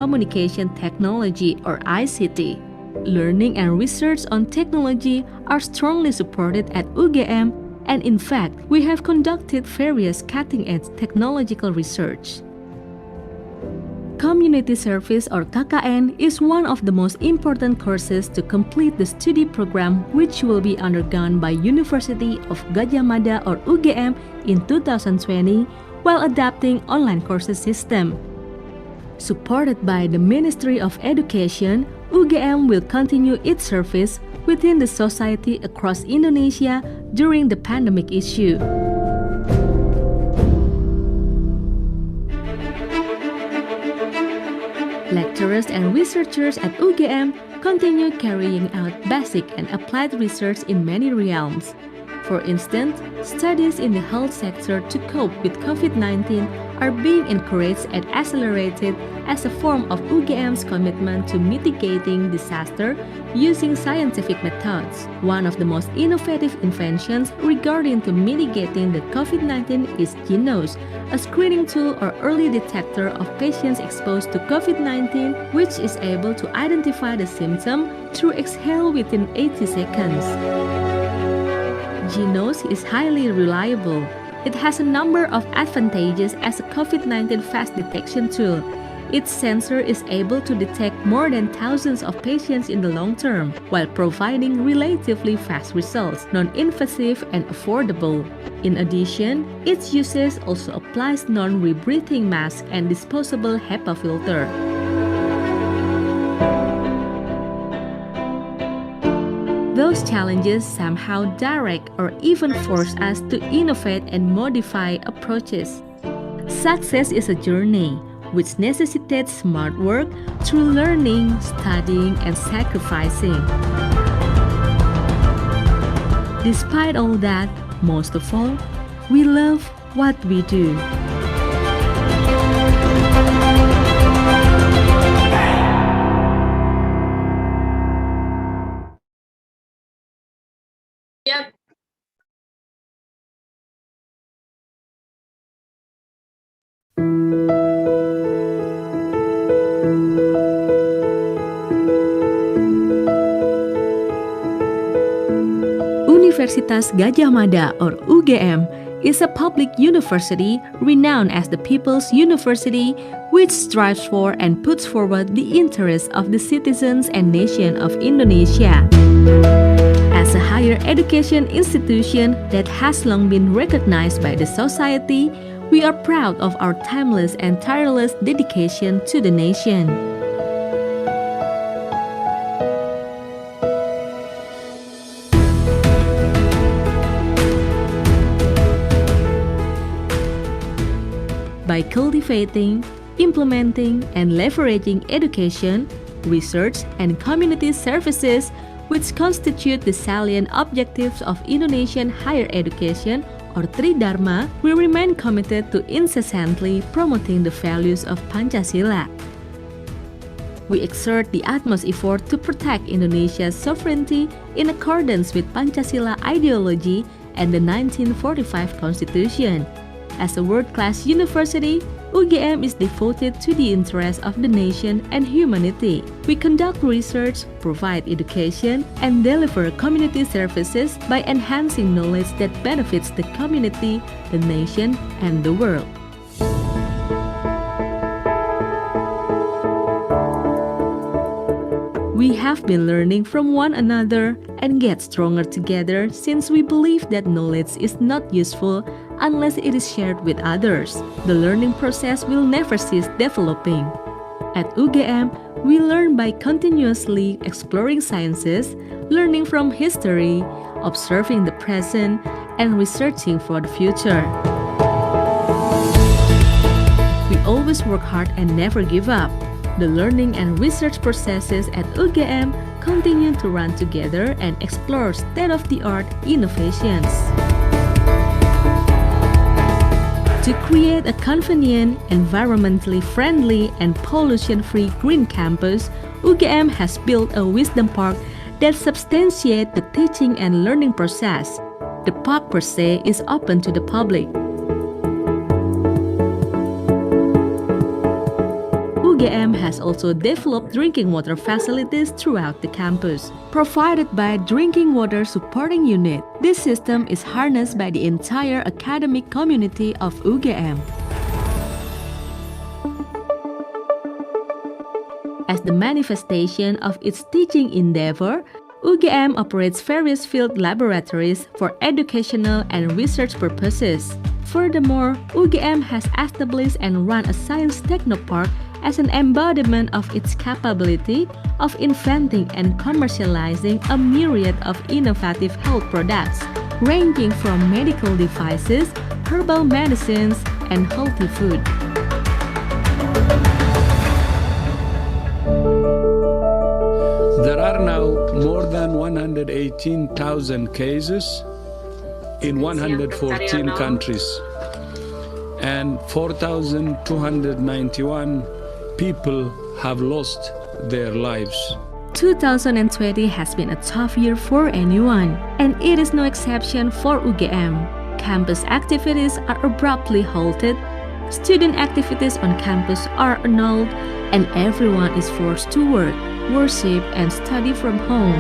Communication Technology or ICT. Learning and research on technology are strongly supported at UGM, and in fact, we have conducted various cutting-edge technological research. Community Service or KKN is one of the most important courses to complete the study program, which will be undergone by University of Gadjah Mada or UGM in 2020 while adapting online courses system. Supported by the Ministry of Education, UGM will continue its service within the society across Indonesia during the pandemic issue. Lecturers and researchers at UGM continue carrying out basic and applied research in many realms. For instance, studies in the health sector to cope with COVID-19 are being encouraged and accelerated as a form of UGM's commitment to mitigating disaster using scientific methods. One of the most innovative inventions regarding to mitigating the COVID-19 is Genos, a screening tool or early detector of patients exposed to COVID-19, which is able to identify the symptom through exhale within 80 seconds. Genos is highly reliable. It has a number of advantages as a COVID-19 fast detection tool. Its sensor is able to detect more than thousands of patients in the long term, while providing relatively fast results, non-invasive and affordable. In addition, its usage also applies non-rebreathing mask and disposable HEPA filter. Those challenges somehow direct or even force us to innovate and modify approaches. Success is a journey which necessitates smart work through learning, studying, and sacrificing. Despite all that, most of all, we love what we do. Yep. Universitas Gadjah Mada or UGM is a public university renowned as the People's University, which strives for and puts forward the interests of the citizens and nation of Indonesia. As a higher education institution that has long been recognized by the society, we are proud of our timeless and tireless dedication to the nation. By cultivating, implementing, and leveraging education, research, and community services, which constitute the salient objectives of Indonesian higher education or Tridharma, we remain committed to incessantly promoting the values of Pancasila. We exert the utmost effort to protect Indonesia's sovereignty in accordance with Pancasila ideology and the 1945 Constitution. As a world-class university, UGM is devoted to the interests of the nation and humanity. We conduct research, provide education, and deliver community services by enhancing knowledge that benefits the community, the nation, and the world. We have been learning from one another and get stronger together since we believe that knowledge is not useful unless it is shared with others. The learning process will never cease developing. At UGM, we learn by continuously exploring sciences, learning from history, observing the present, and researching for the future. We always work hard and never give up. The learning and research processes at UGM continue to run together and explore state-of-the-art innovations. To create a convenient, environmentally friendly, and pollution-free green campus, UGM has built a wisdom park that substantiates the teaching and learning process. The park per se is open to the public. UGM UGM has also developed drinking water facilities throughout the campus, provided by a Drinking Water Supporting Unit. This system is harnessed by the entire academic community of UGM. As the manifestation of its teaching endeavor, UGM operates various field laboratories for educational and research purposes. Furthermore, UGM has established and run a science technopark as an embodiment of its capability of inventing and commercializing a myriad of innovative health products, ranging from medical devices, herbal medicines, and healthy food. There are now more than 118,000 cases in 114 countries, and 4,291 people have lost their lives. 2020 has been a tough year for anyone, and it is no exception for UGM. Campus activities are abruptly halted, student activities on campus are annulled, and everyone is forced to work, worship, and study from home.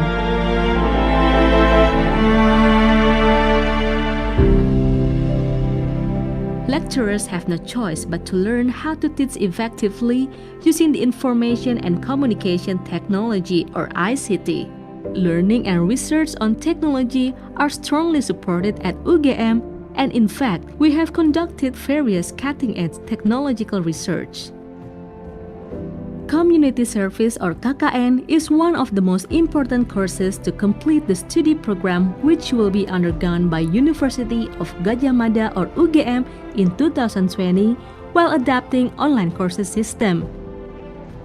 Lecturers have no choice but to learn how to teach effectively using the information and communication technology or ICT. Learning and research on technology are strongly supported at UGM, and in fact, we have conducted various cutting-edge technological research. Community Service or KKN is one of the most important courses to complete the study program, which will be undergone by University of Gadjah Mada or UGM in 2020 while adapting online courses system.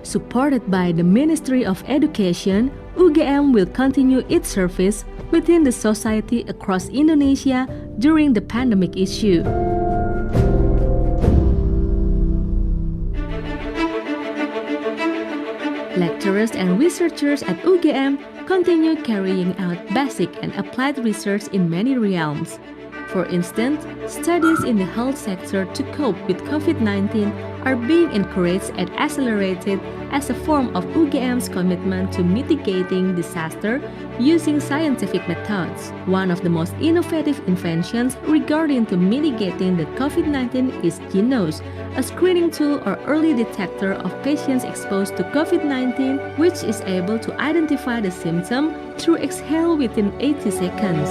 Supported by the Ministry of Education, UGM will continue its service within the society across Indonesia during the pandemic issue. Lecturers and researchers at UGM continue carrying out basic and applied research in many realms. For instance, studies in the health sector to cope with COVID-19 are being encouraged and accelerated as a form of UGM's commitment to mitigating disaster using scientific methods. One of the most innovative inventions regarding to mitigating the COVID-19 is Genos, a screening tool or early detector of patients exposed to COVID-19, which is able to identify the symptom through exhale within 80 seconds.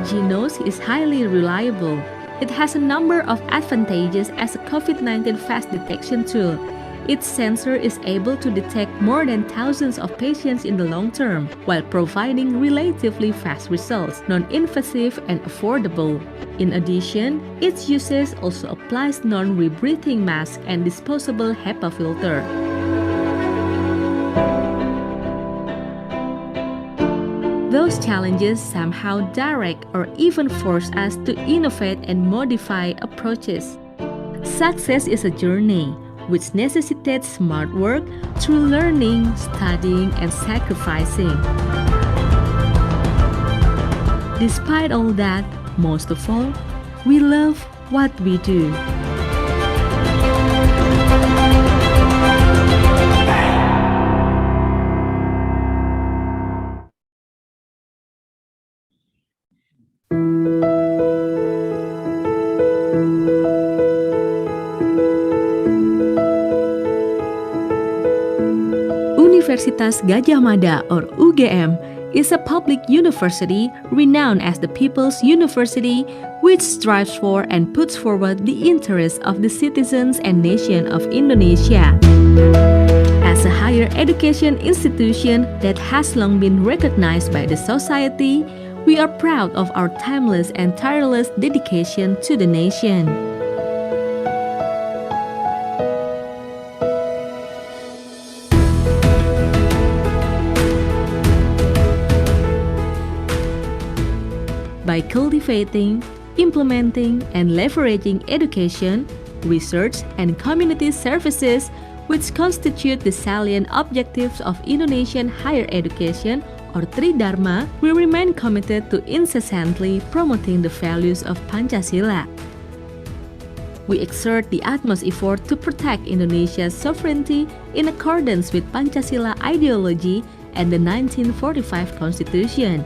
Genos is highly reliable. It has a number of advantages as a COVID-19 fast detection tool. Its sensor is able to detect more than thousands of patients in the long term, while providing relatively fast results, non-invasive and affordable. In addition, its usage also applies non-rebreathing mask and disposable HEPA filter. Those challenges somehow direct or even force us to innovate and modify approaches. Success is a journey which necessitates smart work through learning, studying, and sacrificing. Despite all that, most of all, we love what we do. Universitas Gadjah Mada or UGM is a public university renowned as the People's University, which strives for and puts forward the interests of the citizens and nation of Indonesia. As a higher education institution that has long been recognized by the society, we are proud of our timeless and tireless dedication to the nation. By cultivating, implementing, and leveraging education, research, and community services, which constitute the salient objectives of Indonesian higher education, or Tridharma, we remain committed to incessantly promoting the values of Pancasila. We exert the utmost effort to protect Indonesia's sovereignty in accordance with Pancasila ideology and the 1945 Constitution.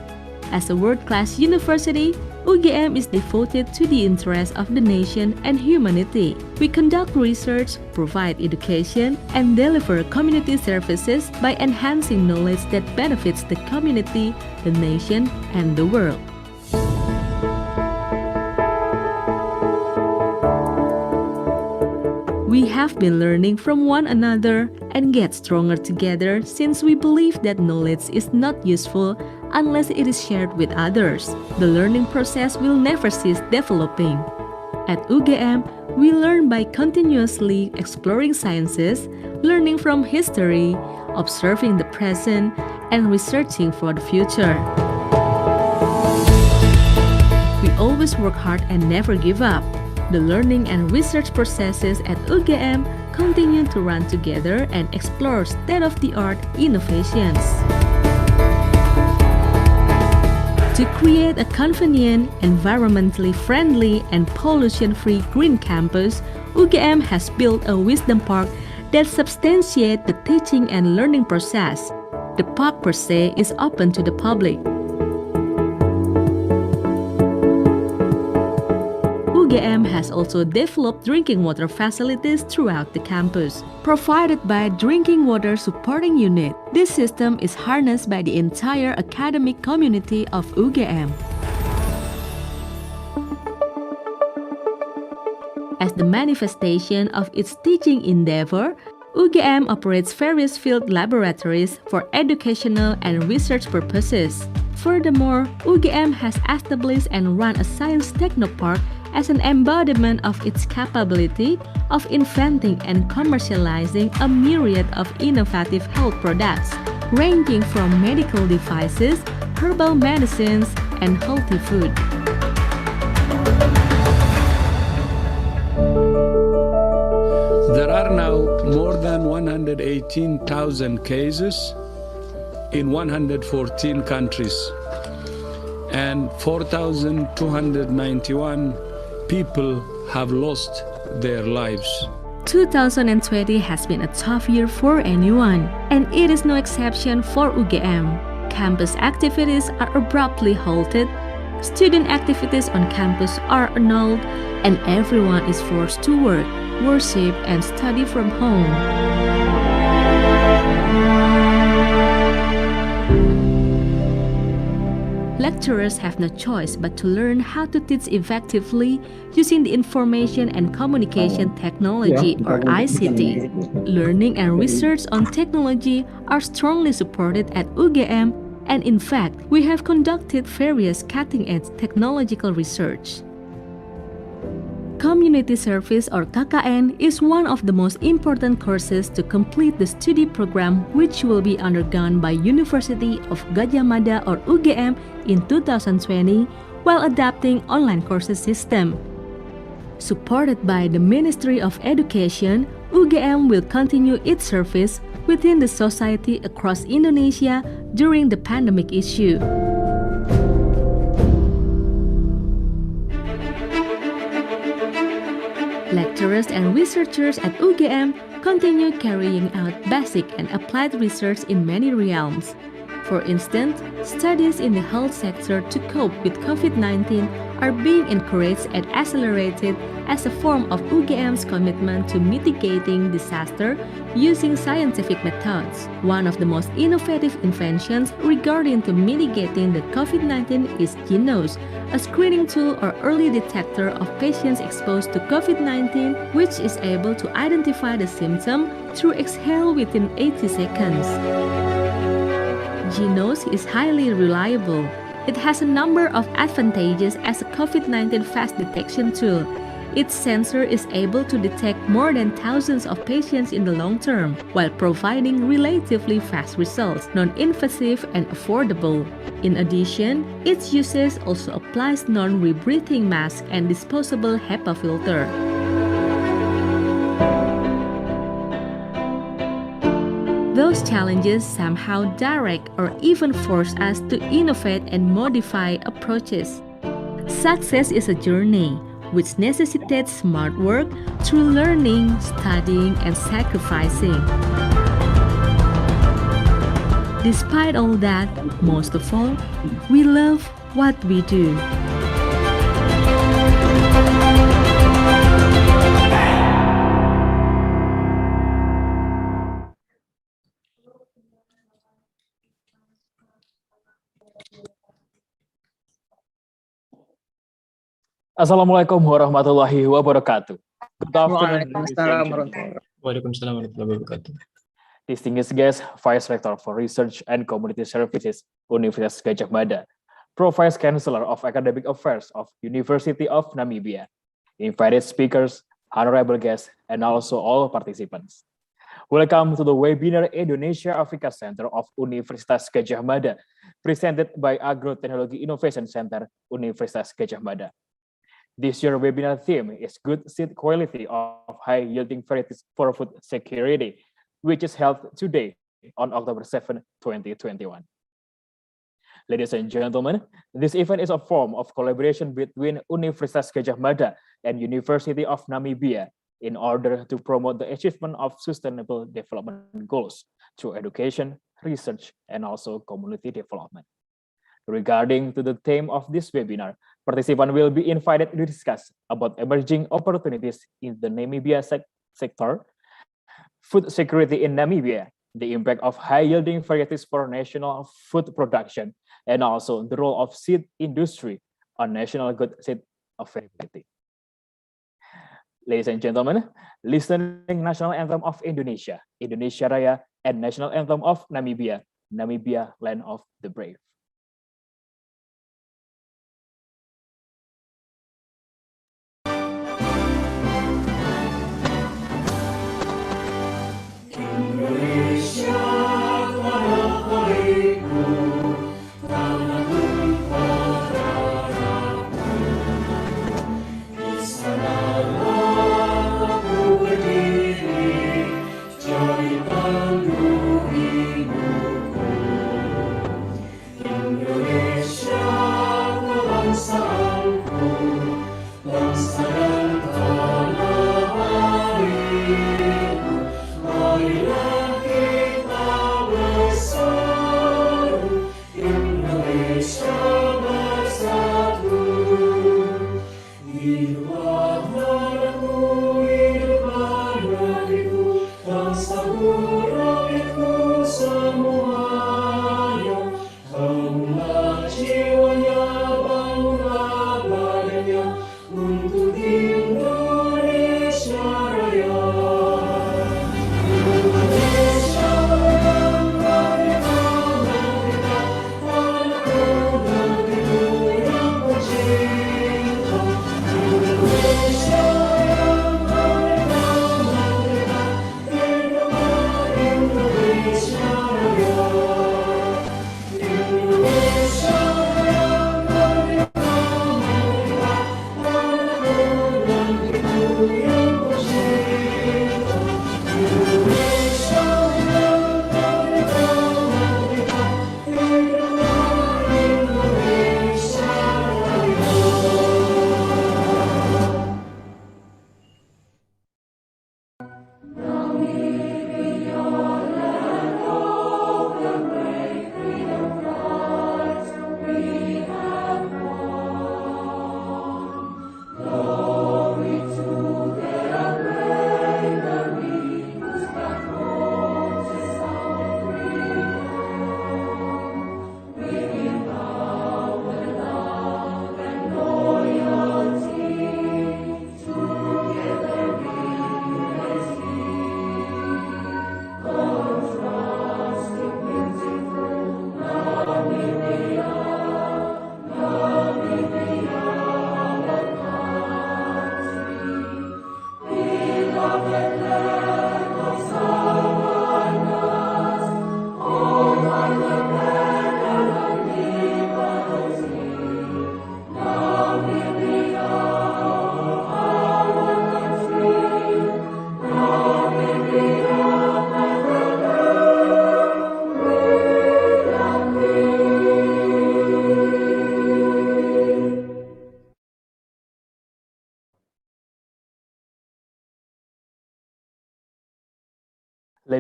As a world-class university, UGM is devoted to the interests of the nation and humanity. We conduct research, provide education, and deliver community services by enhancing knowledge that benefits the community, the nation, and the world. We have been learning from one another and get stronger together since we believe that knowledge is not useful unless it is shared with others. The learning process will never cease developing. At UGM, we learn by continuously exploring sciences, learning from history, observing the present, and researching for the future. We always work hard and never give up. The learning and research processes at UGM continue to run together and explore state-of-the-art innovations. To create a convenient, environmentally friendly, and pollution-free green campus, UGM has built a wisdom park that substantiates the teaching and learning process. The park per se is open to the public. UGM has also developed drinking water facilities throughout the campus, provided by a Drinking Water Supporting Unit. This system is harnessed by the entire academic community of UGM. As the manifestation of its teaching endeavor, UGM operates various field laboratories for educational and research purposes. Furthermore, UGM has established and run a science technopark as an embodiment of its capability of inventing and commercializing a myriad of innovative health products, ranging from medical devices, herbal medicines, and healthy food. There are now more than 118,000 cases in 114 countries, and 4,291 people have lost their lives. 2020 has been a tough year for anyone, and it is no exception for UGM. Campus activities are abruptly halted, student activities on campus are annulled, and everyone is forced to work, worship, and study from home. Lecturers have no choice but to learn how to teach effectively using the information and communication technology or ICT. Learning and research on technology are strongly supported at UGM, and in fact, we have conducted various cutting-edge technological research. Community Service or KKN is one of the most important courses to complete the study program, which will be undergone by University of Gadjah Mada or UGM in 2020 while adapting online courses system. Supported by the Ministry of Education, UGM will continue its service within the society across Indonesia during the pandemic issue. Lecturers and researchers at UGM continue carrying out basic and applied research in many realms. For instance, studies in the health sector to cope with COVID-19 are being encouraged and accelerated as a form of UGM's commitment to mitigating disaster using scientific methods. One of the most innovative inventions regarding to mitigating the COVID-19 is Genos, a screening tool or early detector of patients exposed to COVID-19, which is able to identify the symptom through exhale within 80 seconds. Genos is highly reliable. It has a number of advantages as a COVID-19 fast detection tool. Its sensor is able to detect more than thousands of patients in the long term, while providing relatively fast results, non-invasive and affordable. In addition, its usage also applies non-rebreathing mask and disposable HEPA filter. Those challenges somehow direct or even force us to innovate and modify approaches. Success is a journey. which necessitates smart work through learning, studying, and sacrificing. Despite all that, most of all, we love what we do. Assalamualaikum warahmatullahi wabarakatuh. Good afternoon, Waalaikumsalam warahmatullahi wabarakatuh. distinguished guest, Vice Rector for Research and Community Services, Universitas Gadjah Mada, Pro-Vice Chancellor of Academic Affairs of University of Namibia, invited speakers, honorable guests, and also all participants. Welcome to the webinar Indonesia-Africa Center of Universitas Gadjah Mada, presented by Agro Technology Innovation Center, Universitas Gadjah Mada. This year's webinar theme is Good Seed Quality of High-Yielding Varieties for Food Security, which is held today on October 7, 2021. Ladies and gentlemen, this event is a form of collaboration between Universitas Gadjah Mada and University of Namibia in order to promote the achievement of sustainable development goals through education, research, and also community development. Regarding to the theme of this webinar, participants will be invited to discuss about emerging opportunities in the Namibia sector, food security in Namibia, the impact of high-yielding varieties for national food production, and also the role of seed industry on national good seed availability. Ladies and gentlemen, listening national anthem of Indonesia, Indonesia Raya, and national anthem of Namibia, Namibia, land of the brave.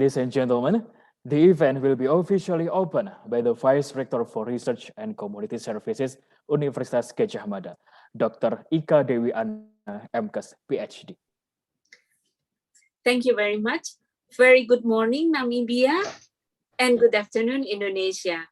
Ladies and gentlemen, the event will be officially opened by the Vice Rector for Research and Community Services, Universitas Gadjah Mada, Dr. Ika Dewi Anna, MKes, PhD. Thank you very much. Very good morning, Namibia, and good afternoon, Indonesia.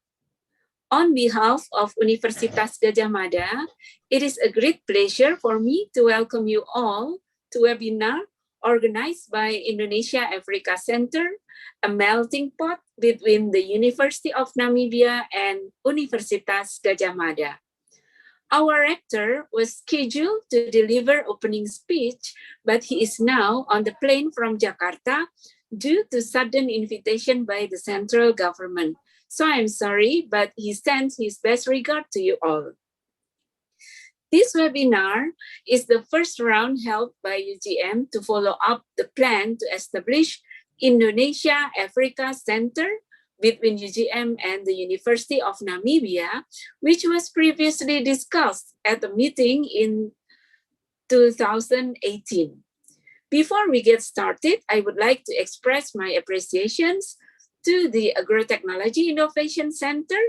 On behalf of Universitas Gadjah Mada, it is a great pleasure for me to welcome you all to a webinar organized by Indonesia-Africa Center, a melting pot between the University of Namibia and Universitas Gadjah Mada. Our rector was scheduled to deliver opening speech, but he is now on the plane from Jakarta due to sudden invitation by the central government. So I'm sorry, but he sends his best regard to you all. This webinar is the first round held by UGM to follow up the plan to establish Indonesia-Africa Center between UGM and the University of Namibia, which was previously discussed at a meeting in 2018. Before we get started, I would like to express my appreciations to the Agrotechnology Innovation Center,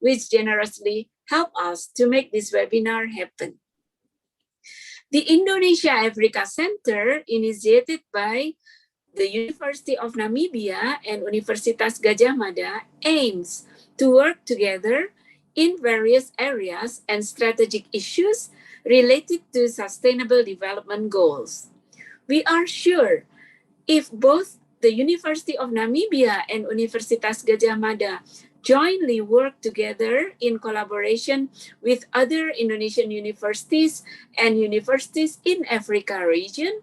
which generously helped us to make this webinar happen. The Indonesia-Africa Center, initiated by the University of Namibia and Universitas Gadjah Mada, aims to work together in various areas and strategic issues related to sustainable development goals. We are sure if both the University of Namibia and Universitas Gadjah Mada jointly work together in collaboration with other Indonesian universities and universities in Africa region,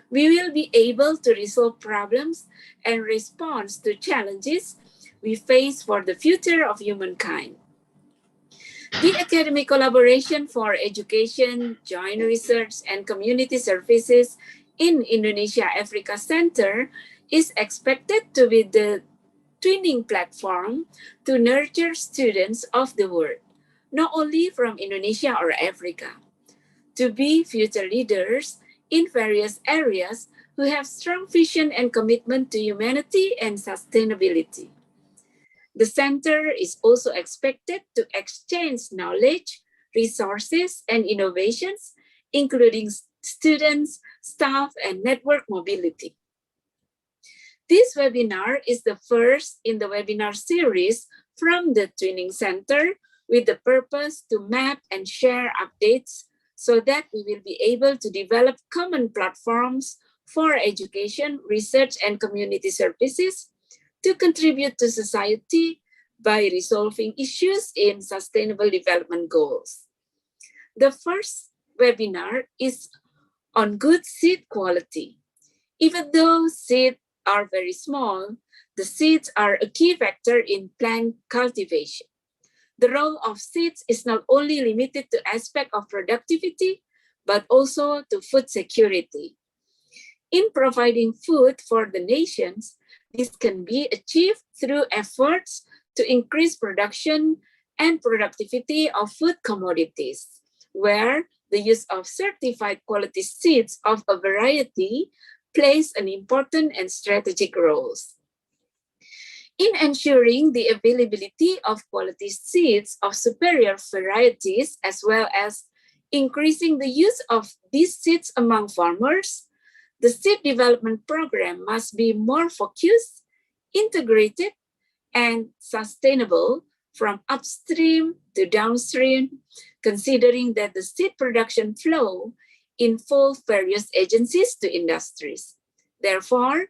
we will be able to resolve problems and respond to challenges we face for the future of humankind. The academic collaboration for education, joint research, and community services in Indonesia-Africa Center is expected to be the twinning platform to nurture students of the world, not only from Indonesia or Africa, to be future leaders in various areas who have strong vision and commitment to humanity and sustainability. The center is also expected to exchange knowledge, resources, and innovations, including students, staff, and network mobility. This webinar is the first in the webinar series from the Twinning Center with the purpose to map and share updates so that we will be able to develop common platforms for education, research, and community services to contribute to society by resolving issues in sustainable development goals. The first webinar is on good seed quality. Even though seeds are very small, the seeds are a key factor in plant cultivation. The role of seeds is not only limited to aspect of productivity, but also to food security. In providing food for the nations, this can be achieved through efforts to increase production and productivity of food commodities, where the use of certified quality seeds of a variety plays an important and strategic role. In ensuring the availability of quality seeds of superior varieties, as well as increasing the use of these seeds among farmers, the seed development program must be more focused, integrated, and sustainable from upstream to downstream, considering that the seed production flow involves various agencies to industries. Therefore,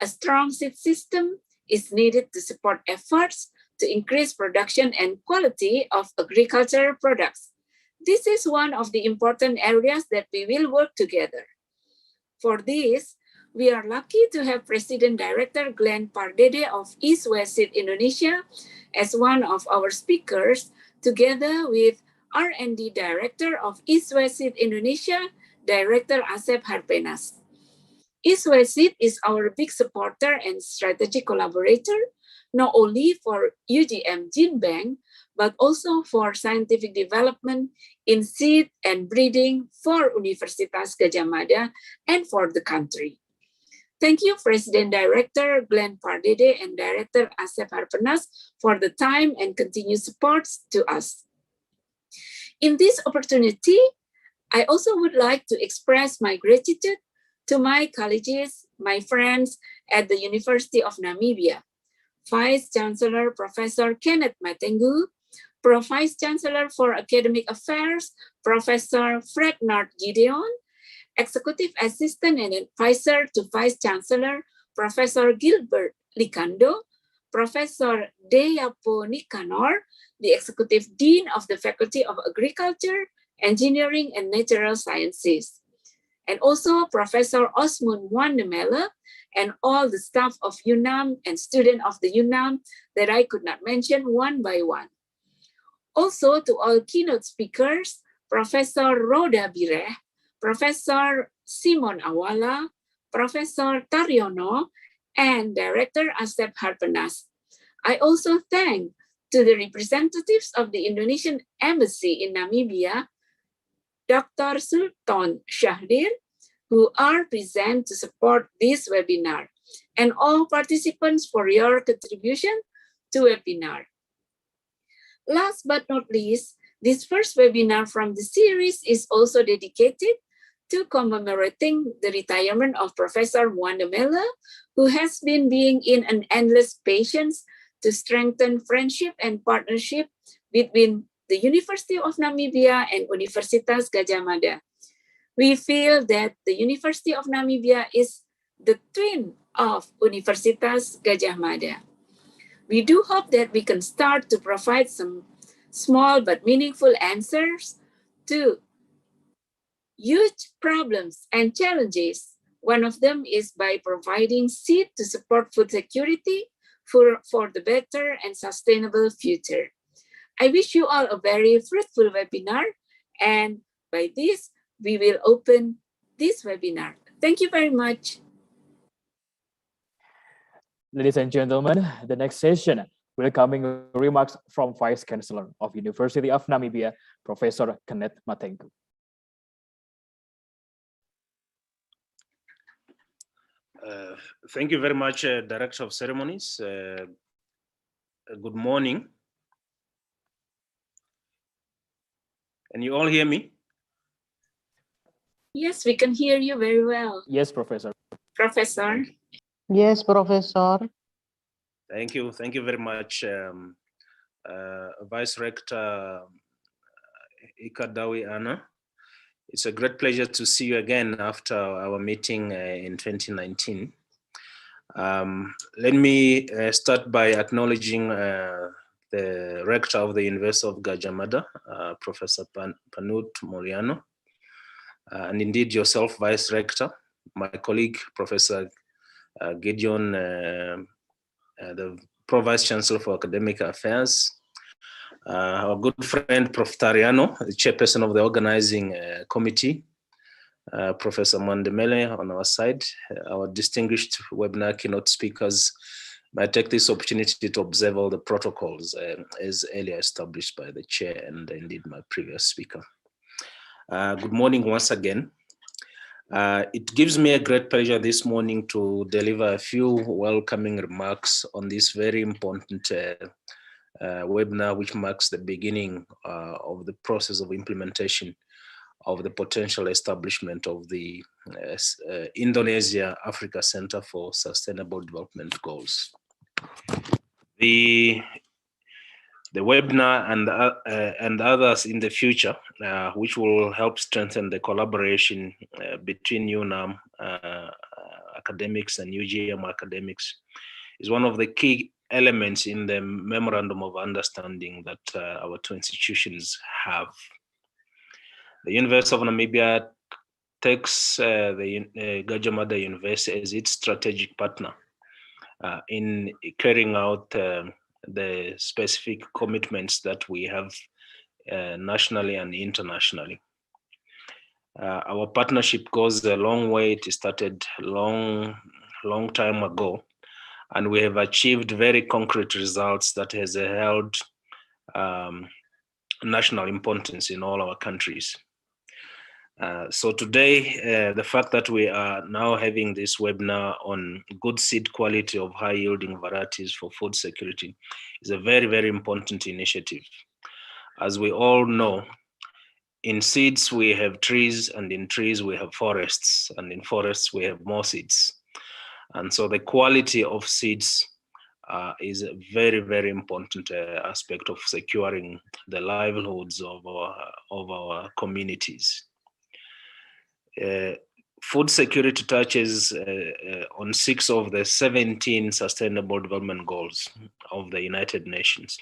a strong seed system is needed to support efforts to increase production and quality of agricultural products. This is one of the important areas that we will work together. For this, we are lucky to have President Director Glenn Pardede of East West Seed Indonesia as one of our speakers, together with R&D Director of East West Seed Indonesia, Director Asep Harpenas. East West Seed is our big supporter and strategic collaborator, not only for UGM Gene Bank, but also for scientific development in seed and breeding for Universitas Gadjah Mada and for the country. Thank you, President Director Glenn Pardede and Director Asep Harpenas for the time and continued support to us. In this opportunity, I also would like to express my gratitude to my colleagues, my friends at the University of Namibia, Vice Chancellor Professor Kanet Matanku, Vice Chancellor for Academic Affairs, Professor Fred Nord Gideon, Executive Assistant and Advisor to Vice Chancellor, Professor Gilbert Likando, Professor Deyapo Nikanor, the Executive Dean of the Faculty of Agriculture, Engineering and Natural Sciences, and also Professor Osmund Wandemele and all the staff of UNAM and students of the UNAM that I could not mention one by one. Also to all keynote speakers, Professor Roda Bireh, Professor Simon Awala, Professor Dariano, and Director Asep Harpenas. I also thank to the representatives of the Indonesian Embassy in Namibia, Dr. Sultan Shahdir, who are present to support this webinar, and all participants for your contribution to webinar. Last but not least, this first webinar from the series is also dedicated to commemorating the retirement of Professor Wandemele, who has been being in an endless patience to strengthen friendship and partnership between the University of Namibia and Universitas Gadjah Mada. We feel that the University of Namibia is the twin of Universitas Gadjah Mada. We do hope that we can start to provide some small but meaningful answers to huge problems and challenges. One of them is by providing seed to support food security for the better and sustainable future. I wish you all a very fruitful webinar, and by this, we will open this webinar. Thank you very much. Ladies and gentlemen, the next session, welcoming remarks from Vice Chancellor of University of Namibia, Professor Kanet Matanku. Thank you very much, Director of Ceremonies. Good morning. Can you all hear me? Yes, we can hear you very well. Yes, Professor. Professor. Yes, Professor. Thank you very much, Vice Rector Ikadawi Anna. It's a great pleasure to see you again after our meeting in 2019. Let me start by acknowledging the Rector of the University of Gadjah Mada, Professor Panut Moriano, and indeed yourself, Vice Rector, my colleague, Professor Gideon, the Pro-Vice Chancellor for Academic Affairs, our good friend, Prof. Dariano, the Chairperson of the Organizing Committee, Professor Wandemele on our side, our distinguished webinar keynote speakers. I take this opportunity to observe all the protocols as earlier established by the chair and indeed my previous speaker. Good morning once again. It gives me a great pleasure this morning to deliver a few welcoming remarks on this very important webinar, which marks the beginning of the process of implementation of the potential establishment of the Indonesia-Africa Center for Sustainable Development Goals. The webinar and others in the future, which will help strengthen the collaboration between UNAM academics and UGM academics, is one of the key elements in the memorandum of understanding that our two institutions have. The University of Namibia takes the Gadjah Mada University as its strategic partner in carrying out the specific commitments that we have nationally and internationally. Our partnership goes a long way. It started long time ago, and we have achieved very concrete results that has held national importance in all our countries. So today, the fact that we are now having this webinar on good seed quality of high yielding varieties for food security is a very, very important initiative. As we all know, in seeds we have trees, and in trees we have forests, and in forests we have more seeds. And so the quality of seeds is a very, very important aspect of securing the livelihoods of our communities. Food security touches on 6 of the 17 Sustainable Development Goals of the United Nations.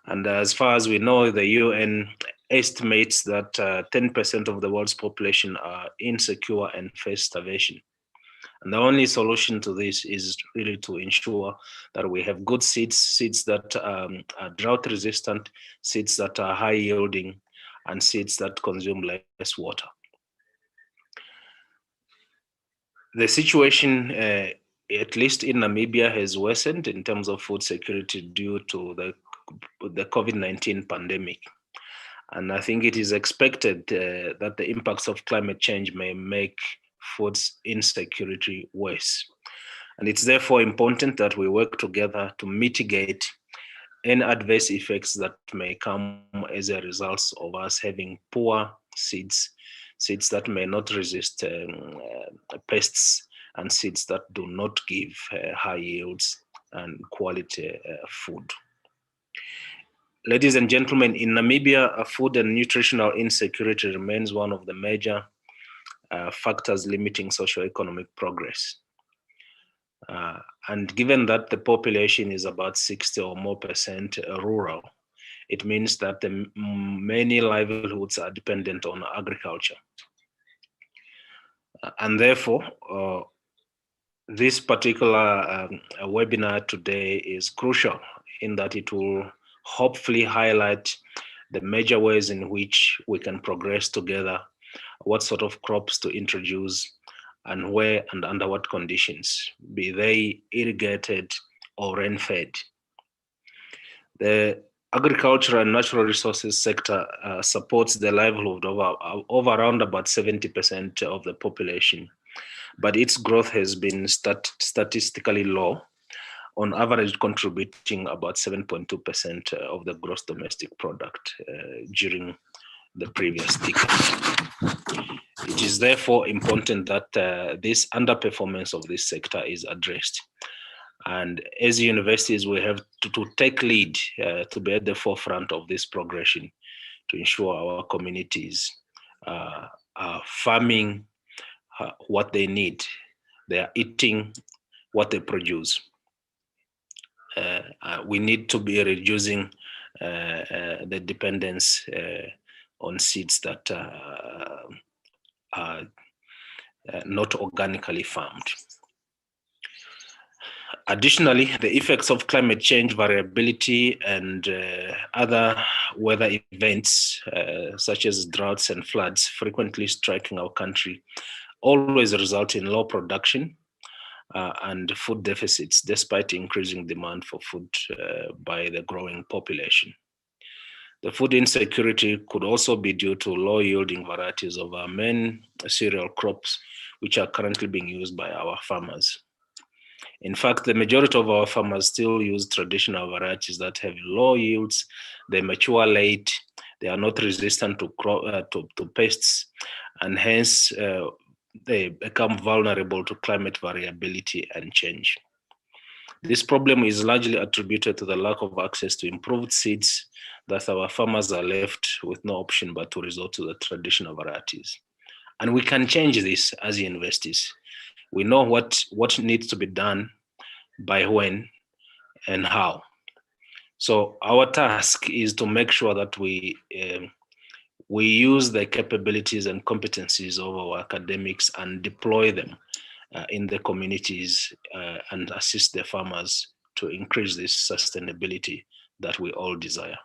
And as far as we know, the UN estimates that 10% of the world's population are insecure and face starvation. And the only solution to this is really to ensure that we have good seeds, seeds that are drought resistant, seeds that are high yielding, and seeds that consume less water. The situation, at least in Namibia, has worsened in terms of food security due to the COVID-19 pandemic. And I think it is expected that the impacts of climate change may make food insecurity worse. And it's therefore important that we work together to mitigate any adverse effects that may come as a result of us having poor seeds, seeds that may not resist pests, and seeds that do not give high yields and quality food. Ladies and gentlemen, in Namibia, food and nutritional insecurity remains one of the major factors limiting socioeconomic progress. And given that the population is about 60 or more % rural, it means that many livelihoods are dependent on agriculture. And therefore, this particular webinar today is crucial in that it will hopefully highlight the major ways in which we can progress together, what sort of crops to introduce, and where and under what conditions, be they irrigated or rain-fed. The agricultural and natural resources sector supports the livelihood of around about 70% of the population, but its growth has been statistically low, on average contributing about 7.2% of the gross domestic product during the previous decade. It is therefore important that this underperformance of this sector is addressed. And as universities, we have to take lead to be at the forefront of this progression to ensure our communities are farming what they need. They are eating what they produce. We need to be reducing the dependence on seeds that are not organically farmed. Additionally, the effects of climate change, variability, and other weather events, such as droughts and floods, frequently striking our country, always result in low production and food deficits, despite increasing demand for food by the growing population. The food insecurity could also be due to low yielding varieties of our main cereal crops, which are currently being used by our farmers. In fact, the majority of our farmers still use traditional varieties that have low yields, they mature late, they are not resistant to pests, and hence they become vulnerable to climate variability and change. This problem is largely attributed to the lack of access to improved seeds, that our farmers are left with no option but to resort to the traditional varieties. And we can change this as universities. We know what needs to be done, by when, and how. So our task is to make sure that we use the capabilities and competencies of our academics and deploy them in the communities and assist the farmers to increase this sustainability that we all desire.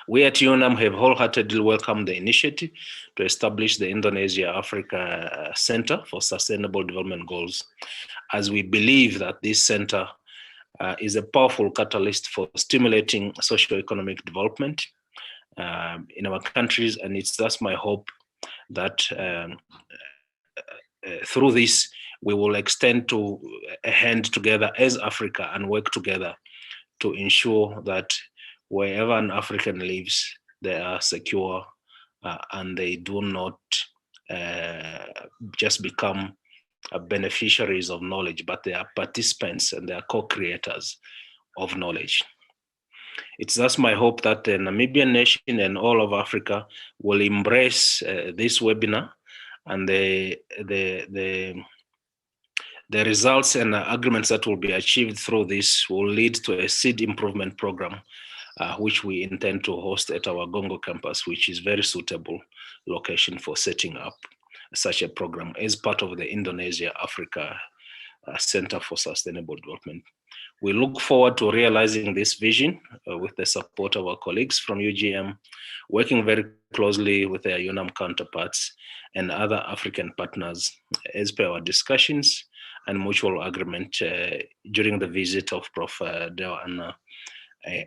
We at UNAM have wholeheartedly welcomed the initiative to establish the Indonesia-Africa Center for Sustainable Development Goals, as we believe that this center is a powerful catalyst for stimulating socioeconomic development in our countries, and it's thus my hope that through this, we will extend to a hand together as Africa and work together to ensure that wherever an African lives, they are secure and they do not just become beneficiaries of knowledge, but they are participants and they are co-creators of knowledge. It's thus my hope that the Namibian nation and all of Africa will embrace this webinar, and the results and agreements that will be achieved through this will lead to a seed improvement program, which we intend to host at our Gongo campus, which is very suitable location for setting up such a program as part of the Indonesia-Africa Center for Sustainable Development. We look forward to realizing this vision with the support of our colleagues from UGM, working very closely with their UNAM counterparts and other African partners as per our discussions and mutual agreement during the visit of Prof. Dariano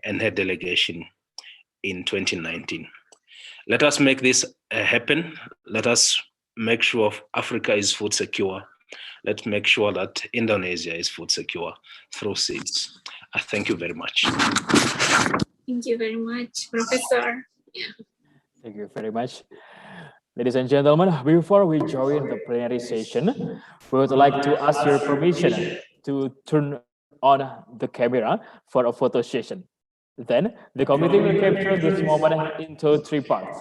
and her delegation in 2019. Let us make this happen. Let us make sure Africa is food secure. Let's make sure that Indonesia is food secure through seeds. Thank you very much. Thank you very much, Professor. Yeah. Thank you very much. Ladies and gentlemen, before we join the plenary session, we would like to ask your permission to turn on the camera for a photo session. Then the committee will capture this moment into 3 parts.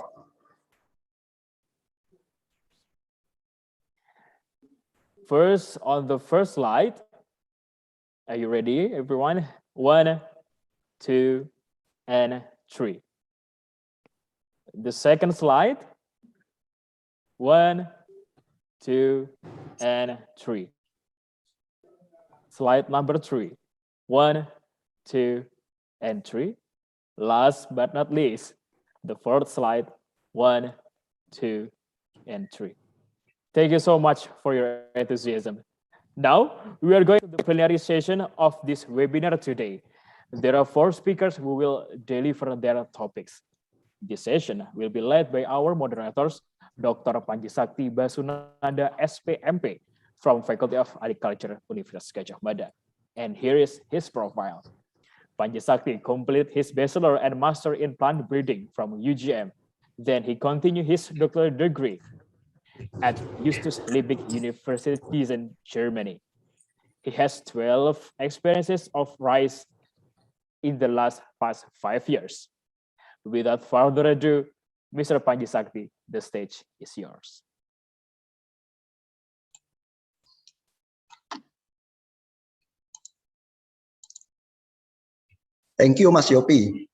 First, on the first slide, are you ready, everyone? 1, 2, and 3. The second slide, 1, 2, and 3. Slide number 3, 1, 2, and 3. Last but not least, the fourth slide, 1, 2, and 3. Thank you so much for your enthusiasm. Now, we are going to the plenary session of this webinar today. There are 4 speakers who will deliver their topics. This session will be led by our moderators, Dr. Panji Sakti Basunanda, SPMP, from Faculty of Agriculture, Universitas Gadjah Mada. And here is his profile. Panji Sakti completed his bachelor and master in plant breeding from UGM. Then he continued his doctoral degree at Justus Liebig University in Germany. He has 12 experiences of rice in the past 5 years. Without further ado, Mr. Panji Sakti, the stage is yours. Thank you, Mas Yopi.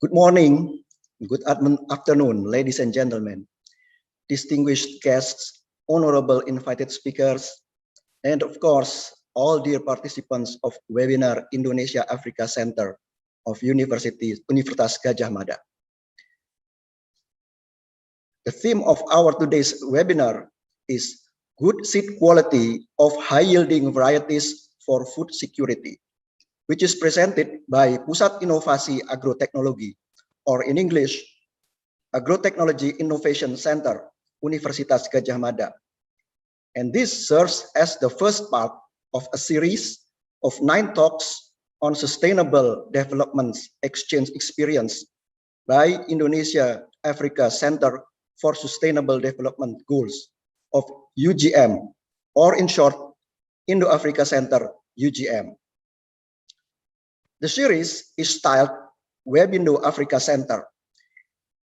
Good morning, good afternoon, ladies and gentlemen, distinguished guests, honorable invited speakers, and of course, all dear participants of webinar Indonesia-Africa Center of Universitas Gadjah Mada. The theme of our today's webinar is good seed quality of high-yielding varieties for food security, which is presented by Pusat Inovasi Agroteknologi, or in English, Agrotechnology Innovation Center, Universitas Gadjah Mada. And this serves as the first part of a series of 9 talks on sustainable development exchange experience by Indonesia-Africa Center for Sustainable Development Goals of UGM, or in short, Indo-Africa Center, UGM. The series is styled Webindo Africa Center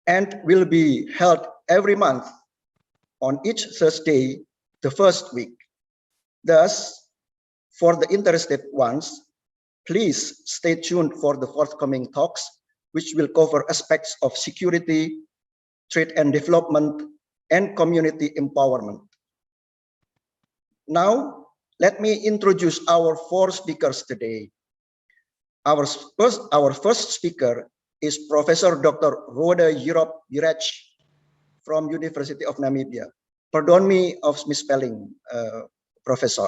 and will be held every month on each Thursday, the first week. Thus, for the interested ones, please stay tuned for the forthcoming talks, which will cover aspects of security, trade and development, and community empowerment. Now, let me introduce our 4 speakers today. Our first speaker is Professor Dr. Rode Yirop Birech from University of Namibia. Pardon me of misspelling, Professor.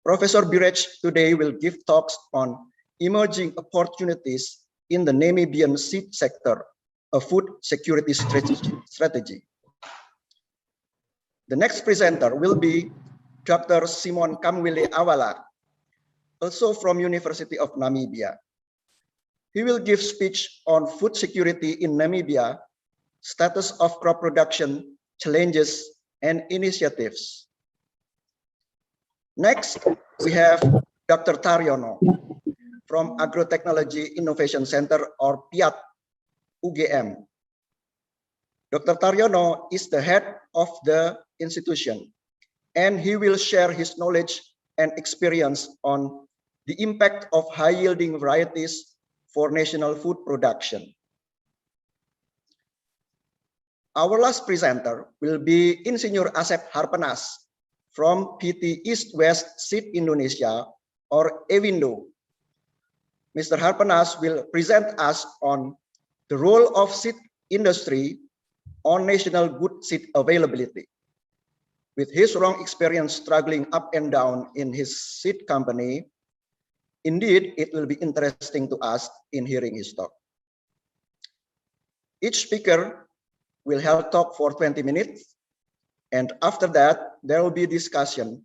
Professor Birech today will give talks on emerging opportunities in the Namibian seed sector a food security strategy. The next presenter will be Dr. Simon Kamwile Awala, also from University of Namibia. He will give speech on food security in Namibia, status of crop production, challenges, and initiatives. Next, we have Dr. Dariano from Agro Technology Innovation Center, or PIAT UGM. Dr. Dariano is the head of the institution, and he will share his knowledge and experience on the impact of high-yielding varieties for national food production. Our last presenter will be Insinyur Asep Harpenas from PT East West Seed Indonesia, or EWINDO. Mr. Harpenas will present us on the role of seed industry on national good seed availability. With his long experience struggling up and down in his seed company, indeed, it will be interesting to us in hearing his talk. Each speaker will have talk for 20 minutes, and after that, there will be discussion.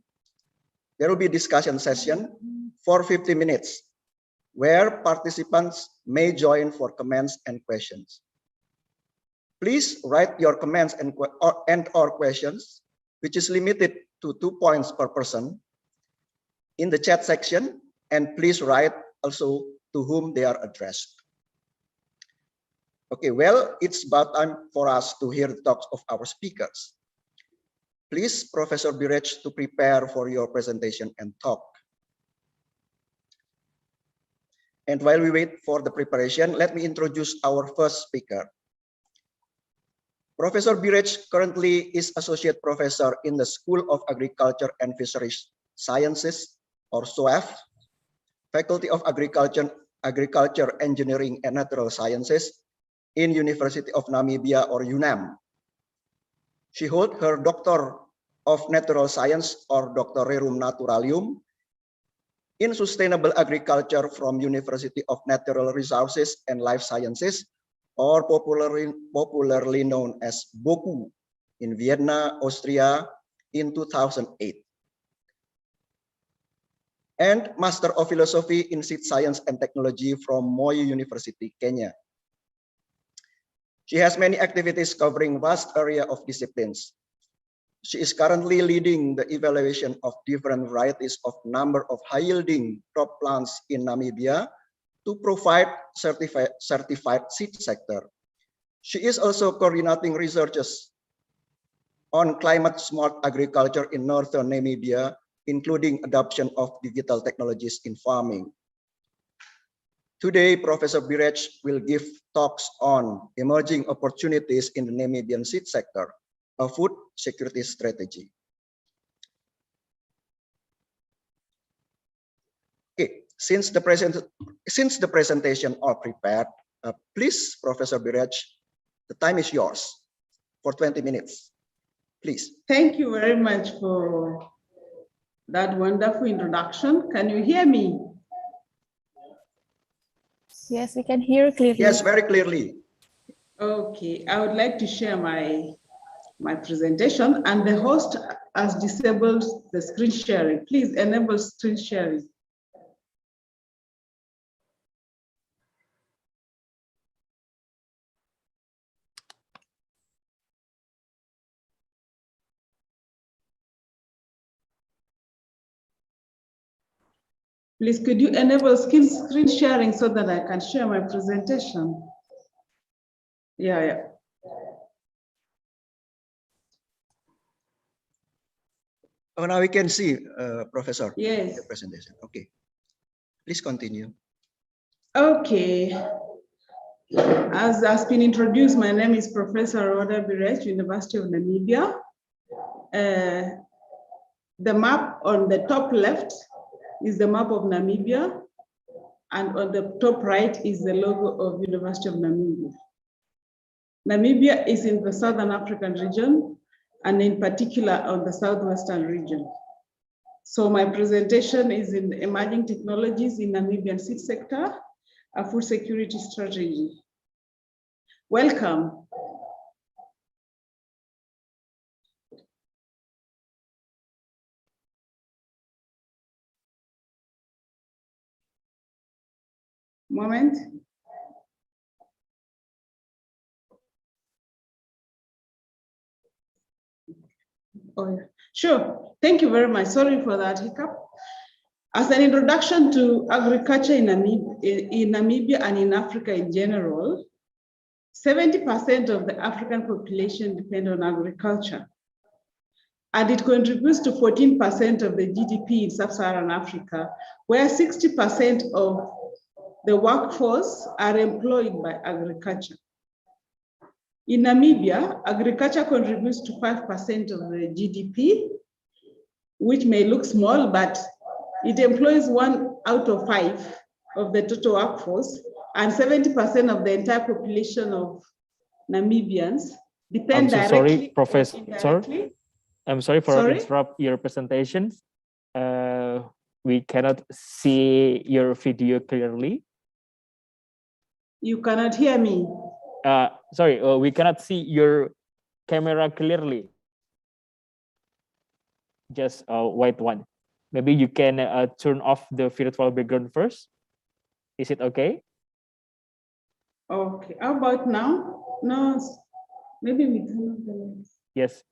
There will be discussion session for 50 minutes, where participants may join for comments and questions. Please write your comments and or questions, which is limited to 2 points per person, in the chat section, and please write also to whom they are addressed. Okay, well, it's about time for us to hear the talks of our speakers. Please, Professor Birech, to prepare for your presentation and talk. And while we wait for the preparation, let me introduce our first speaker. Professor Birech currently is Associate Professor in the School of Agriculture and Fisheries Sciences, or SOAF, Faculty of Agriculture, Engineering and Natural Sciences in University of Namibia, or UNAM. She holds her Doctor of Natural Science, or Doctor Rerum Naturalium, in Sustainable Agriculture from University of Natural Resources and Life Sciences, or popularly known as BOKU, in Vienna, Austria, in 2008. And Master of Philosophy in Seed Science and Technology from Moi University, Kenya. She has many activities covering vast area of disciplines. She is currently leading the evaluation of different varieties of number of high-yielding crop plants in Namibia to provide certified seed sector. She is also coordinating researches on climate-smart agriculture in northern Namibia, including adoption of digital technologies in farming. Today, Professor Birech will give talks on emerging opportunities in the Namibian seed sector, a food security strategy. Okay, since the presentation are prepared, please, Professor Birech, the time is yours for 20 minutes. Please. Thank you very much for that wonderful introduction. Can you hear me? Yes, we can hear clearly. Yes, very clearly. Okay, I would like to share my presentation, and the host has disabled the screen sharing. Please enable screen sharing. Please, could you enable screen sharing so that I can share my presentation? Yeah. Oh, now we can see, Professor. Yes. The presentation. Okay. Please continue. Okay. As has been introduced, my name is Professor Roda Birech, University of Namibia. The map on the top left is the map of Namibia, and on the top right is the logo of University of Namibia. Namibia is in the Southern African region, and in particular on the Southwestern region. So my presentation is in emerging technologies in Namibian seed sector, a food security strategy. Welcome. Moment. Oh, yeah. Sure. Thank you very much. Sorry for that hiccup. As an introduction to agriculture in Namibia and in Africa in general, 70% of the African population depend on agriculture. And it contributes to 14% of the GDP in sub-Saharan Africa, where 60% of the workforce are employed by agriculture. In Namibia, agriculture contributes to 5% of the GDP, which may look small, but it employs 1 out of 5 of the total workforce, and 70% of the entire population of Namibians depend directly. Sorry, Professor. Indirectly. I'm sorry for interrupt your presentation. We cannot see your video clearly. You cannot hear me. Sorry, we cannot see your camera clearly. Just white one. Maybe you can turn off the virtual background first. Is it okay? Okay, how about now? No, maybe we turn off the lights. Yes.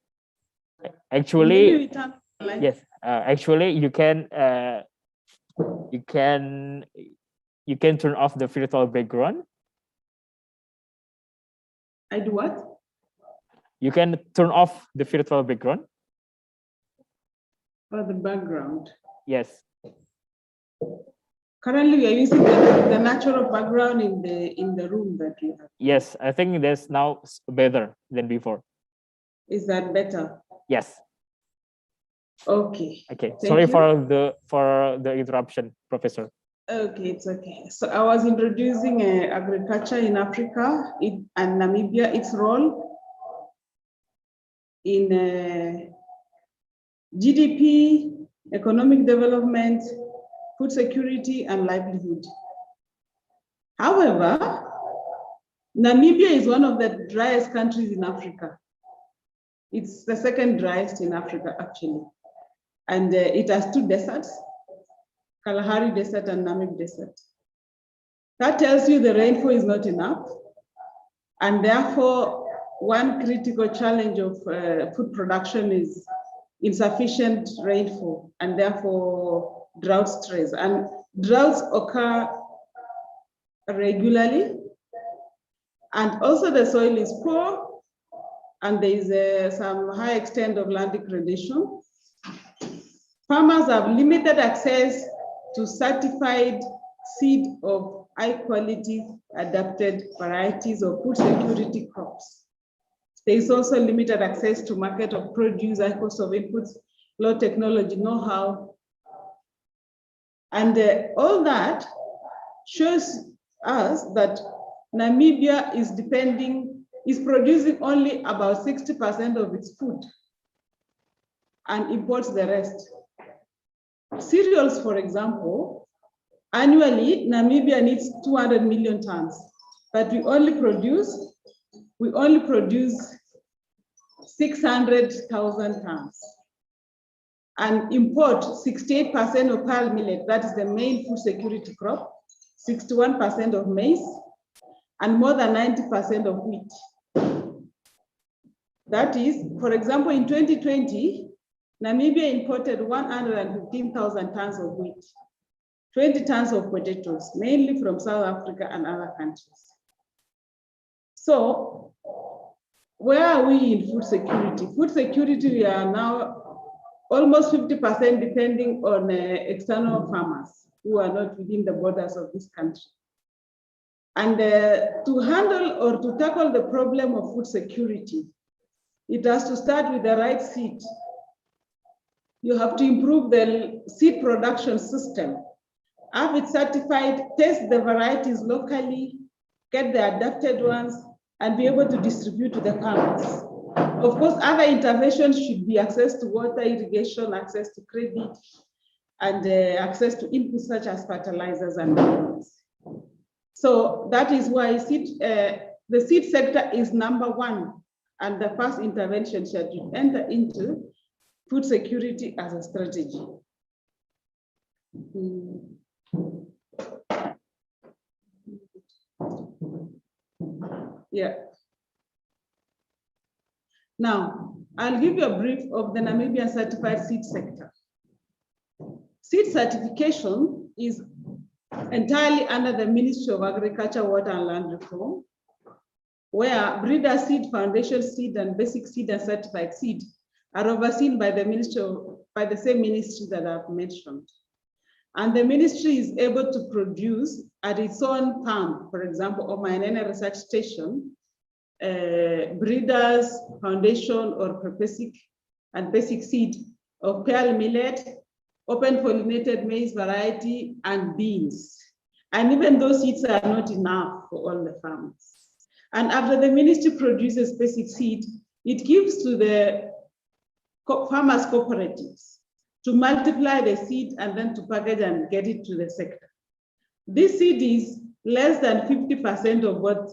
Actually, Maybe we turn off the lights. yes. Actually, you can turn off the virtual background. I do what? You can turn off the virtual background. Or the background. Yes. Currently, we are using the natural background in the room that we have. Yes, I think that's now better than before. Is that better? Yes. Okay. Okay. Thank Sorry you. for the interruption, Professor. Okay, it's okay. So I was introducing agriculture in Africa and Namibia, its role in GDP, economic development, food security, and livelihood. However, Namibia is one of the driest countries in Africa. It's the second driest in Africa, actually. And it has 2 deserts, Kalahari Desert and Namib Desert. That tells you the rainfall is not enough. And therefore, one critical challenge of food production is insufficient rainfall, and therefore drought stress. And droughts occur regularly. And also the soil is poor, and there is some high extent of land degradation. Farmers have limited access to certified seed of high quality adapted varieties of food security crops. There is also limited access to market of produce, high cost of inputs, low technology know-how. And all that shows us that Namibia is producing only about 60% of its food and imports the rest. Cereals, for example, annually, Namibia needs 200 million tons, but we only produce 600,000 tons and import 68% of pearl millet, that is the main food security crop, 61% of maize, and more than 90% of wheat. That is, for example, in 2020, Namibia imported 115,000 tons of wheat, 20 tons of potatoes, mainly from South Africa and other countries. So, where are we in food security? Food security, we are now almost 50% depending on external farmers who are not within the borders of this country. And to handle or to tackle the problem of food security, it has to start with the right seed. You have to improve the seed production system, have it certified, test the varieties locally, get the adapted ones, and be able to distribute to the farmers. Of course, other interventions should be access to water, irrigation, access to credit, and access to inputs such as fertilizers and minerals. So that is why the seed sector is #1, and the first intervention should enter into food security as a strategy. Yeah. Now, I'll give you a brief of the Namibian certified seed sector. Seed certification is entirely under the Ministry of Agriculture, Water and Land Reform, where breeder seed, foundation seed, and basic seed and certified seed are overseen by the same ministry that I've mentioned. And the ministry is able to produce at its own farm, for example, or Mainene Research Station, breeders, foundation, or basic and basic seed of pearl millet, open pollinated maize variety, and beans. And even those seeds are not enough for all the farmers. And after the ministry produces basic seed, it gives to the farmers' cooperatives to multiply the seed and then to package and get it to the sector. This seed is less than 50% of what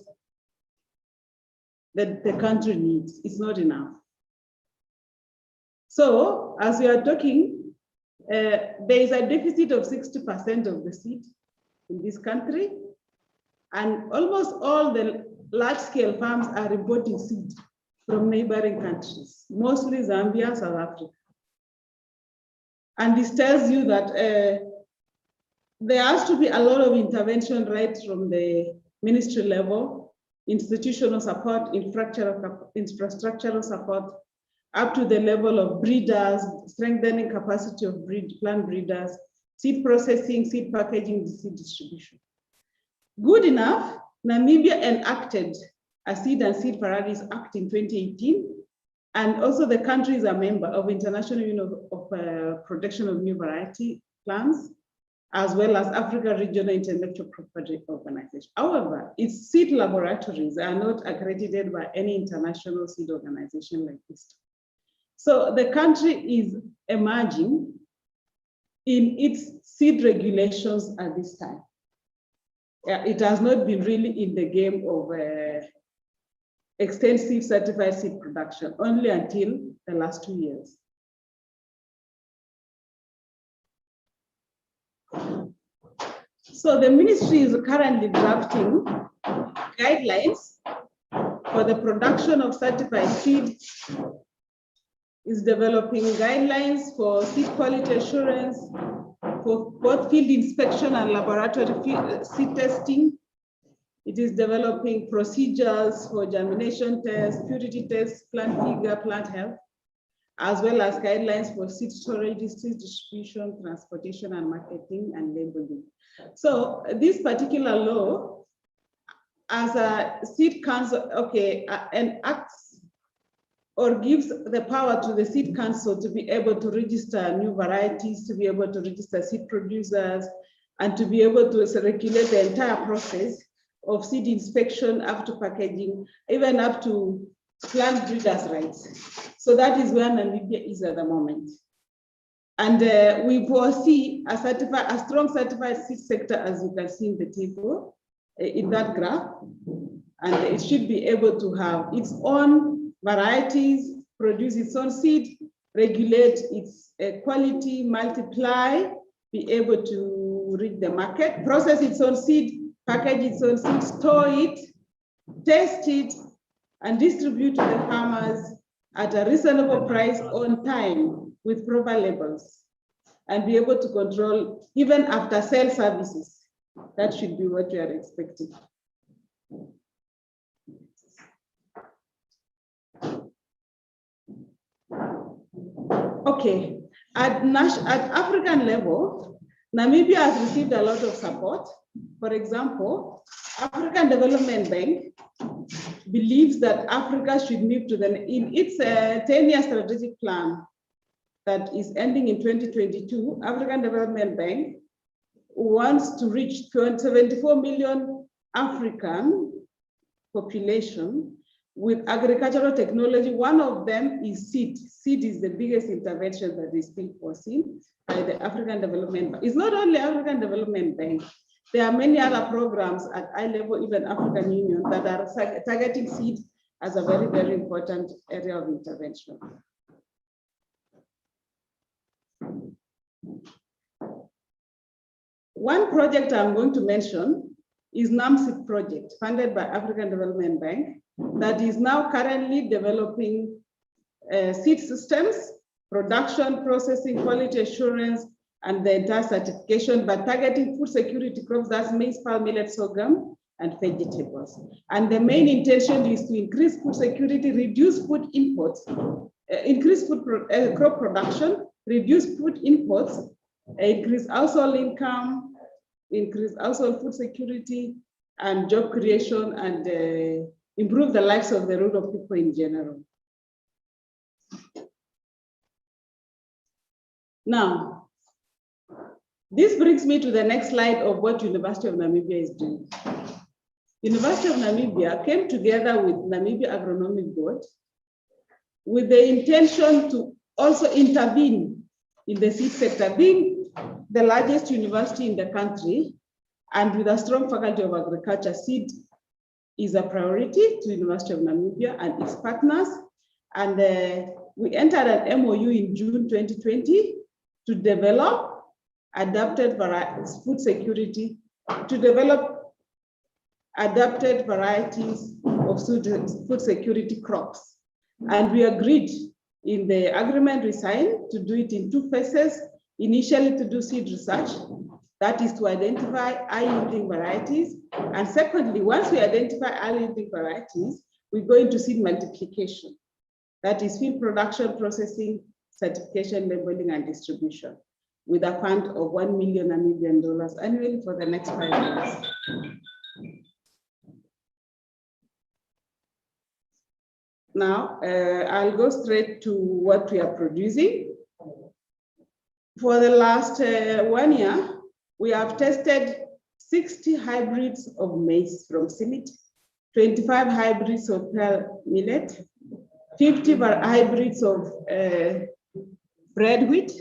the country needs. It's not enough. So as we are talking, there is a deficit of 60% of the seed in this country, and almost all the large-scale farms are importing seed from neighboring countries, mostly Zambia, South Africa. And this tells you that there has to be a lot of intervention right from the ministry level, institutional support, infrastructural support, up to the level of breeders, strengthening capacity of plant breeders, seed processing, seed packaging, seed distribution. Good enough, Namibia enacted a Seed and Seed Varieties Act in 2018, and also the country is a member of International Union of Protection of New Variety Plants, as well as Africa Regional Intellectual Property Organization. However, its seed laboratories are not accredited by any international seed organization like this. So the country is emerging in its seed regulations at this time. It has not been really in the game of extensive certified seed production, only until the last 2 years. So the ministry is currently drafting guidelines for the production of certified seed, is developing guidelines for seed quality assurance, for both field inspection and laboratory seed testing. It is developing procedures for germination tests, purity tests, plant vigor, plant health, as well as guidelines for seed storage, seed distribution, transportation, and marketing and labeling. So this particular law, as a seed council, enacts or gives the power to the seed council to be able to register new varieties, to be able to register seed producers, and to be able to regulate the entire process of seed inspection up to packaging, even up to plant breeders' rights. So that is where Namibia is at the moment. And we foresee a strong certified seed sector, as you can see in the table, in that graph. And it should be able to have its own varieties, produce its own seed, regulate its quality, multiply, be able to reach the market, process its own seed, package its own seed, store it, test it, and distribute to the farmers at a reasonable price on time with proper labels, and be able to control even after sale services. That should be what we are expecting. Okay, at African level, Namibia has received a lot of support. For example, African Development Bank believes that Africa should move to in its 10-year strategic plan that is ending in 2022, African Development Bank wants to reach 74 million African population with agricultural technology. One of them is seed. Seed is the biggest intervention that is being foreseen by the African Development Bank. It's not only African Development Bank. There are many other programs at high level, even African Union, that are targeting seed as a very, very important area of intervention. One project I'm going to mention is Namcy Project, funded by African Development Bank, that is now currently developing seed systems, production, processing, quality assurance, and the entire certification, but targeting food security crops, that's maize, palm, millet, sorghum, and vegetables. And the main intention is to increase food security, reduce food imports, increase food crop production, reduce food imports, increase household income, increase household food security and job creation, and improve the lives of the rural people in general. Now, this brings me to the next slide of what University of Namibia is doing. University of Namibia came together with Namibia Agronomic Board with the intention to also intervene in the seed sector, being the largest university in the country, and with a strong faculty of agriculture. Seed is a priority to University of Namibia and its partners. And we entered an MOU in June 2020 to develop adapted food security, to develop adapted varieties of food security crops. And we agreed in the agreement we signed to do it in 2 phases. Initially, to do seed research, that is to identify high-yielding varieties. And secondly, once we identify high-yielding varieties, we go into seed multiplication. That is field production, processing, certification, labeling, and distribution, with a fund of $1 million Namibian annually for the next 5 years. Now, I'll go straight to what we are producing. For the last 1 year, we have tested 60 hybrids of maize from CIMIT, 25 hybrids of pearl millet, 50 hybrids of bread wheat,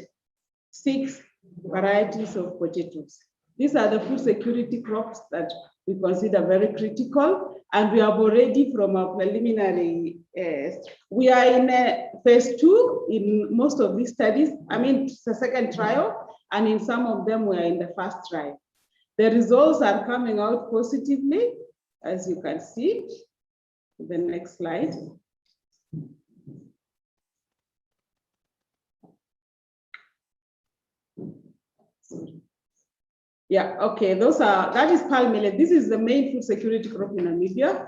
6 varieties of potatoes. These are the food security crops that we consider very critical, and we have already, from our preliminary, we are in phase 2 in most of these studies. I mean, it's the second trial, and in some of them we are in the first trial. The results are coming out positively, as you can see. The next slide. Yeah, okay, that is palm millet. This is the main food security crop in Namibia.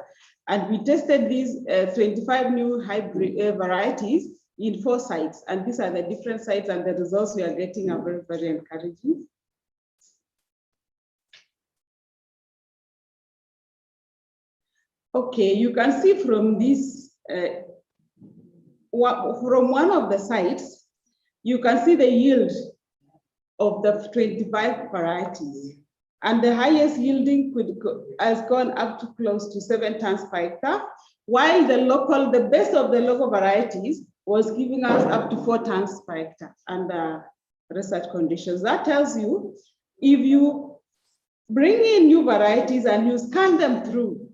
And we tested these 25 new hybrid varieties in 4 sites. And these are the different sites, and the results we are getting are very, very encouraging. Okay, you can see from this, from one of the sites, you can see the yield of the 25 varieties. And the highest yielding has gone up to close to 7 tons per hectare, while the best of the local varieties was giving us up to 4 tons per hectare under research conditions. That tells you, if you bring in new varieties and you scan them through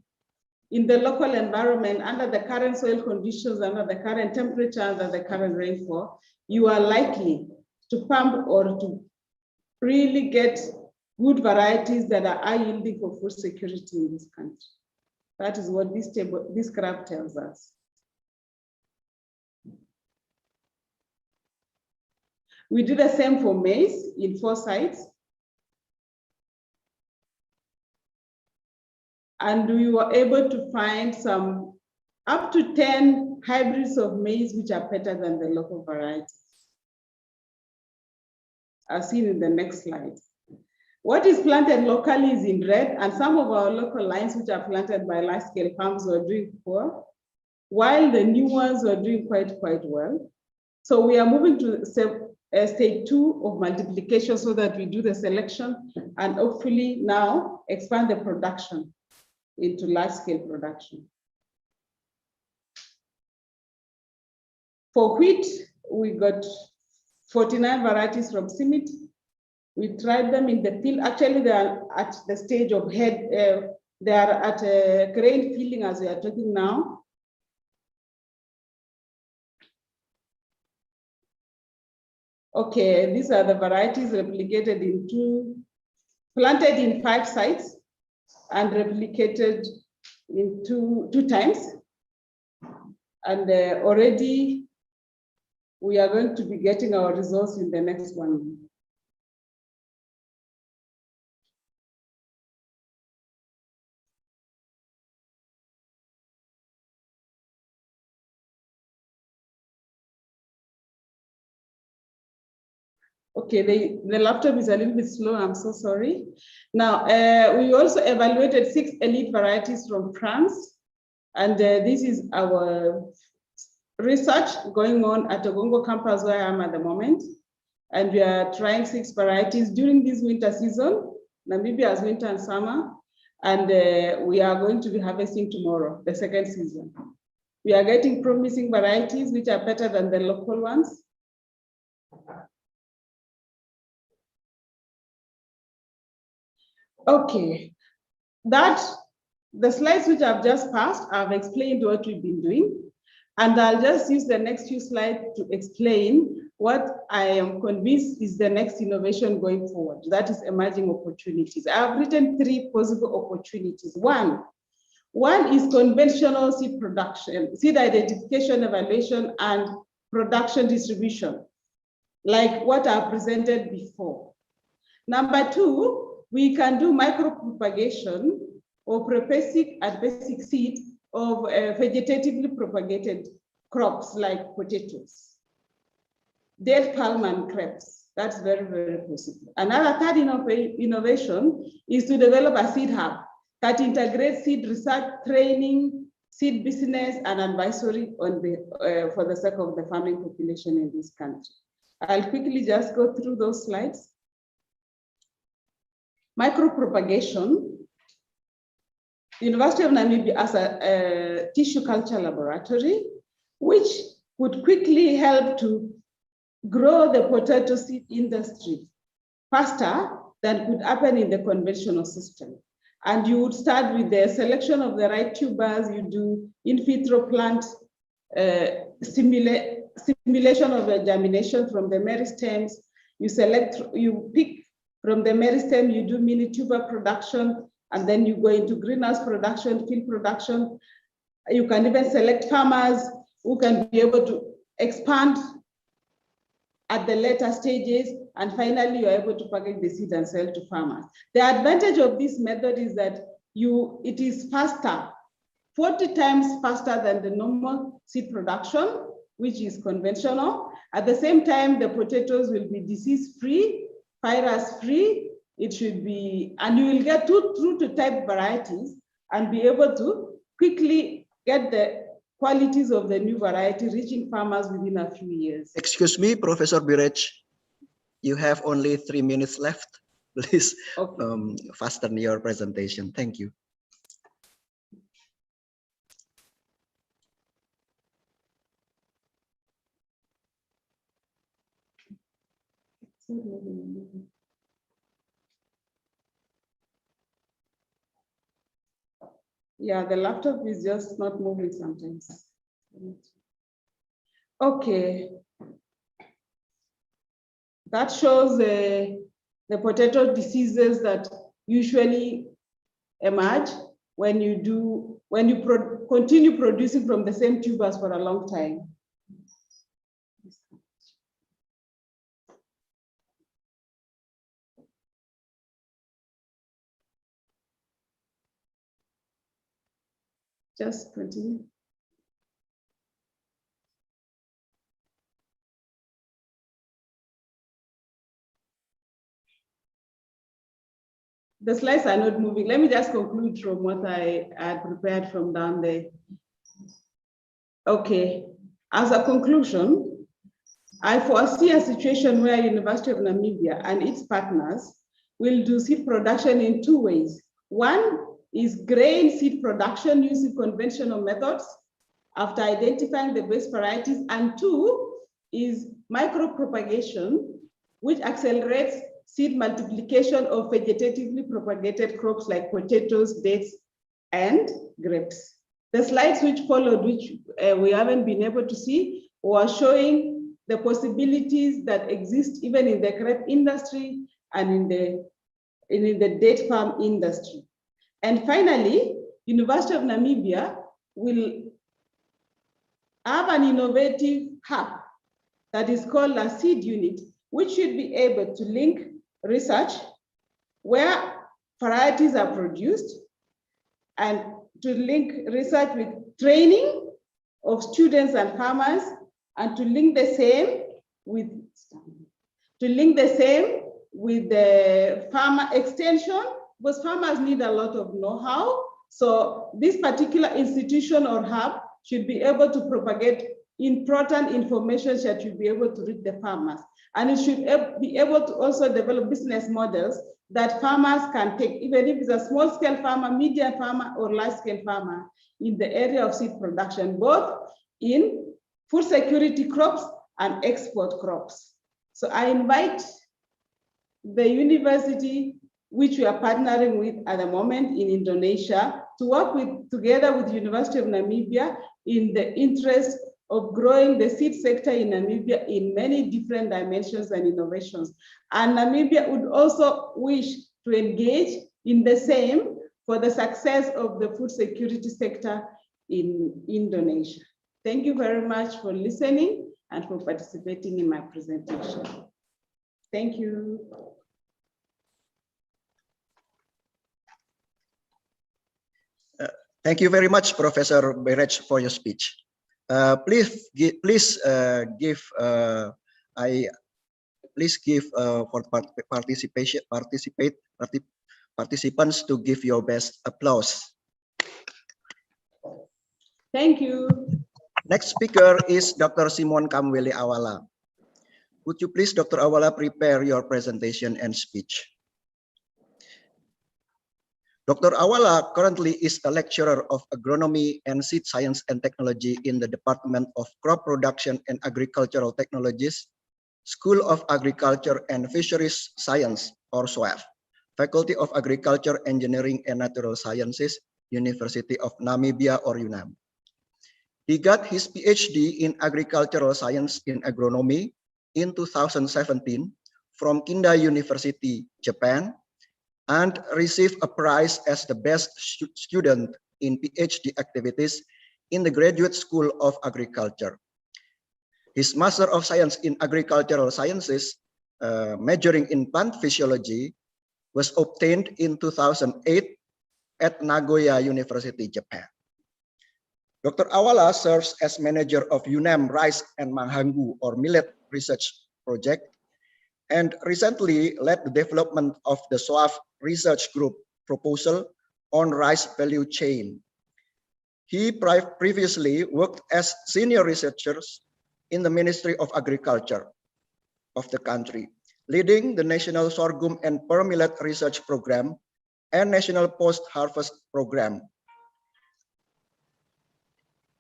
in the local environment under the current soil conditions, under the current temperature, under the current rainfall, you are likely to pump or to really get good varieties that are high yielding for food security in this country. That is what this graph tells us. We did the same for maize in 4 sites. And we were able to find some up to 10 hybrids of maize which are better than the local varieties, as seen in the next slide. What is planted locally is in red, and some of our local lines which are planted by large-scale farms were doing poor, while the new ones were doing quite well. So we are moving to stage 2 of multiplication so that we do the selection and hopefully now expand the production into large-scale production. For wheat, we got 49 varieties from CIMIT, We tried them in the field. Actually, they are at the stage of head, they are at grain filling as we are talking now. Okay, these are the varieties replicated planted in 5 sites and replicated in two times. And already we are going to be getting our results in the next 1 month. Okay, the laptop is a little bit slow, I'm so sorry. Now, we also evaluated 6 elite varieties from France, and this is our research going on at the Gongo campus where I am at the moment. And we are trying 6 varieties during this winter season. Namibia has winter and summer, and we are going to be harvesting tomorrow, the 2nd season. We are getting promising varieties which are better than the local ones. Okay, the slides which I've just passed, I've explained what we've been doing, and I'll just use the next few slides to explain what I am convinced is the next innovation going forward, that is emerging opportunities. I've written 3 possible opportunities. One is conventional seed production, seed identification, evaluation, and production distribution, like what I presented before. Number 2, we can do micropropagation or basic seed of vegetatively propagated crops like potatoes, date palm and crepes. That's very, very possible. Another 3rd innovation is to develop a seed hub that integrates seed research, training, seed business, and advisory on for the sake of the farming population in this country. I'll quickly just go through those slides. Micropropagation. University of Namibia has a tissue culture laboratory, which would quickly help to grow the potato seed industry faster than could happen in the conventional system. And you would start with the selection of the right tubers. You do in vitro plant simulation of the germination from the meristems. You pick from the meristem, you do mini tuber production, and then you go into greenhouse production, field production. You can even select farmers who can be able to expand at the later stages, and finally you're able to package the seed and sell to farmers. The advantage of this method is that it is faster, 40 times faster than the normal seed production, which is conventional. At the same time, the potatoes will be disease-free, virus-free. It should be, and you will get 2 true to type varieties and be able to quickly get the qualities of the new variety reaching farmers within a few years. Excuse me, Professor Birech, you have only 3 minutes left. Please fasten your presentation. Thank you. Yeah, the laptop is just not moving sometimes. Okay. That shows the potato diseases that usually emerge when you continue producing from the same tubers for a long time. Just continue. The slides are not moving. Let me just conclude from what I had prepared from down there. Okay, as a conclusion, I foresee a situation where University of Namibia and its partners will do seed production in 2 ways. One is grain seed production using conventional methods after identifying the best varieties, and 2 is micropropagation, which accelerates seed multiplication of vegetatively propagated crops like potatoes, dates, and grapes. The slides which followed, which we haven't been able to see, were showing the possibilities that exist even in the grape industry and in the date farm industry. And finally, University of Namibia will have an innovative hub that is called a seed unit, which should be able to link research where varieties are produced and to link research with training of students and farmers, and to link the same with the farmer extension, because farmers need a lot of know-how. So this particular institution or hub should be able to propagate important information that should be able to reach the farmers. And it should be able to also develop business models that farmers can take, even if it's a small scale farmer, medium farmer, or large scale farmer in the area of seed production, both in food security crops and export crops. So I invite the university, which we are partnering with at the moment in Indonesia, to work together with the University of Namibia in the interest of growing the seed sector in Namibia in many different dimensions and innovations. And Namibia would also wish to engage in the same for the success of the food security sector in Indonesia. Thank you very much for listening and for participating in my presentation. Thank you. Thank you very much, Professor Berech, for your speech. Please give for participants to give your best applause. Thank you. Next speaker is Dr. Simon Kamwele Awala. Would you please, Dr. Awala, prepare your presentation and speech? Dr. Awala currently is a lecturer of agronomy and seed science and technology in the Department of Crop Production and Agricultural Technologies, School of Agriculture and Fisheries Science, or SWAF, Faculty of Agriculture, Engineering and Natural Sciences, University of Namibia, or UNAM. He got his PhD in Agricultural Science in Agronomy in 2017 from Kinda University, Japan, and received a prize as the best student in PhD activities in the Graduate School of Agriculture. His Master of Science in Agricultural Sciences, majoring in plant physiology, was obtained in 2008 at Nagoya University, Japan. Dr. Awala serves as manager of UNAM Rice and Matanku, or Millet Research Project, and recently led the development of the SWAF Research Group proposal on rice value chain. He previously worked as senior researchers in the Ministry of Agriculture of the country, leading the National Sorghum and Pearl Millet Research Program and National Post-Harvest Program.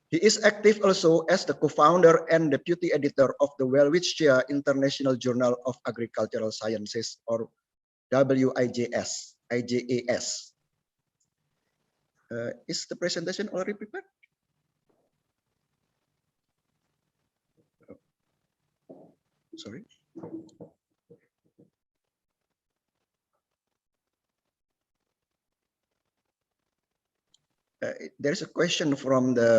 He is active also as the co-founder and deputy editor of the Welwitschia International Journal of Agricultural Sciences, or WIJAS. Is the presentation already prepared? Sorry. There is a question from the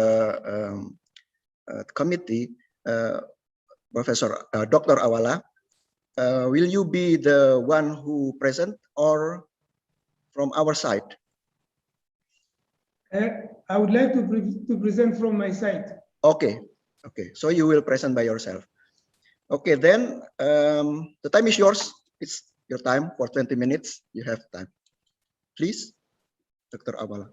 committee, Professor Dr. Awala. Will you be the one who present or from our side? I would like to present from my side. Okay, okay. So you will present by yourself. Okay, then the time is yours. It's your time for 20 minutes. You have time. Please, Dr. Awala.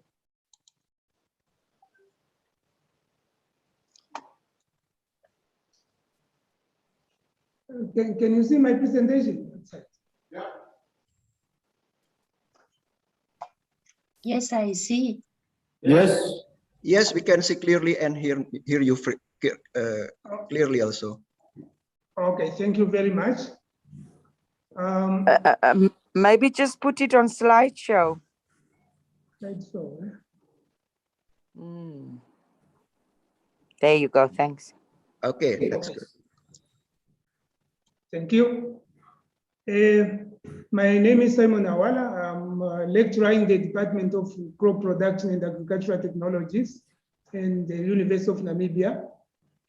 Can you see my presentation? Yeah. Yes, I see. Yes. Yes, we can see clearly and hear you clearly also. Okay, thank you very much. Maybe just put it on slideshow. Slideshow. There you go. Thanks. Okay, that's good. Thank you. My name is Simon Awala. I'm a lecturer in the Department of Crop Production and Agricultural Technologies in the University of Namibia.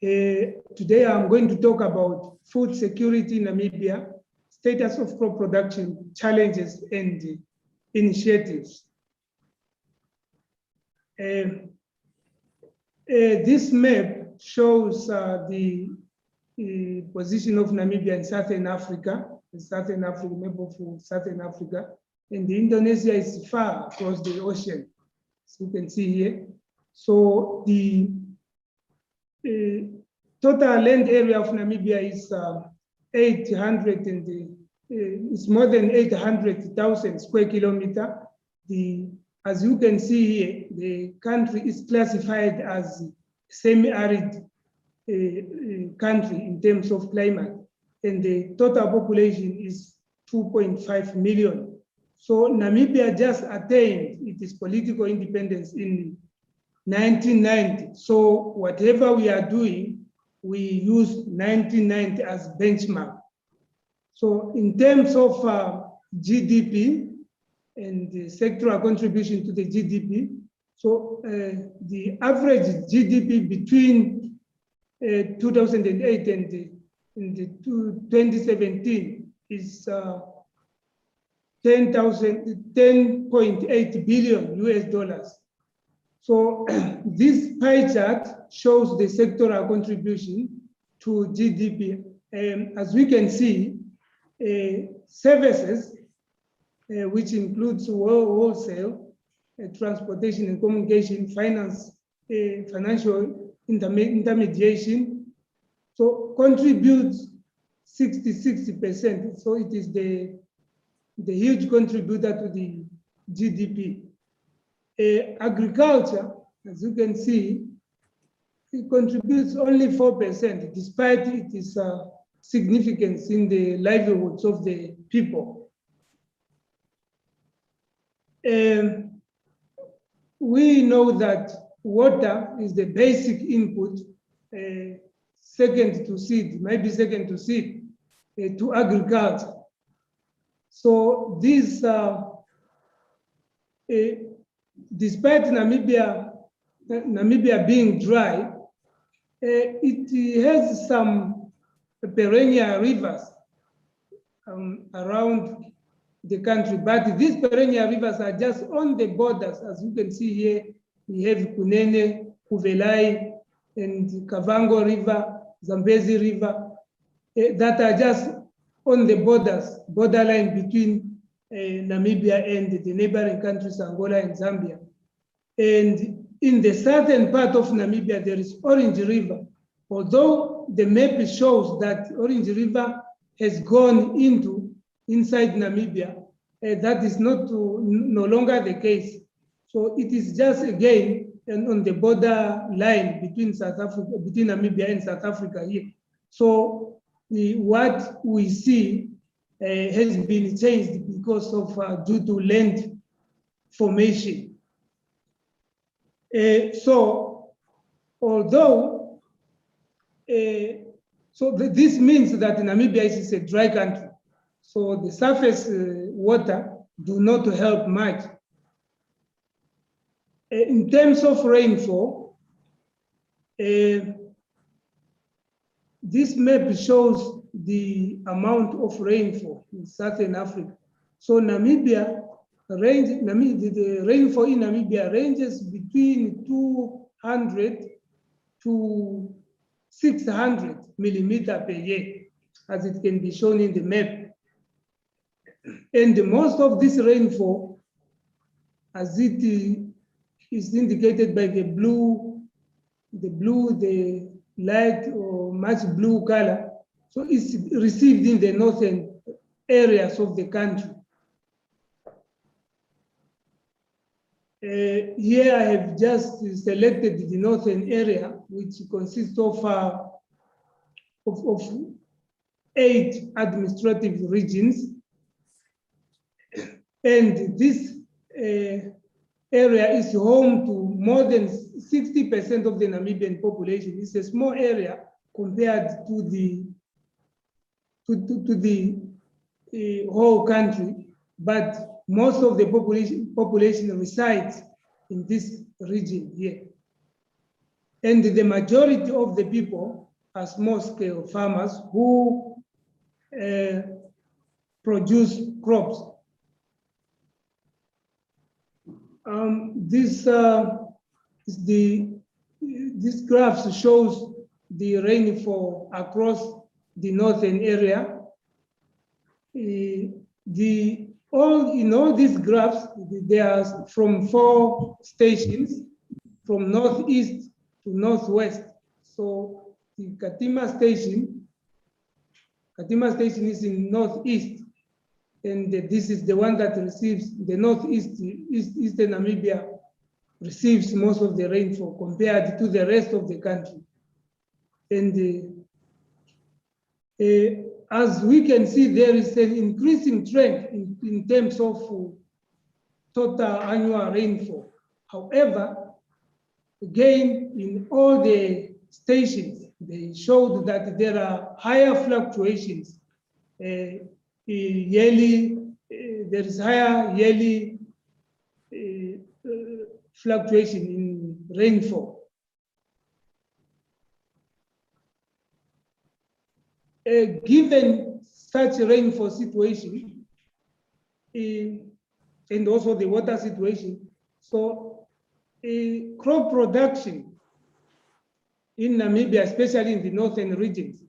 Today I'm going to talk about food security in Namibia, status of crop production, challenges and initiatives. This map shows the position of Namibia in Southern Africa, map of Southern Africa, and Indonesia is far across the ocean, as you can see here. So the total land area of Namibia is it's more than 800,000 square kilometers. As you can see here, the country is classified as semi-arid country in terms of climate, and the total population is 2.5 million. So Namibia just attained its political independence in 1990. So whatever we are doing, we use 1990 as benchmark. So in terms of GDP and the sectoral contribution to the GDP, so the average GDP between 2008 and 2017 is 10.8 billion US dollars. So this pie chart shows the sectoral contribution to GDP. As we can see, services, which includes wholesale, transportation and communication, finance, financial intermediation, so contributes 60%. So it is the huge contributor to the GDP. Agriculture, as you can see, it contributes only 4%, despite its significance in the livelihoods of the people. We know that water is the basic input, second to seed, maybe second to seed, to agriculture. So this, despite Namibia being dry, it has some perennial rivers around the country, but these perennial rivers are just on the borders. As you can see here, we have Kunene, Kuvelai, and Kavango River, Zambezi River, that are just on the borderline between Namibia and the neighboring countries, Angola and Zambia. And in the southern part of Namibia, there is Orange River. Although the map shows that Orange River has gone inside Namibia, that is no longer the case. So it is just again on the border line between Namibia and South Africa here. So what we see has been changed because of due to land formation. So although this means that Namibia is a dry country, so the surface water do not help much. In terms of rainfall, this map shows the amount of rainfall in Southern Africa. So the rainfall in Namibia ranges between 200 to 600 millimeters per year, as it can be shown in the map. And most of this rainfall, as it is indicated by the light or much blue color, so it's received in the northern areas of the country. Here I have just selected the northern area, which consists of 8 administrative regions. And this area is home to more than 60% of the Namibian population. It's a small area compared to the whole country, but most of the population resides in this region here. And the majority of the people are small-scale farmers who produce crops. This graph shows the rainfall across the northern area. In all these graphs, they are from 4 stations, from northeast to northwest. So the Katima station is in northeast, and this is the one that receives the eastern Namibia receives most of the rainfall compared to the rest of the country. And as we can see, there is an increasing trend in terms of total annual rainfall. However, again, in all the stations, they showed that there are higher fluctuations. Yearly, there is higher yearly fluctuation in rainfall. Given such a rainfall situation, and also the water situation, so crop production in Namibia, especially in the northern regions,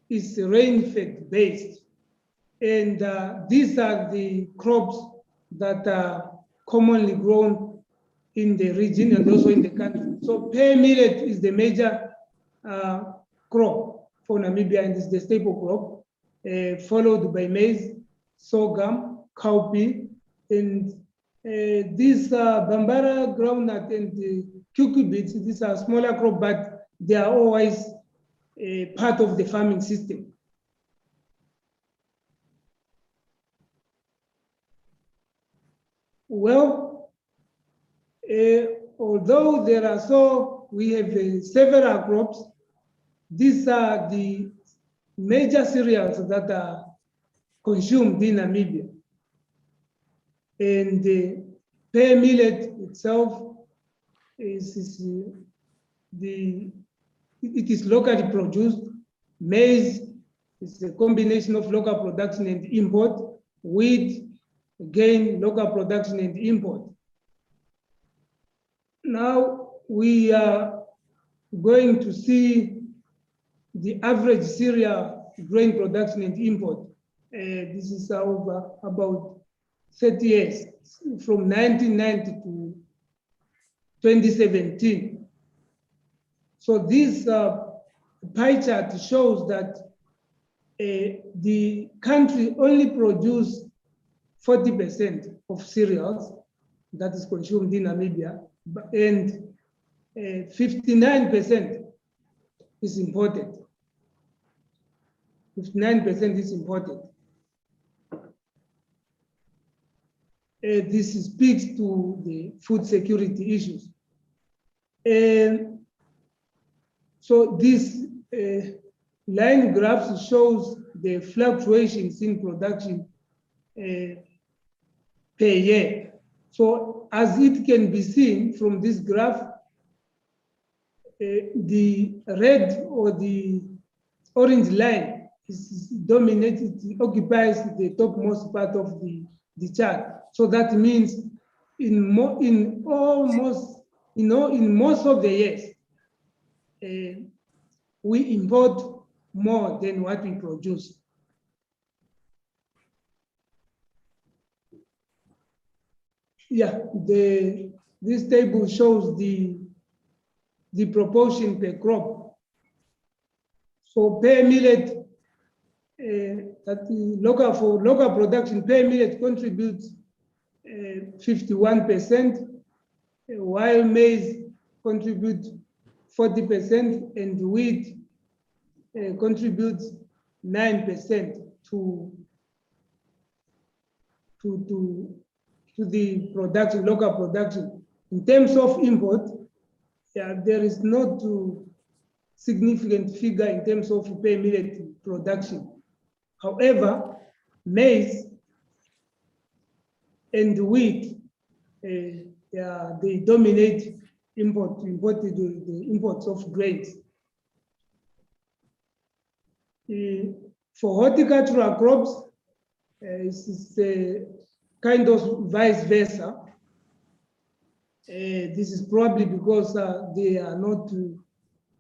is rain-fed based. And these are the crops that are commonly grown in the region and also in the country. So pear millet is the major crop for Namibia, and is the staple crop, followed by maize, sorghum, cowpea, and these bambara, groundnut, and cucurbits. These are smaller crops, but they are always part of the farming system. Well, although we have several crops, these are the major cereals that are consumed in Namibia. And the pear millet itself it is locally produced. Maize is a combination of local production and import. Wheat, again, local production and import. Now we are going to see the average cereal grain production and import. This is over about 30 years, from 1990 to 2017. So this pie chart shows that the country only produces 40% of cereals that is consumed in Namibia, and 59% is imported. 59% is imported. This speaks to the food security issues. And so this line graph shows the fluctuations in production per year. So as it can be seen from this graph, the red or the orange line is dominated, occupies the topmost part of the chart. So that means in most of the years, we import more than what we produce. Yeah, this table shows the proportion per crop. So pear millet, for local production, pear millet contributes 51%, while maize contributes 40%, and wheat contributes 9% to to the production, local production. In terms of import, there is not significant figure in terms of per millet production. However, maize and wheat, they dominate the imports of grains. For horticultural crops, it's kind of vice versa. This is probably because they are not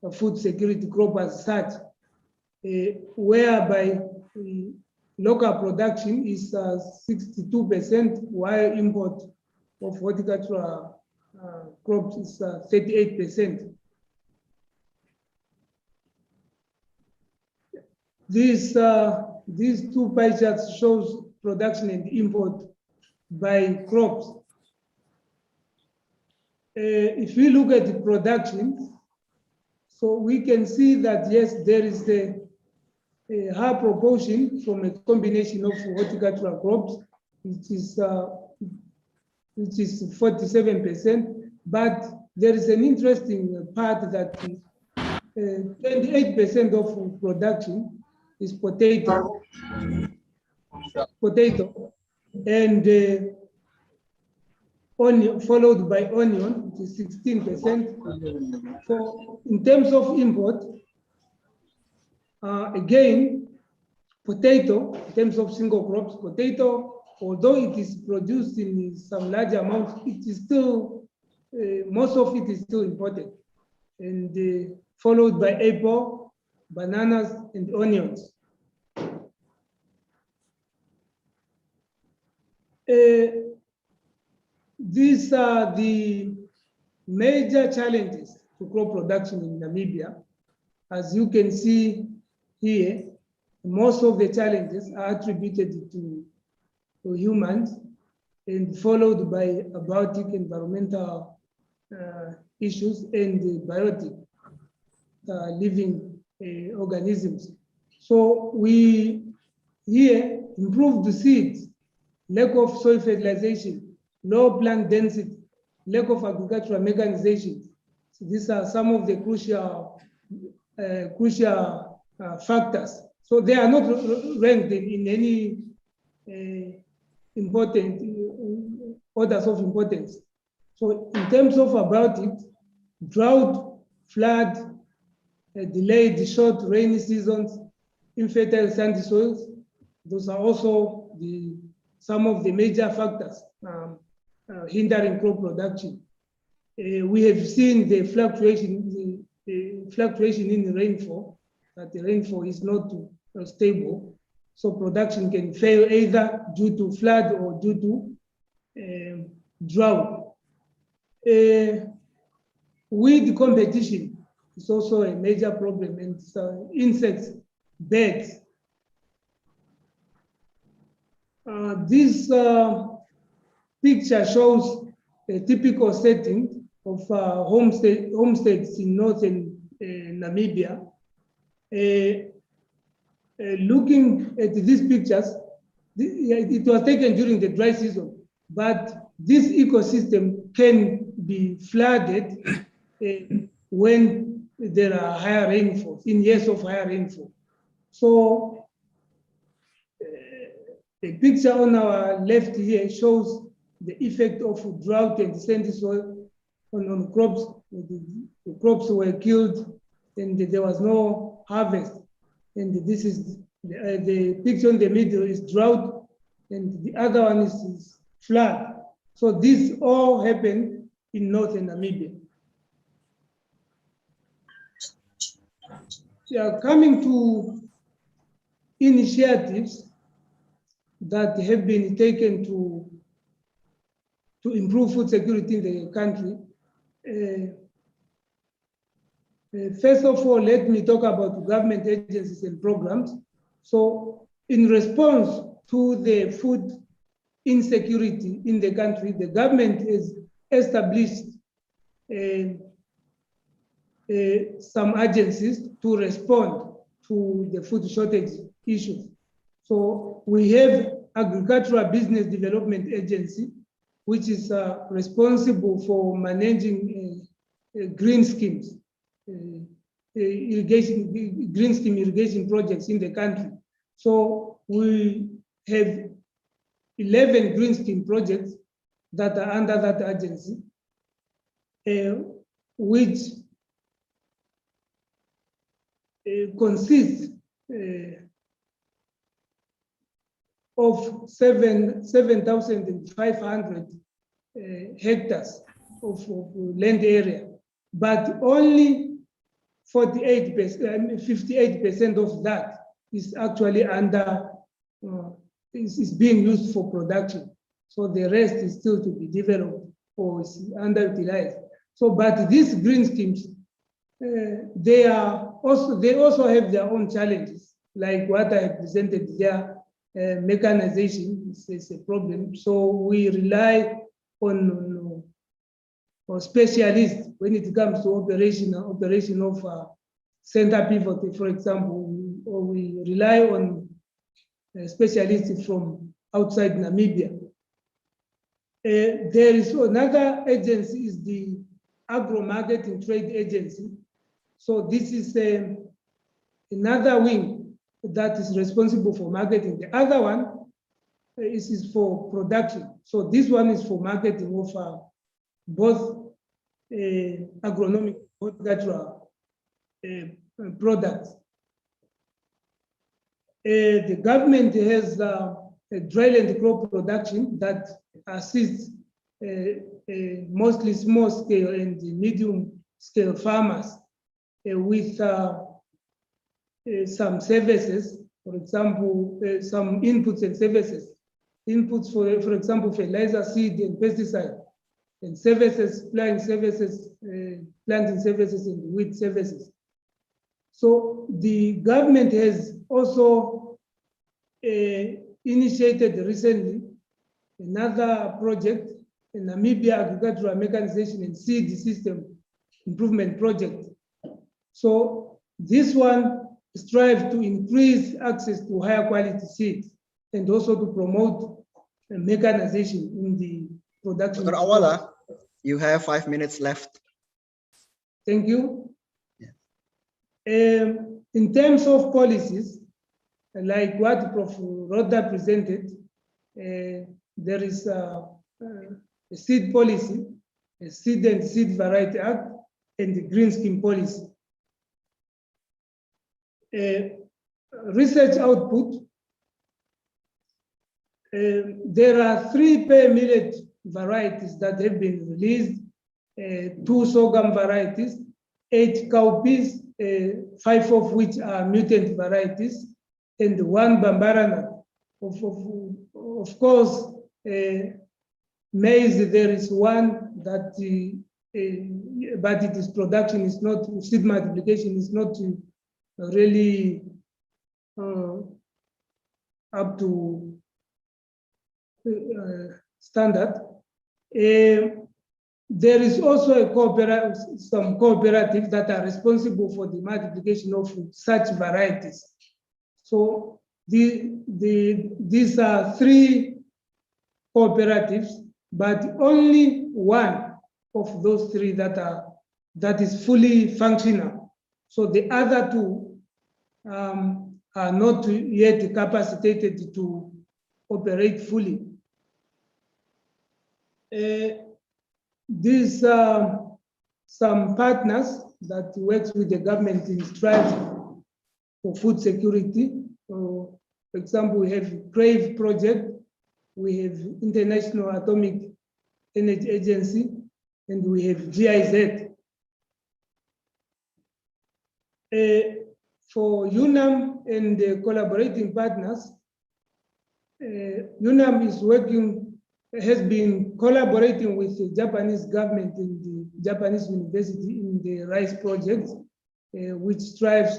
a food security crop as such, whereby local production is 62%, while import of horticultural crops is 38%. These two pie charts shows production and import by crops. If we look at the production, so we can see that yes, there is a high proportion from a combination of horticultural crops, which is 47%, but there is an interesting part that 28% of production is potato, and onion, followed by onion, which is 16%. So in terms of import, again, potato, in terms of single crops, potato, although it is produced in some large amounts, it is still, most of it is still imported, and followed by apple, bananas, and onions. These are the major challenges to crop production in Namibia. As you can see here, most of the challenges are attributed to humans and followed by abiotic environmental issues and biotic living organisms. So we here improve the seeds, lack of soil fertilization, low plant density, lack of agricultural mechanization. So these are some of the crucial factors. So they are not ranked in any important orders of importance. So in terms of abiotic, drought, flood, delayed short rainy seasons, infertile sandy soils, those are also some of the major factors hindering crop production. We have seen the fluctuation in the rainfall, that the rainfall is not stable. So production can fail either due to flood or due to drought. Weed competition is also a major problem, and insects, birds. This picture shows a typical setting of homesteads in northern Namibia. Looking at these pictures, it was taken during the dry season, but this ecosystem can be flooded when there are higher rainfall, in years of higher rainfall. So the picture on our left here shows the effect of drought and sandy soil on crops. The crops were killed and there was no harvest. And this is the picture in the middle is drought, and the other one is flood. So this all happened in northern Namibia. Coming to initiatives that have been taken to improve food security in the country. First of all, let me talk about government agencies and programs. So in response to the food insecurity in the country, the government has established some agencies to respond to the food shortage issues. So we have Agricultural Business Development Agency, which is responsible for managing green schemes, green scheme irrigation projects in the country. So we have 11 green scheme projects that are under that agency, which consists of 7,500 hectares of land area, but only 58% of that is actually under, is being used for production. So the rest is still to be developed or is underutilized. So, but these green schemes, they also have their own challenges, like what I presented there. Mechanization is a problem. So we rely on specialists when it comes to operation of center pivot, for example, or we rely on specialists from outside Namibia. There is another agency, is the Agro Marketing Trade Agency. So this is another wing that is responsible for marketing. The other one is for production. So this one is for marketing of both agronomic, horticultural products. The government has a dryland crop production that assists mostly small scale and medium scale farmers with some services, for example, some inputs and services. Inputs, for example, fertilizer, seed, and pesticide, and services, planting services, and weed services. So the government has also initiated recently another project, a Namibia Agricultural Mechanization and Seed System Improvement Project. So this one strives to increase access to higher quality seeds and also to promote mechanization in the production. Dr. Awala, you have 5 minutes left. Thank you. Yeah. In terms of policies, like what Prof. Roda presented, there is a seed policy, a seed and seed variety act, and the green scheme policy. Research output, there are 3 per millet varieties that have been released, 2 sorghum varieties, 8 cowpeas, 5 of which are mutant varieties, and 1 bambara nut. Of course, maize, there is 1 that, but it is production is not, seed multiplication is not really up to standard. There is also some cooperatives that are responsible for the multiplication of such varieties. So these are 3 cooperatives, but only 1 of those 3 that is fully functional. So the other 2 are not yet capacitated to operate fully. These are some partners that works with the government in strive for food security. For example, we have CRAVE project, we have International Atomic Energy Agency, and we have GIZ. For UNAM and the collaborating partners, UNAM has been collaborating with the Japanese government in the Japanese university in the rice project, which strives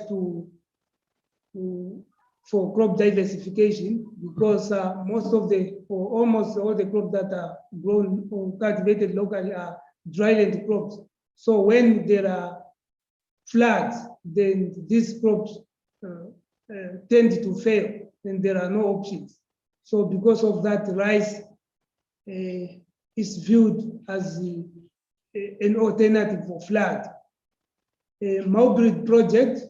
for crop diversification, because most of or almost all the crops that are grown or cultivated locally are dryland crops. So when there are floods, then these crops tend to fail, and there are no options. So because of that, rice is viewed as an alternative for flood. Namcy Project,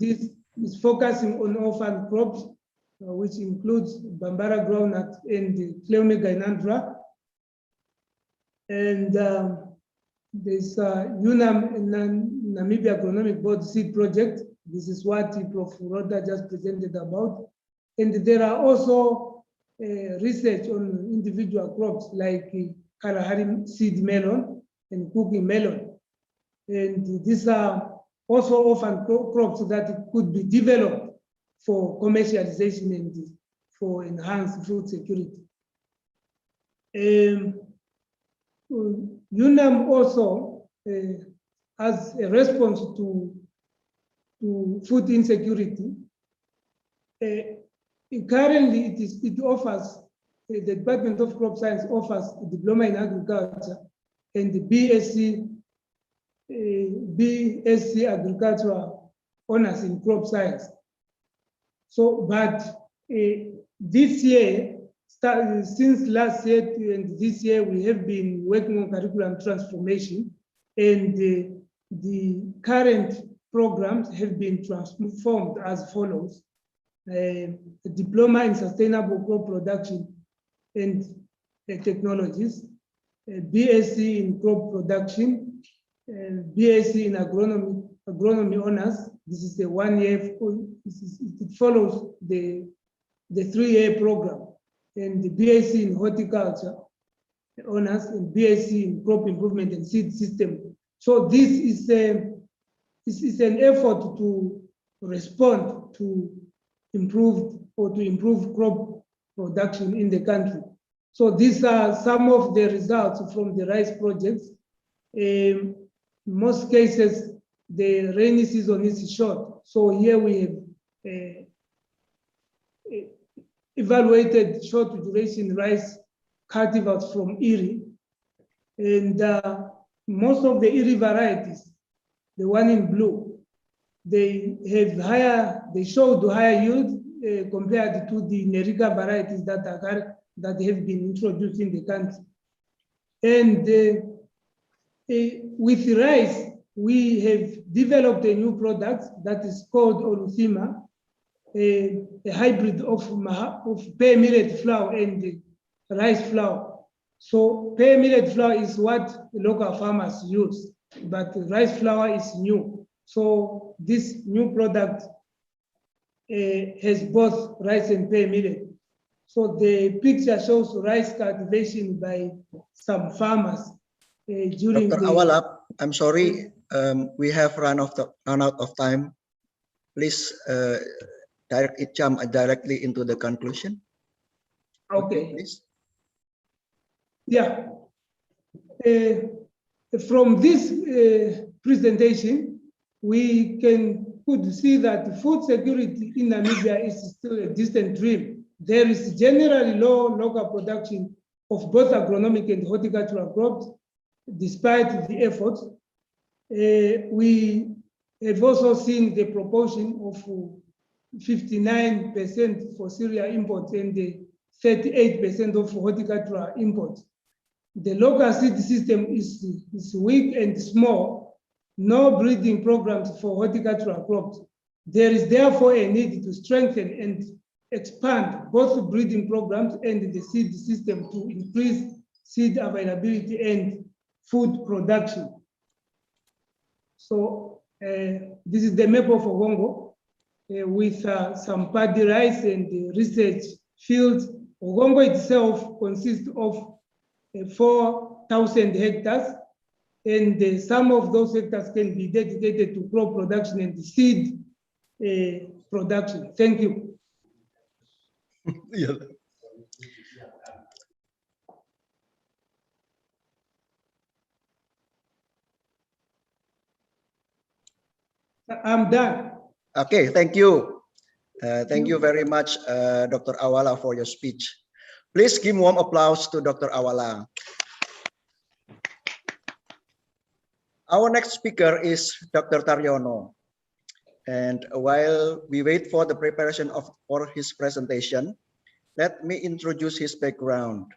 this is focusing on orphan crops, which includes Bambara groundnut and Cleomega. And there's Namibia Agronomic Board Seed Project. This is what Prof. Roda just presented about. And there are also research on individual crops like Kalahari seed melon and cooking melon. And these are also orphan crops that could be developed for commercialization and for enhanced food security. UNAM also, as a response to food insecurity, currently it offers, the Department of Crop Science offers a diploma in agriculture and the BSc agricultural honors in crop science. So, but this year, since last year and this year, we have been working on curriculum transformation, and the current programs have been transformed as follows: a diploma in sustainable crop production and technologies, a BSc in crop production, BSc in agronomy honors. This is the 1 year. It follows the 3-year program, and the BSc in horticulture honors and BSc in crop improvement and seed system. So this is an effort to respond to improve crop production in the country. So these are some of the results from the rice projects. In most cases, the rainy season is short. So here we have evaluated short duration rice cultivars from Erie. And most of the Erie varieties, the one in blue, they showed higher yield compared to the Nerica varieties that have been introduced in the country. And with rice, we have developed a new product that is called Oluthima, a hybrid of pear millet flour and rice flour. So pear millet flour is what the local farmers use, but rice flour is new. So this new product has both rice and pear millet. So the picture shows rice cultivation by some farmers during Dr. Awala, I'm sorry, we have run out of time. Please jump directly into the conclusion. Okay. Please. Yeah. From this presentation, we could see that food security in Namibia is still a distant dream. There is generally low local production of both agronomic and horticultural crops, despite the efforts. We have also seen the proportion of 59% for Syria imports and 38% of horticultural imports. The local seed system is weak and small, no breeding programs for horticultural crops. There is therefore a need to strengthen and expand both breeding programs and the seed system to increase seed availability and food production. So this is the map of Ogongo with some paddy rice and research fields. Ogongo itself consists of 4,000 hectares, and some of those hectares can be dedicated to crop production and seed production. Thank you. Yeah. I'm done. Okay, thank you. Thank you very much, Dr. Awala, for your speech. Please give warm applause to Dr. Awala. Our next speaker is Dr. Dariano. And while we wait for the preparation for his presentation, Let me introduce his background.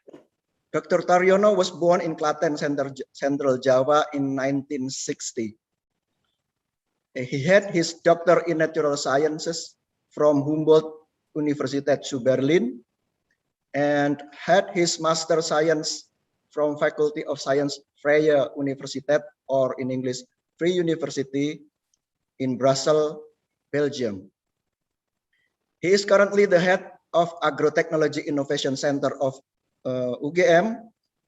Dr. Dariano was born in Klaten, Central Java in 1960. He had his doctor in natural sciences from Humboldt Universität zu Berlin and had his master science from Faculty of Science Vrije Universiteit, or in English, Free University in Brussels, Belgium. He is currently the head of Agro-Technology Innovation Center of UGM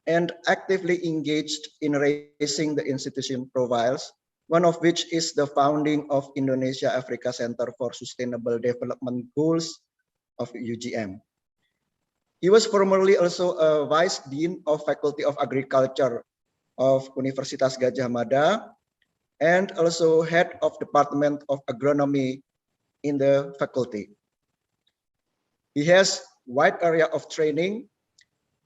and actively engaged in raising the institution profiles, one of which is the founding of Indonesia-Africa Center for Sustainable Development Goals of UGM. He was formerly also a Vice Dean of Faculty of Agriculture of Universitas Gadjah Mada and also Head of Department of Agronomy in the faculty. He has wide area of training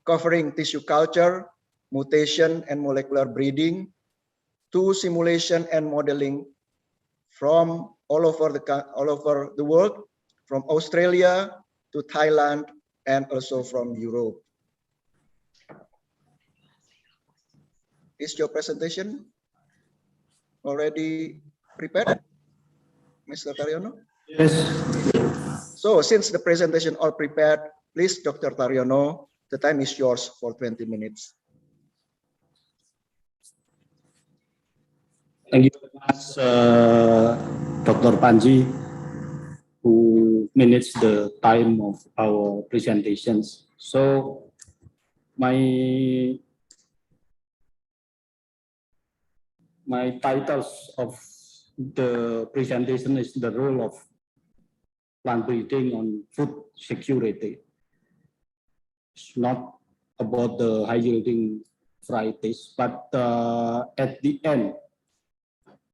covering tissue culture, mutation and molecular breeding, to simulation and modeling from all over the world, from Australia to Thailand and also from Europe. Is your presentation already prepared, Mr. Dariano? Yes. So since the presentation all prepared, please, Dr. Dariano, the time is yours for 20 minutes. Thank you very much, Dr. Panji, who manages the time of our presentations. So my titles of the presentation is the role of plant breeding on food security. It's not about the high yielding varieties, but at the end,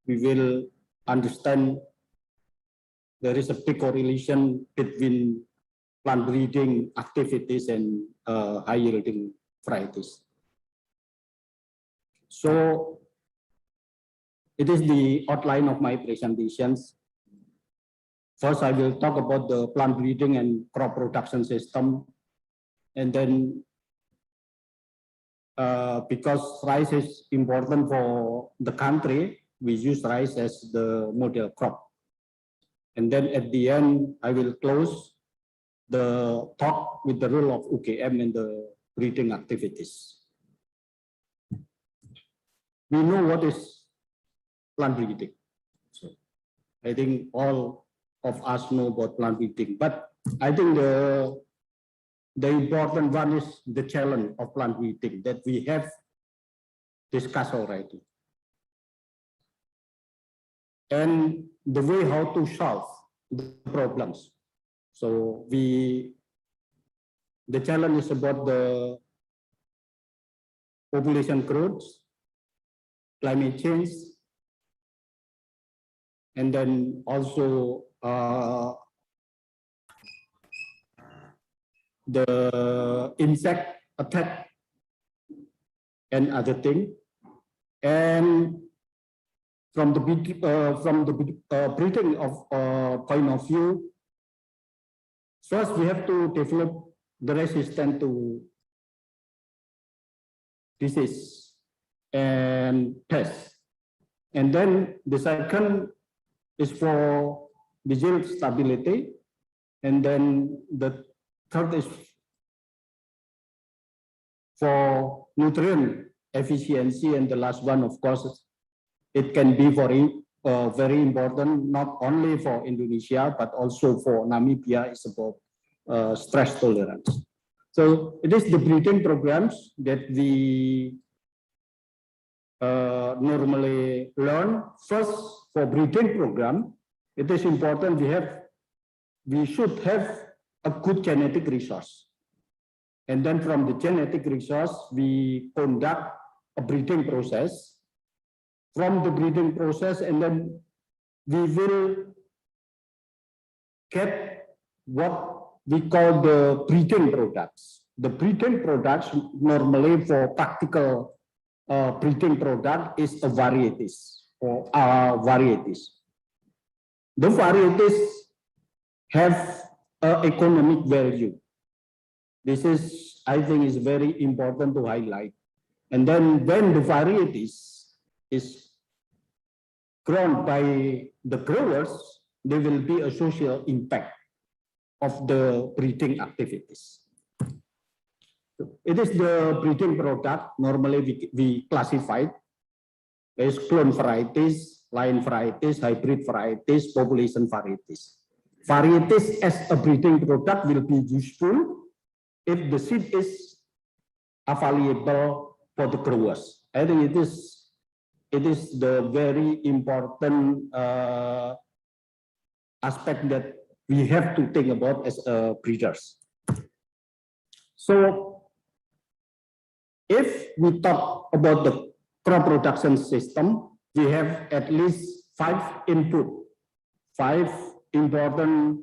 we will understand there is a big correlation between plant breeding activities and high yielding varieties. So it is the outline of my presentations. First, I will talk about the plant breeding and crop production system. And then because rice is important for the country, we use rice as the model crop. And then at the end, I will close the talk with the role of UGM in the breeding activities. We know what is plant breeding. So I think all of us know about plant breeding, but I think the important one is the challenge of plant breeding that we have discussed already. And the way how to solve the problems. So the challenge is about the population growth, climate change, and then also the insect attack and other thing. And from the breeding of point of view, first we have to develop the resistance to disease and pests. And then the second is for the yield stability. And then the third is for nutrient efficiency. And the last one, of course, it can be very important, not only for Indonesia, but also for Namibia, is about stress tolerance. So it is the breeding programs that we normally learn. First, for breeding program, it is important we should have a good genetic resource. And then from the genetic resource, we conduct a breeding process. From the breeding process, and then we will get what we call the breeding products. The breeding products normally for practical breeding product is a varieties or varieties. The varieties have economic value. This is, I think, is very important to highlight. And then when the varieties is grown by the growers, there will be a social impact of the breeding activities. It is the breeding product. Normally we classified as clone varieties, line varieties, hybrid varieties, population varieties. Varieties as a breeding product will be useful if the seed is available for the growers. I think it is the very important aspect that we have to think about as breeders. So if we talk about the crop production system, we have at least 5 input, 5 important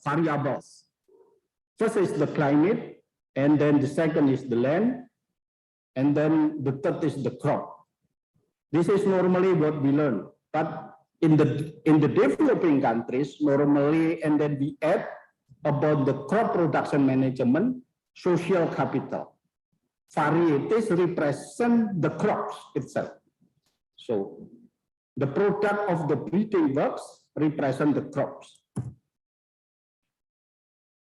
variables. First is the climate, and then the second is the land, and then the third is the crop. This is normally what we learn, but in the developing countries, normally, and then we add about the crop production management, social capital. Varieties represent the crops itself. So the product of the breeding works represent the crops.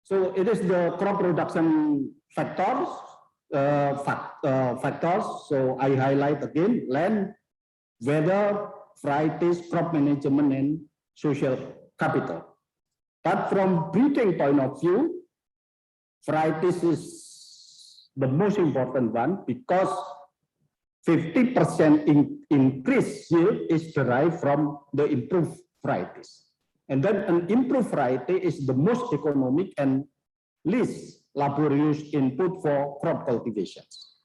So it is the crop production factors. So I highlight again: land, weather, varieties, crop management, and social capital. But from breeding point of view, varieties is the most important one because 50% increase yield is derived from the improved varieties. And then an improved variety is the most economic and least laborious input for crop cultivations.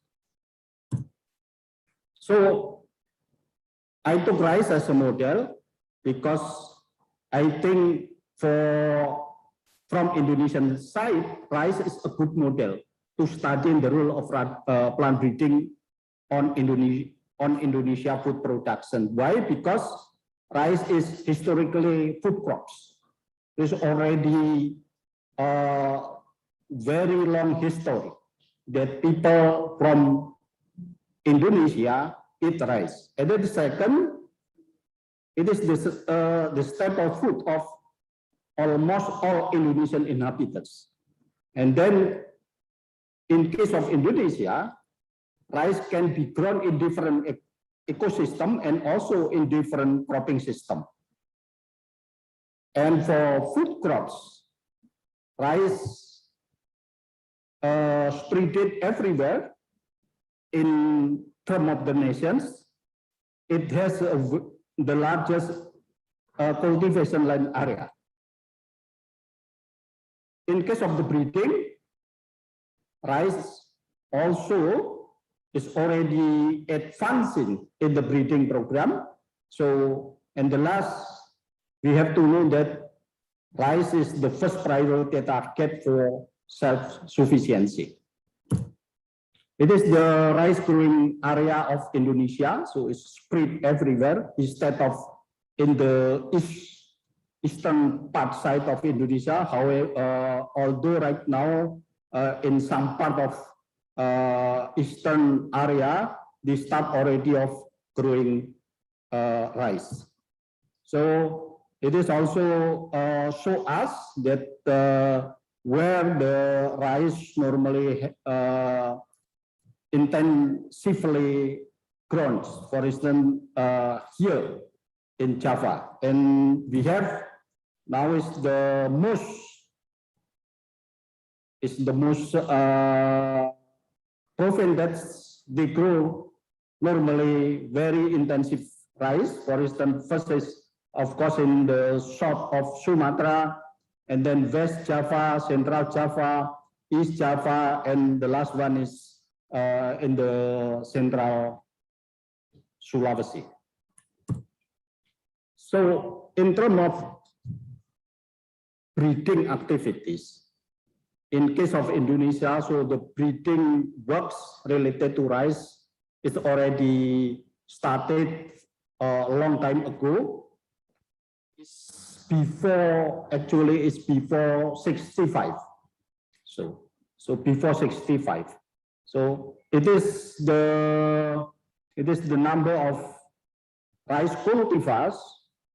So I took rice as a model because I think from Indonesian side, rice is a good model to study the role of plant breeding on Indonesia food production. Why? Because rice is historically food crops. There's already a very long history that people from Indonesia eat rice. And then the second, it is the staple food of almost all Indonesian inhabitants. And then in case of Indonesia, rice can be grown in different ecosystem and also in different cropping system. And for food crops, rice spread it everywhere in terms of the nations. It has the largest cultivation land area. In case of the breeding, rice also is already advancing in the breeding program. So, and the last, we have to know that rice is the first priority target for self-sufficiency. It is the rice growing area of Indonesia, so it's spread everywhere instead of in the eastern part side of Indonesia. However, although right now in some part of eastern area, they start already of growing rice. So it is also show us that where the rice normally intensively grown, for instance, here in Java, and we have now is the most province that they grow normally very intensive rice. For instance, first is of course in the south of Sumatra, and then West Java, Central Java, East Java, and the last one is in the Central Sulawesi. So in terms of breeding activities, in case of Indonesia, so the breeding works related to rice is already started a long time ago. It's before 65. So before 65. So it is the number of rice cultivars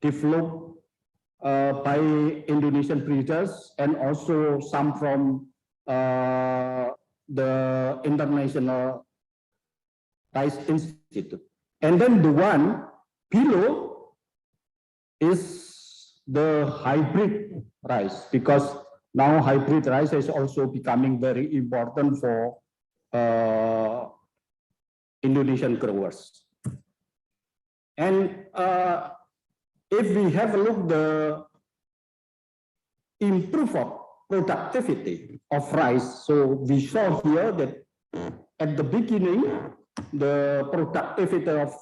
developed by Indonesian breeders and also some from the International Rice Institute. And then the one below is the hybrid rice, because now hybrid rice is also becoming very important for Indonesian growers. And if we have a look the improvement productivity of rice, so we saw here that at the beginning, the productivity of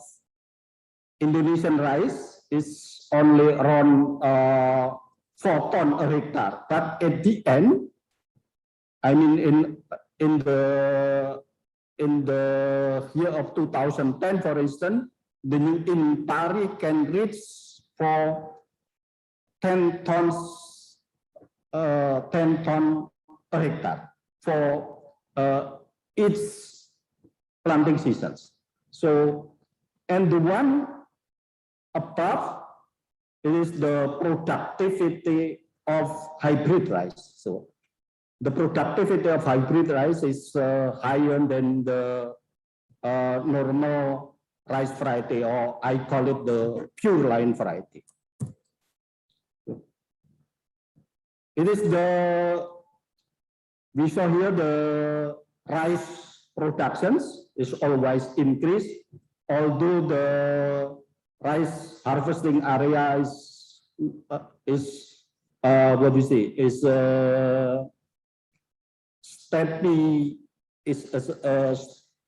Indonesian rice is only around 4 tons a hectare, but at the end, I mean in the year of 2010, for instance, the new in Pari can reach for 10 tons a hectare for its planting seasons. So, and the one above is the productivity of hybrid rice. So the productivity of hybrid rice is higher than the normal rice variety, or I call it the pure line variety. It is we saw here the rice productions is always increased, although the rice harvesting area is what do you say, is steady, is a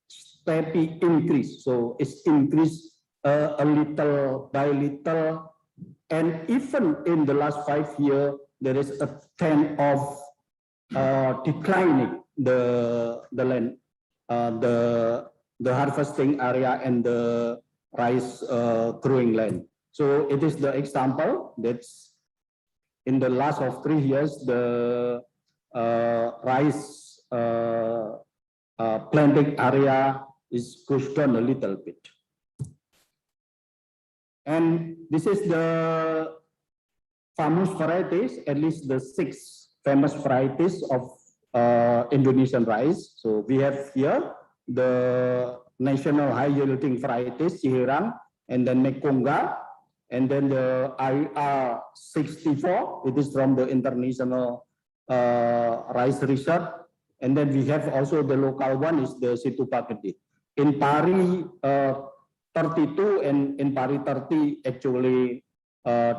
steady increase. So it's increased a little by little, and even in the last 5 years, there is a trend of declining the land, the harvesting area and the rice growing land. So it is the example that's in the last of 3 years, the rice planting area is pushed down a little bit. And this is the famous varieties, at least the 6 famous varieties of Indonesian rice. So we have here the national high yielding varieties, Sihirang, and then Mekonga, and then the IR64, it is from the International Rice Research. And then we have also the local one is the Situpagedi. In Pari 32 and in Pari 30 actually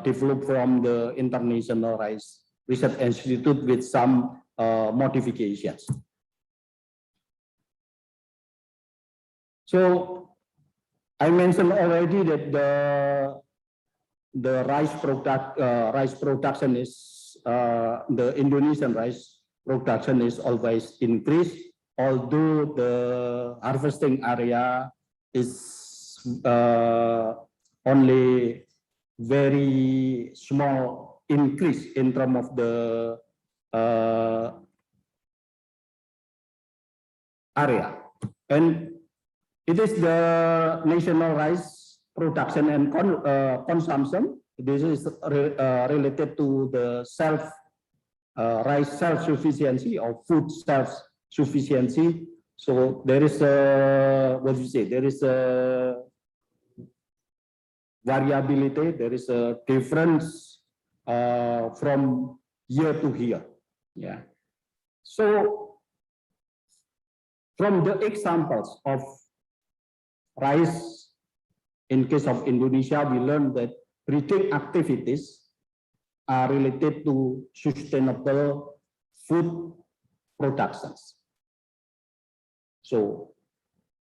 developed from the International Rice Research Institute with some modifications. So I mentioned already that the rice production is the Indonesian rice production is always increased, although the harvesting area is only very small increase in terms of the area. And it is the national rice production and consumption. This is related to the rice self-sufficiency or food self-sufficiency. So there is a, what do you say, there is a variability, there is a difference from year to year. Yeah. So from the examples of rice, in case of Indonesia, we learned that breeding activities are related to sustainable food productions. So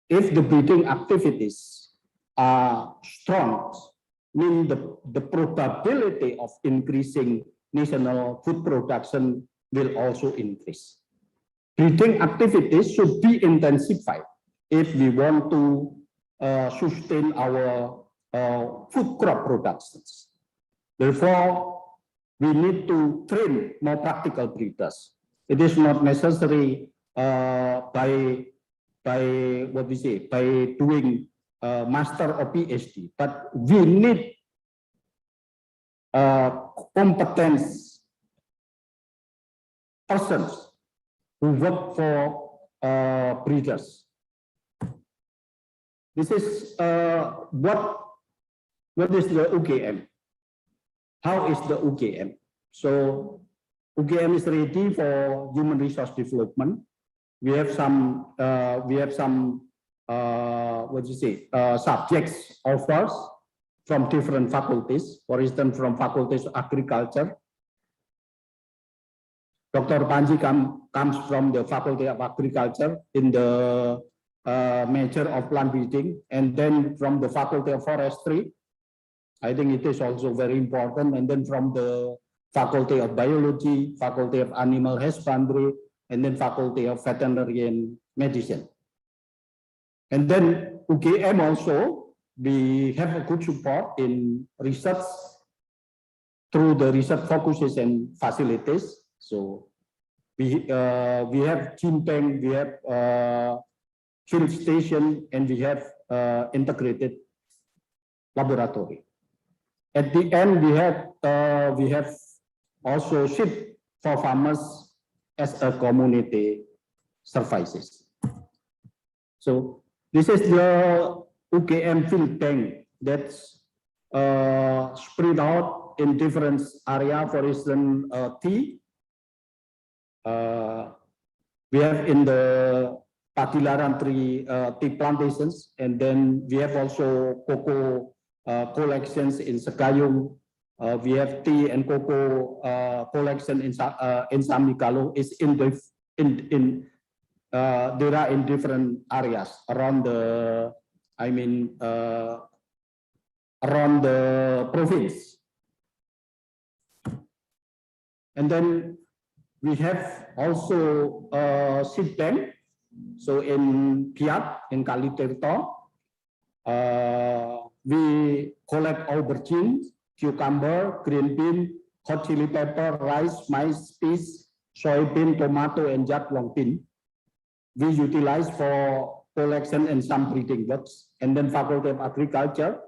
if the breeding activities are strong, mean the probability of increasing national food production will also increase. Breeding activities should be intensified if we want to sustain our food crop productions. Therefore, we need to train more practical breeders. It is not necessary by what we say, by doing master or PhD, but we need competence persons who work for breeders. This is what is the UGM? How is the UGM? So UGM is ready for human resource development. We have some what you say subjects offers from different faculties. For instance, from faculties of agriculture. Dr. Panji comes from the Faculty of Agriculture in the major of plant breeding, and then from the Faculty of Forestry, I think it is also very important, and then from the Faculty of Biology, Faculty of Animal Husbandry, and then Faculty of Veterinary Medicine. And then UGM also, we have a good support in research through the research focuses and facilities. So we have gene bank, we have field station, and we have integrated laboratory. At the end, we have also ship for farmers as a community services. So this is the UGM field bank that's spread out in different area. For instance, tea. We have in the Patilaran tea plantations, and then we have also cocoa collections in Sekayung. We have tea and cocoa collection in Samikalo. It's there are in different areas around the, around the province. And then we have also seed bank. So in Kiat, in Kaliterto, we collect aubergine, cucumber, green bean, hot chili pepper, rice, maize, peas, soybean, tomato, and jatlong bean. We utilize for collection and some breeding works. And then Faculty of Agriculture.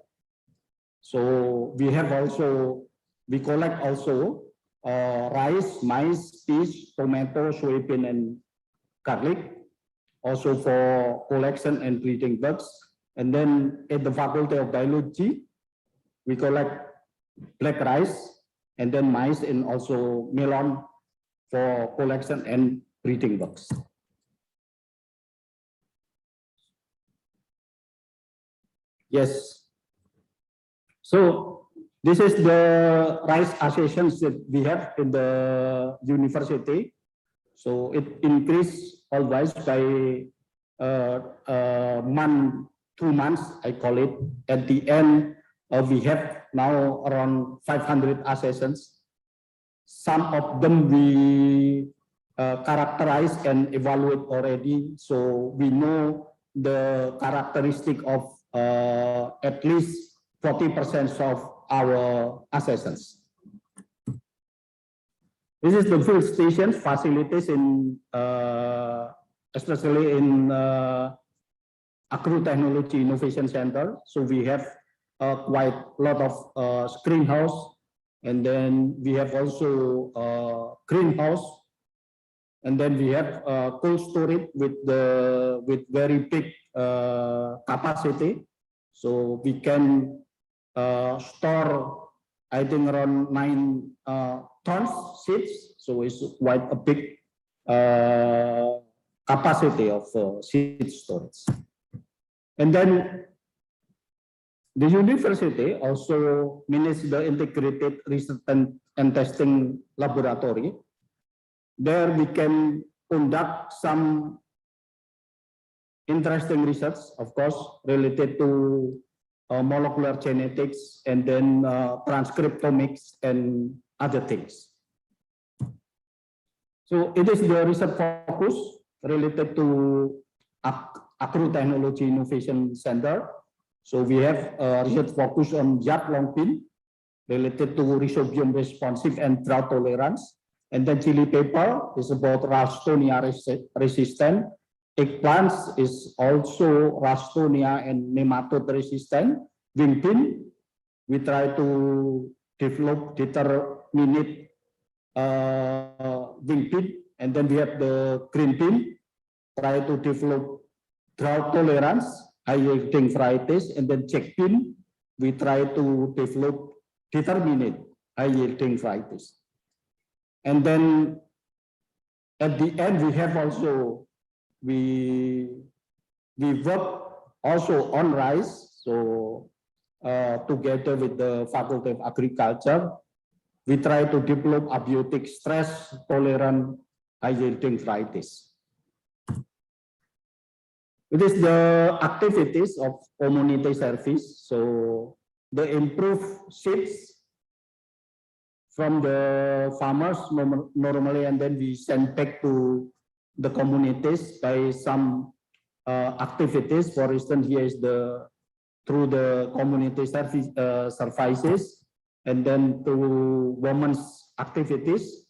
So we have also, we collect also rice, maize, peas, tomato, soybean, and garlic, also for collection and breeding works. And then at the Faculty of Biology, we collect black rice, and then maize, and also melon for collection and breeding works. Yes. So this is the rice associations that we have in the university. So it increased always by month, 2 months, I call it. At the end, we have now around 500 assessments. Some of them we characterize and evaluate already. So we know the characteristic of at least 40% of our assessments. This is the field stations facilities in, especially in Agro Technology Innovation Center. So we have quite a lot of greenhouse, and then we have also greenhouse, and then we have cold storage with very big capacity. So we can store, I think, around 9 tons seeds. So it's quite a big capacity of seed storage. And then the university also manages the integrated research and testing laboratory. There we can conduct some interesting research, of course, related to molecular genetics, and then transcriptomics and other things. So it is the research focus related to Agro Technology Innovation Center. So we have research focus on jatlong bean related to rhizobium responsive and drought tolerance. And then chili pepper is about Ralstonia resistant. Eggplants is also Ralstonia and nematode resistant. Wing bean, we try to develop determinate wing bean. And then we have the green bean, try to develop drought tolerance, high yielding varieties. And then jack bean, we try to develop determinate high yielding varieties. And then at the end, we have also, we work also on rice. So together with the Faculty of Agriculture, we try to develop abiotic stress tolerant high yielding varieties. It is the activities of community service. So the improved seeds from the farmers normally, and then we send back to the communities by some activities. For instance, here is through the community services, and then to women's activities,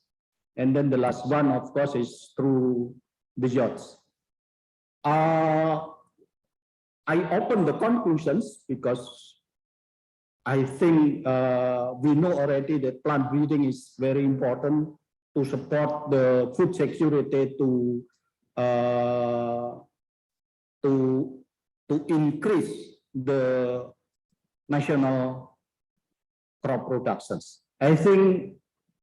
and then the last one, of course, is through the yachts. I open the conclusions because I think we know already that plant breeding is very important to support the food security, to increase the national crop productions. I think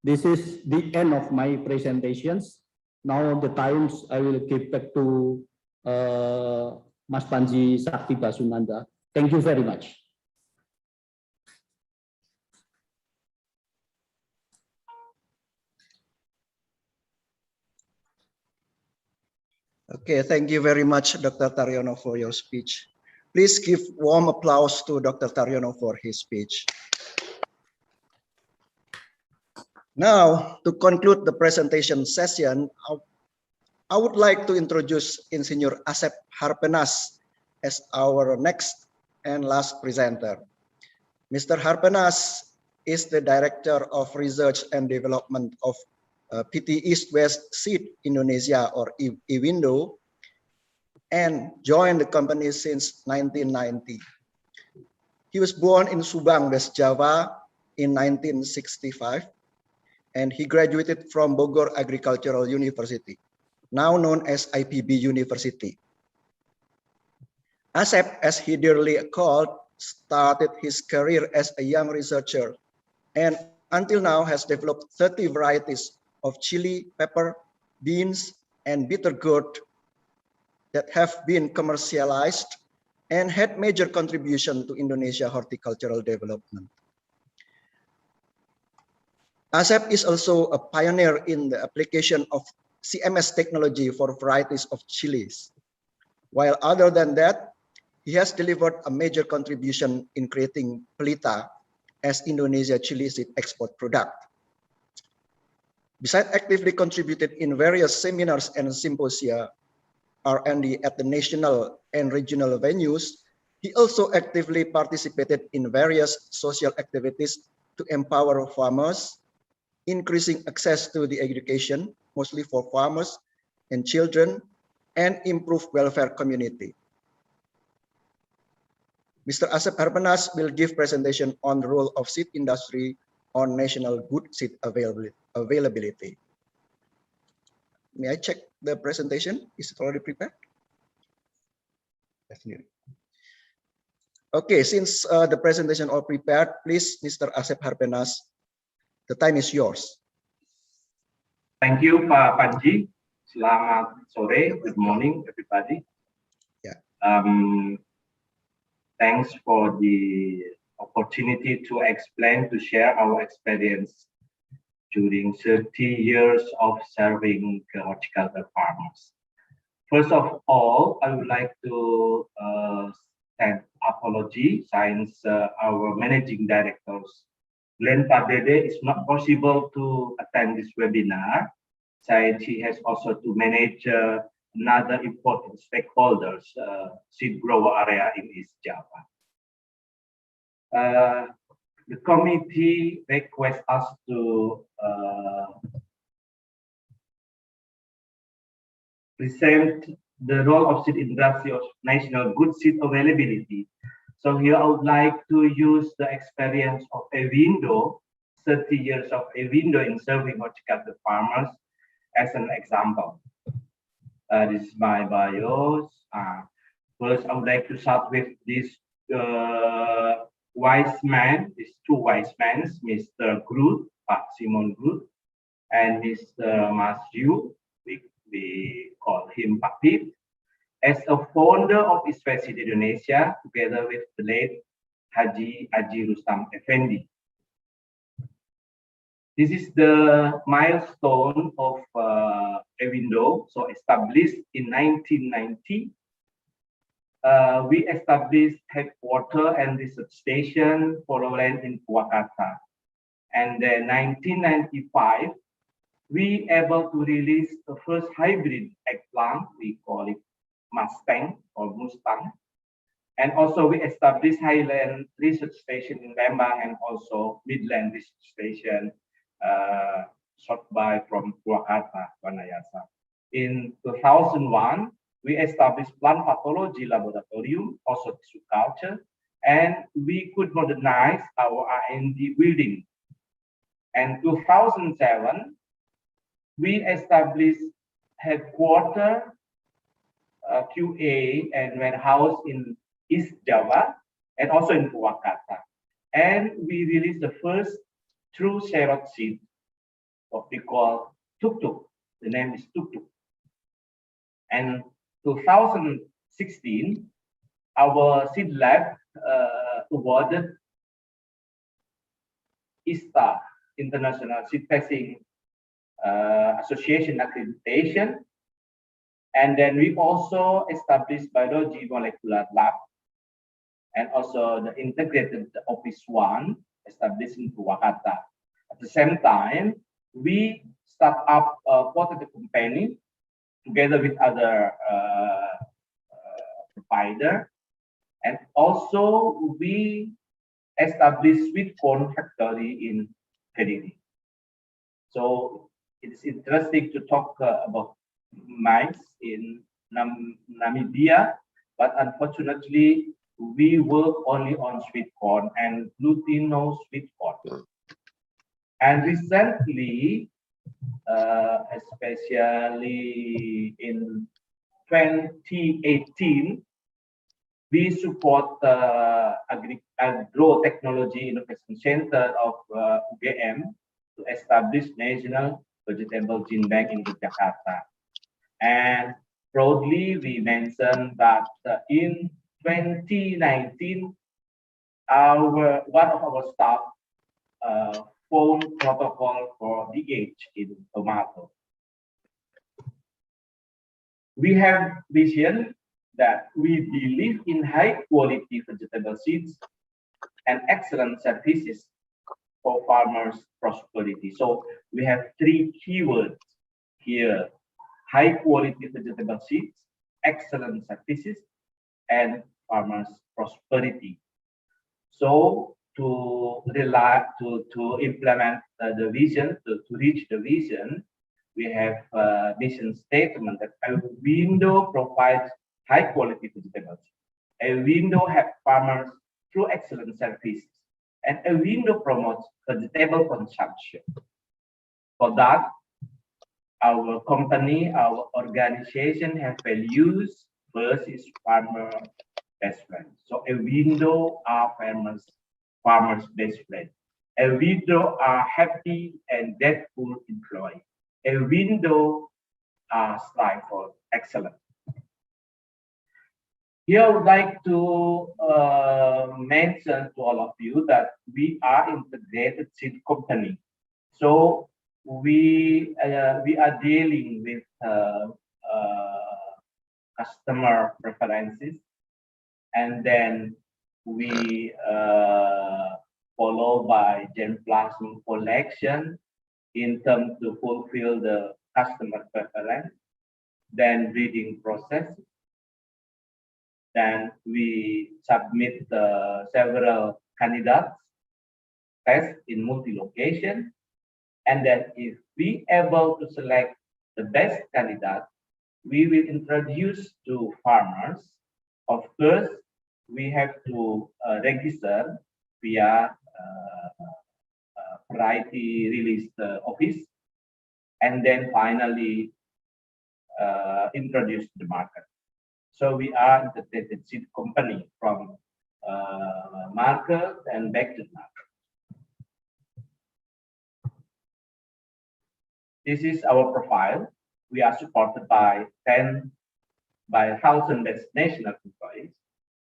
this is the end of my presentations. Now the times I will give back to Mas Panji Sakti Basunanda. Thank you very much. Okay, thank you very much, Dr. Dariano, for your speech. Please give warm applause to Dr. Dariano for his speech. Now, to conclude the presentation session, I would like to introduce Engineer Asep Harpenas as our next and last presenter. Mr. Harpenas is the Director of Research and Development of PT East West Seed Indonesia, or IWINDO, and joined the company since 1990. He was born in Subang, West Java in 1965, and he graduated from Bogor Agricultural University, now known as IPB University. Asep, as he dearly called, started his career as a young researcher and until now has developed 30 varieties of chili, pepper, beans, and bitter gourd that have been commercialized and had major contribution to Indonesia horticultural development. Asep is also a pioneer in the application of CMS technology for varieties of chilies. While other than that, he has delivered a major contribution in creating Pelita as Indonesia chili seed export product. Besides actively contributed in various seminars and symposia, R&D at the national and regional venues, he also actively participated in various social activities to empower farmers, increasing access to the education, mostly for farmers and children, and improve welfare community. Mr. Asep Harpenas will give presentation on the role of seed industry on national good seed availability. May I check the presentation? Is it already prepared? Definitely. Okay, since the presentation all prepared, please, Mr. Asep Harpenas, the time is yours. Thank you, Pak Panji. Selamat sore. Good morning, everybody. Yeah. Thanks for the opportunity to explain, to share our experience during 30 years of serving horticultural farmers. First of all, I would like to send apology since our managing directors, Glenn Pardede, is not possible to attend this webinar, since he has also to manage another important stakeholders, seed grower area in East Java. The committee requests us to present the role of seed industry of national good seed availability. So here I would like to use the experience of a window, 30 years of a window in serving horticulture farmers as an example. This is my bios. First, I would like to start with this wise man, these two wise men, Mr. Groot, Pak Simon Groot, and Mr. Matthew, we call him Pak Pip, as a founder of Universitas Indonesia, together with the late Haji Rustam Effendi. This is the milestone of a window, so established in 1990. We established headquarters and research station for land in Purwakarta. And then 1995, we able to release the first hybrid eggplant, we call it Mustang or Mustang. And also we established Highland Research Station in Lembang and also Midland Research Station short by from Purwakarta, Wanayasa. In 2001, we established plant pathology laboratorium, also tissue culture, and we could modernize our R&D building. And 2007, we established headquarters, QA and warehouse in East Java and also in Purwakarta. And we released the first true cereal seed, what we call Tuk Tuk. The name is Tuk Tuk. And 2016, our seed lab awarded ISTA, International Seed Testing Association accreditation. And then we also established biology molecular lab and also the integrated office one established in Purwakarta. At the same time, we start up a potato company together with other provider, and also we established sweet corn factory in Kediri. So it's interesting to talk about mines in Namibia, but unfortunately we work only on sweet corn and glutinous sweet corn. And recently, especially in 2018, we support the Agro Technology Innovation Center of UGM to establish National Vegetable Gene Bank in Jakarta. And proudly, we mentioned that in 2019, one of our staff found protocol for DH in tomato. We have vision that we believe in high quality vegetable seeds and excellent services for farmers' prosperity. So we have three keywords here: high quality vegetable seeds, excellent services, and farmers' prosperity. So to implement the vision, to reach the vision, we have a mission statement that a window provides high quality vegetables. A window helps farmers through excellent services, and a window promotes vegetable consumption. For that, our company, our organization have values. First is farmer best friend. So a window are farmers best friend. A window are happy and grateful employee. A window are strive for excellence. Here I would like to mention to all of you that we are integrated seed company. So we are dealing with customer preferences, and then we follow by germplasm collection in terms to fulfill the customer preference, then breeding process. Then we submit several candidates test in multi-location, and then if we able to select the best candidate, we will introduce to farmers. Of course, we have to register via variety release office, and then finally introduce the market. So we are integrated seed company from market and back to market. This is our profile. We are supported by 1,000 national employees,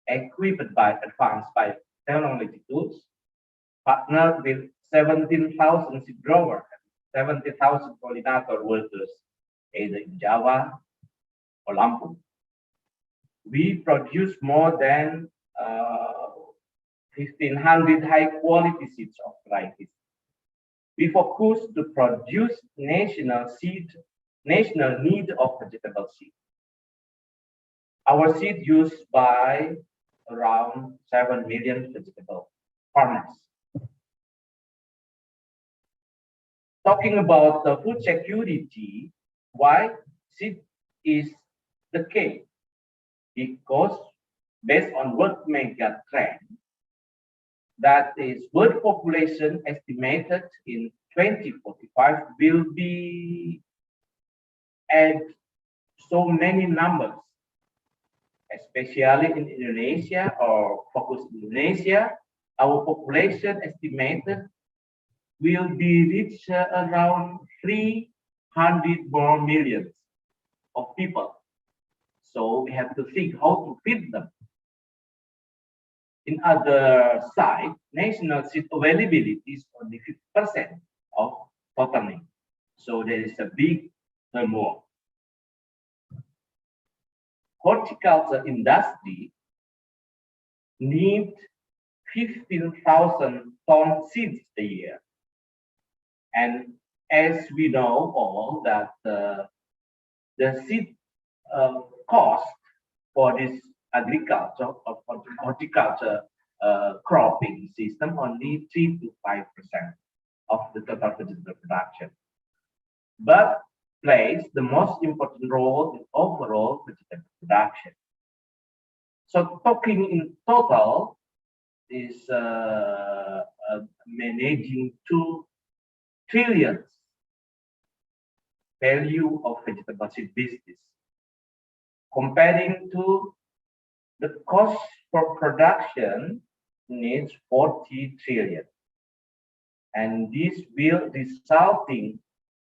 equipped by advanced biotechnology tools, partnered with 17,000 seed growers, 70,000 pollinator workers, either in Java or Lampung. We produce more than 1,500 high-quality seeds of varieties. We focus to produce national need of vegetable seed. Our seed used by around 7 million vegetable farmers. Talking about the food security, why seed is the key? Because based on world mega trend, that is world population estimated in 2045 will be at so many numbers, especially in Indonesia or focus Indonesia. Our population estimated will be reached around 300 more millions of people. So we have to think how to feed them. In other side, national seed availability is only 50% of total need. So there is a big turmoil. Horticulture industry need 15,000 ton seeds a year. And as we know all that the seed cost for this agriculture or horticulture cropping system only 3 to 5% of the total vegetable production, but plays the most important role in overall vegetable production. So talking in total is managing 2 trillion value of vegetable seed business, comparing to the cost for production needs 40 trillion. And this will resulting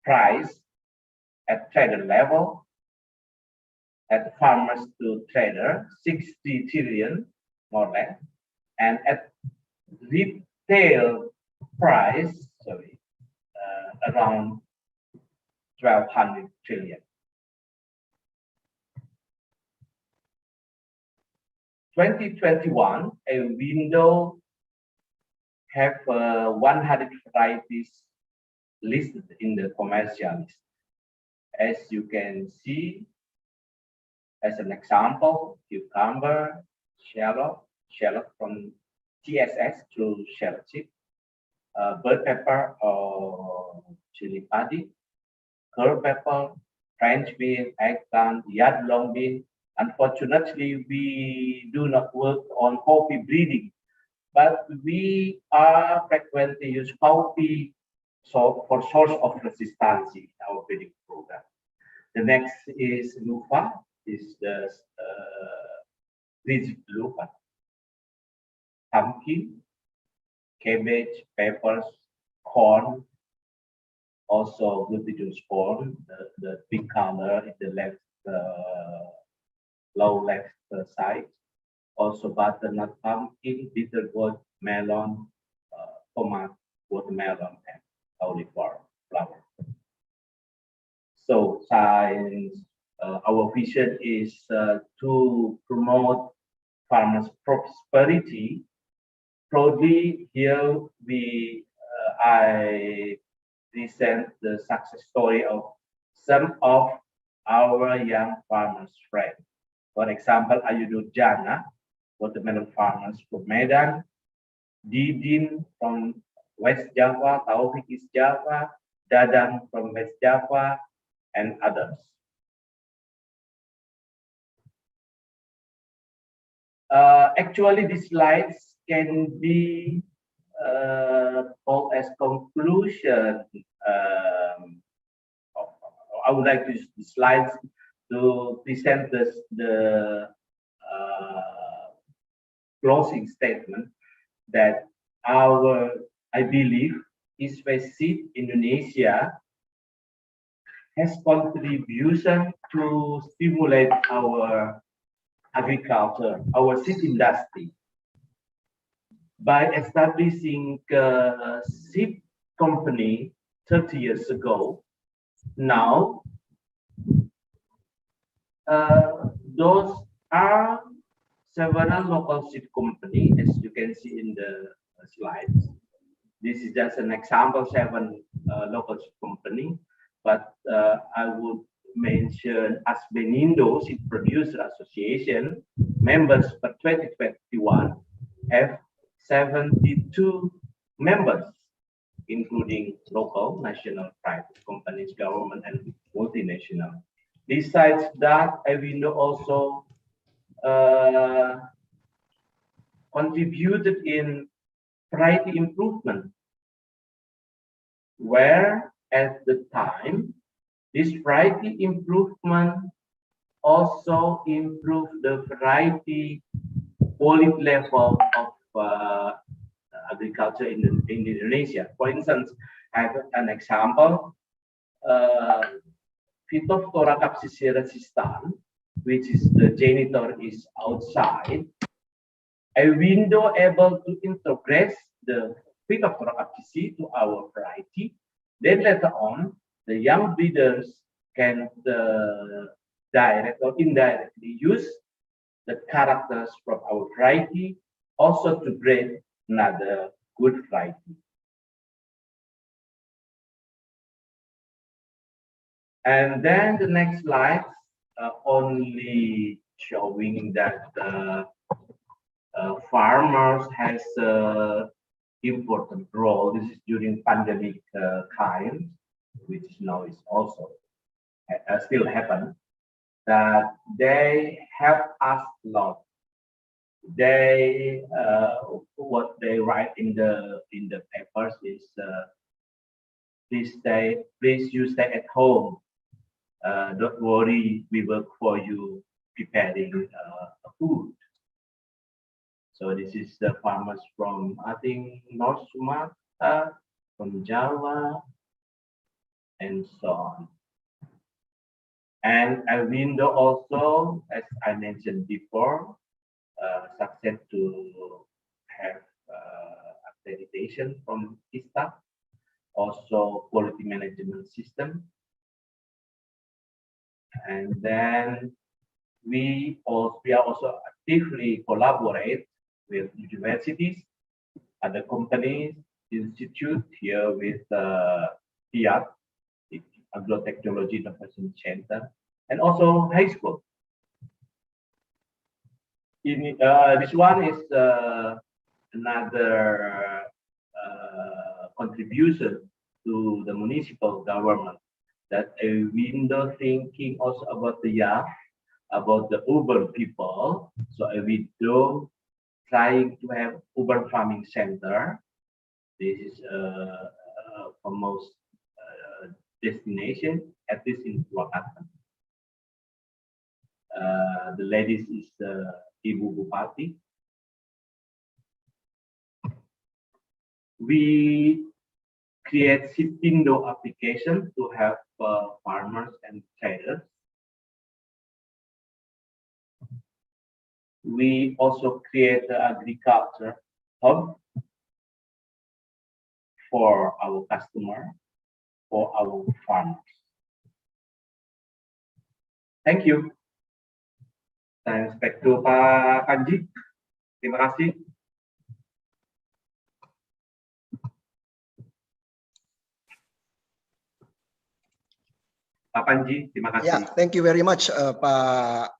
price at trader level, at farmers to trader, 60 trillion more or less, and at retail price, around 1,200 trillion. 2021, a window have 100 varieties listed in the commercial list. As you can see, as an example, cucumber, shallot from TSS to shallot seed, bird pepper or chili padi, curl pepper, French bean, eggplant, yard long bean. Unfortunately, we do not work on coffee breeding, but we are frequently use coffee for source of resistance in our breeding program. The next is lupa, is the rigid lupa, pumpkin, cabbage, peppers, corn, also glutinous corn, the pink color in the left low left side, also butternut pumpkin, bittergourd, melon, tomato, watermelon, and cauliflower flower. So science, our vision is to promote farmers' prosperity. Proudly here I present the success story of some of our young farmers' friends. For example, Ayudu Jana, watermelon farmers from Medan, Didin from West Java, Taufik East Java, Dadang from West Java, and others. Actually, these slides can be called as conclusion. I would like to use the slides to present the closing statement that I believe, is visit Indonesia has contribution to stimulate our agriculture, our seed industry, by establishing a seed company 30 years ago. Now, those are several local seed companies, as you can see in the slides. This is just an example, 7 local seed company, but I would mention Asbenindo Seed Producer Association members for 2021 have 72 members, including local, national, private companies, government, and multinational. Besides that, Avindo also contributed in variety improvement, where at the time, this variety improvement also improved the variety quality level of agriculture in Indonesia. For instance, I have an example, Phytophthora capsicea resistant, which is the genitor is outside, a window able to integrate the Phytophthora capsicea to our variety. Then later on, the young breeders can direct or indirectly use the characters from our variety also to breed another good variety. And then the next slide only showing that farmers has an important role. This is during pandemic time, which now is also still happen, that they help us a lot. They what they write in the papers is please you stay at home. Don't worry, we work for you preparing food. So this is the farmers from, I think, North Sumatra, from Java, and so on. And Avindo also, as I mentioned before, success to have accreditation from ISTA, also quality management system. And then we are also actively collaborate with universities, other companies, institute here with PIAT, Agro Technology Innovation Center, and also high school. This one is another contribution to the municipal government, that a window thinking also about the young, about the urban people. So a window trying to have urban farming center. This is almost destination, at least in Purwakarta. The ladies is Ibu Bupati. We create Sitindo application to help farmers and traders. We also create the agriculture hub for our customer, for our farmers. Thank you. Thanks back to Pak Panji. Terima kasih. Pak Panji, terima kasih. Yeah, thank you very much, Pak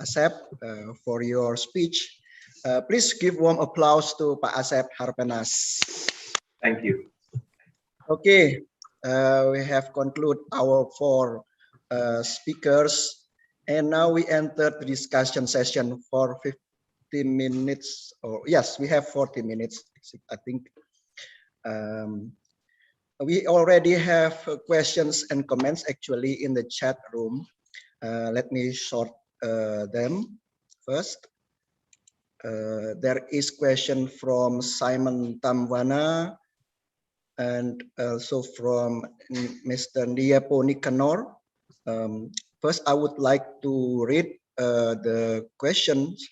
Asep, for your speech. Please give warm applause to Pak Asep Harpenas. Thank you. Okay, we have concluded our 4 speakers, And now we enter the discussion session for 50 minutes. Or yes, we have 40 minutes, I think. We already have questions and comments actually in the chat room. Let me sort them first. There is question from Simon Tamwana and also from Mr. Ndiapo Nicanor. First, I would like to read the questions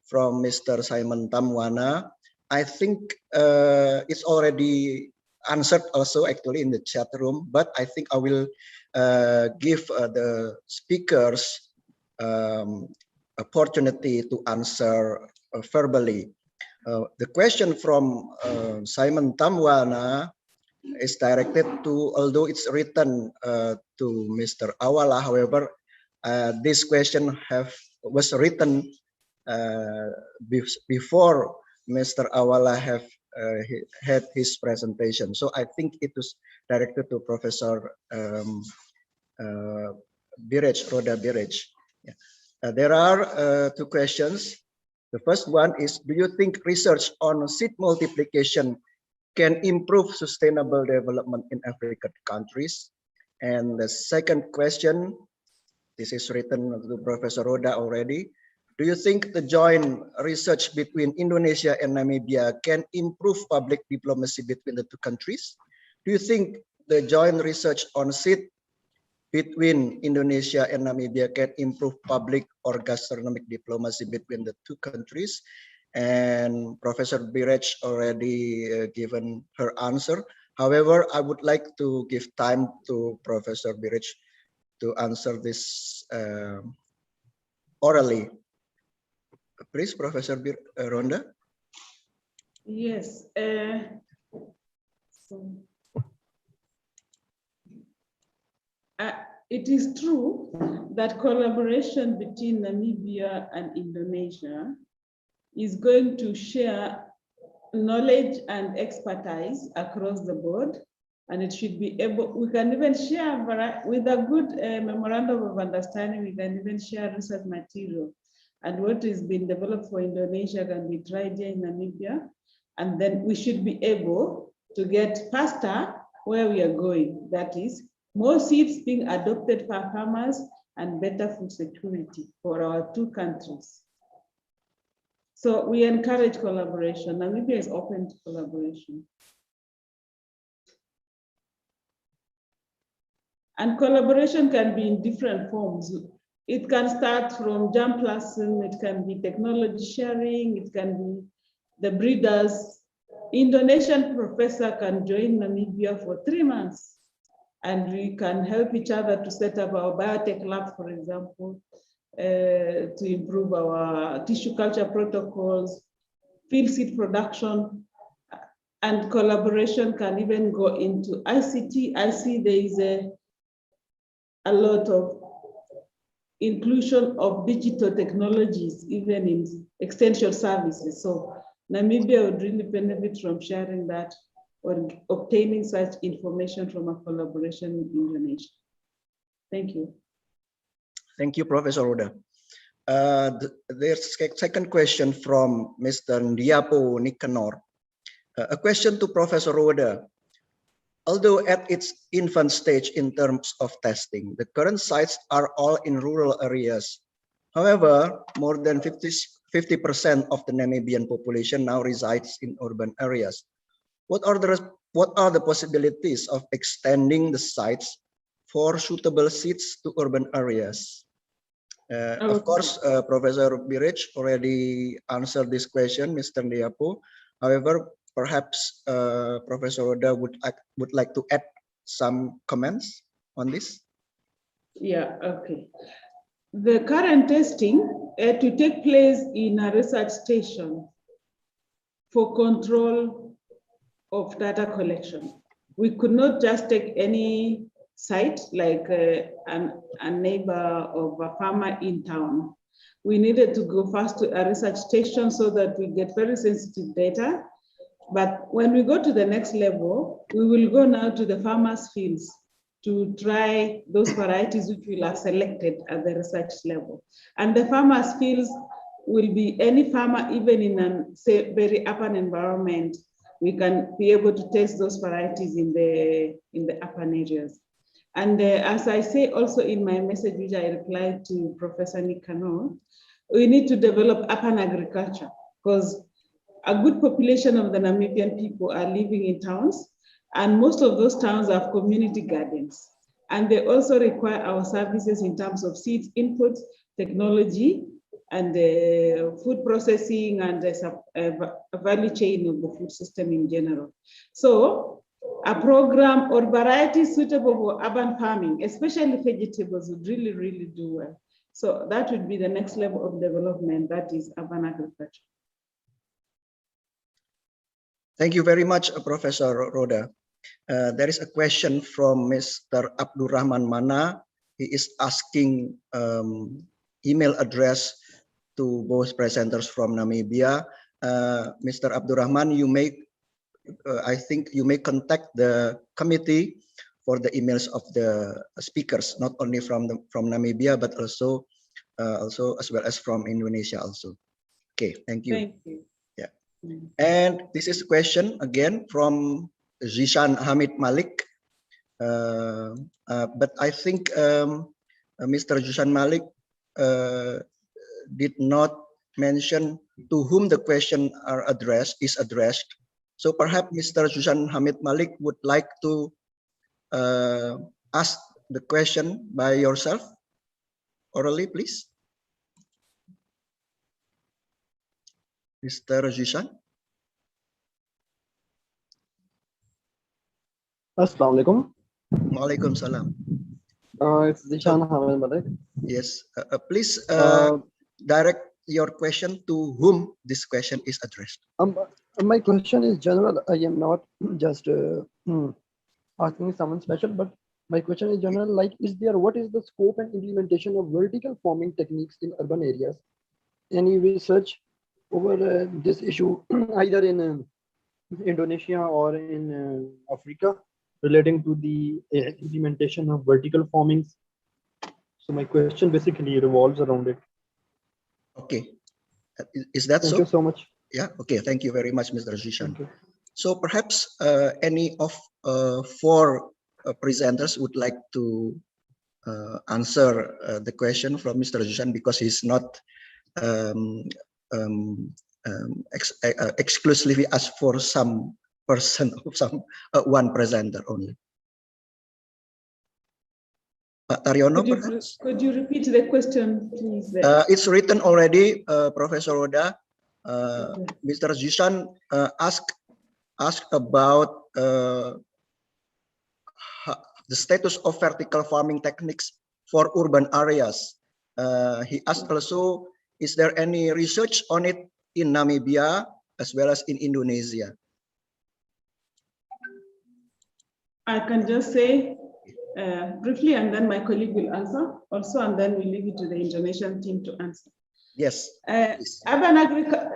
from Mr. Simon Tamwana. I think it's already answered also actually in the chat room, but I think I will give the speakers opportunity to answer verbally. The question from Simon Tamwana is directed to, although it's written to Mr. Awala, however, this question was written before Mr. Awala had his presentation. So I think it was directed to Professor Birich, Roda Birich. Yeah. There are two questions. The first one is, do you think research on seed multiplication can improve sustainable development in African countries? And the second question, this is written to Professor Roda already. Do you think the joint research between Indonesia and Namibia can improve public diplomacy between the two countries? Do you think the joint research on seed between Indonesia and Namibia can improve public or gastronomic diplomacy between the two countries? And Professor Birich already given her answer. However, I would like to give time to Professor Birich to answer this orally. Please, Professor Ronda. Yes. It is true that collaboration between Namibia and Indonesia is going to share knowledge and expertise across the board, and it should be able, we can even share with a good memorandum of understanding, we can even share research material. And what is being developed for Indonesia can be tried here in Namibia. And then we should be able to get faster where we are going. That is, more seeds being adopted by farmers and better food security for our two countries. So we encourage collaboration. Namibia is open to collaboration. And collaboration can be in different forms. It can start from jump lesson, it can be technology sharing, it can be the breeders. Indonesian professor can join Namibia for 3 months, and we can help each other to set up our biotech lab, for example, to improve our tissue culture protocols, field seed production, and collaboration can even go into ICT. I see there is a lot of inclusion of digital technologies, even in extension services. So Namibia would really benefit from sharing that or obtaining such information from a collaboration in Indonesia. Thank you. Thank you, Professor Roda. There's a second question from Mr. Ndiapo Nicanor. A question to Professor Roda. Although at its infant stage in terms of testing, the current sites are all in rural areas. However, more than 50% of the Namibian population now resides in urban areas. What are the possibilities of extending the sites for suitable seeds to urban areas? Of course, Professor Birich already answered this question, Mr. Ndiapo. However, perhaps Professor Roda would like to add some comments on this. Yeah, okay. The current testing to take place in a research station for control of data collection. We could not just take any site like a neighbor of a farmer in town. We needed to go first to a research station so that we get very sensitive data. But when we go to the next level, we will go now to the farmers' fields to try those varieties which we have selected at the research level. And the farmers' fields will be any farmer, even in a say, very urban environment, we can be able to test those varieties in the urban areas. And as I say also in my message, which I replied to Professor Nicanor, we need to develop urban agriculture because a good population of the Namibian people are living in towns, and most of those towns have community gardens. And they also require our services in terms of seeds input, technology, and food processing, and a value chain of the food system in general. So a program or varieties suitable for urban farming, especially vegetables, would really, really do well. So that would be the next level of development, that is urban agriculture. Thank you very much, Professor Roda. There is a question from Mr. Abdurrahman Mana. He is asking email address to both presenters from Namibia. Mr. Abdurrahman, you may, I think you may contact the committee for the emails of the speakers, not only from Namibia, but also as well as from Indonesia also. Okay, thank you. Thank you. Yeah. And this is a question again from Zishan Hamid Malik. But I think Mr. Zishan Malik did not mention to whom the question is addressed. So perhaps Mr. Zishan Hamid Malik would like to ask the question by yourself orally, please. Mr. Zishan. Assalamualaikum. Waalaikumsalam. It's Zishan Hamid Malik. Yes, please direct your question to whom this question is addressed. My question is general. I am not just asking someone special, but my question is general. Like, what is the scope and implementation of vertical farming techniques in urban areas? Any research over this issue, either in Indonesia or in Africa, relating to the implementation of vertical farming? So my question basically revolves around it. Okay, is that so? Thank you so much. Yeah, okay, thank you very much, Mr. Zishan. So perhaps any of four presenters would like to answer the question from Mr. Zishan, because he's not exclusively asked for some person, one presenter only. Dariano, perhaps? Could you repeat the question, please? It's written already, Professor Roda. Mr. Zishan asked about the status of vertical farming techniques for urban areas. He asked also, is there any research on it in Namibia as well as in Indonesia? I can just say briefly, and then my colleague will answer also, and then we leave it to the Indonesian team to answer. Yes. Urban agriculture,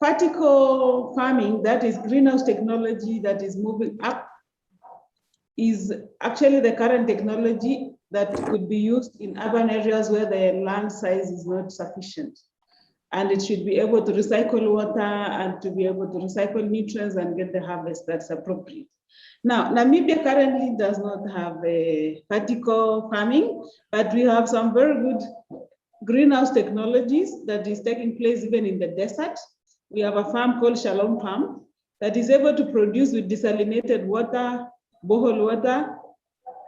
vertical farming, that is greenhouse technology that is moving up, is actually the current technology that could be used in urban areas where the land size is not sufficient. And it should be able to recycle water and to be able to recycle nutrients and get the harvest that's appropriate. Now, Namibia currently does not have a vertical farming, but we have some very good greenhouse technologies that is taking place even in the desert. We have a farm called Shalom Farm that is able to produce with desalinated water, borehole water,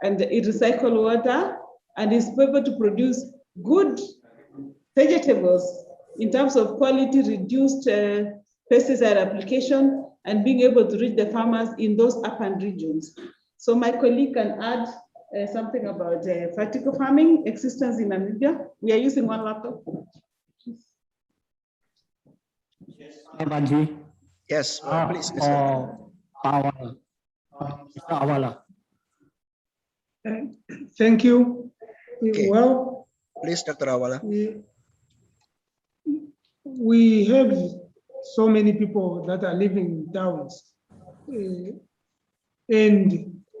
and recycled water, and is able to produce good vegetables in terms of quality, reduced pesticide application, and being able to reach the farmers in those urban regions. So my colleague can add something about vertical farming existence in Namibia. We are using one laptop. Yes, please. Thank you. Okay. Well, please, Dr. Awala. We have so many people that are living in towns, and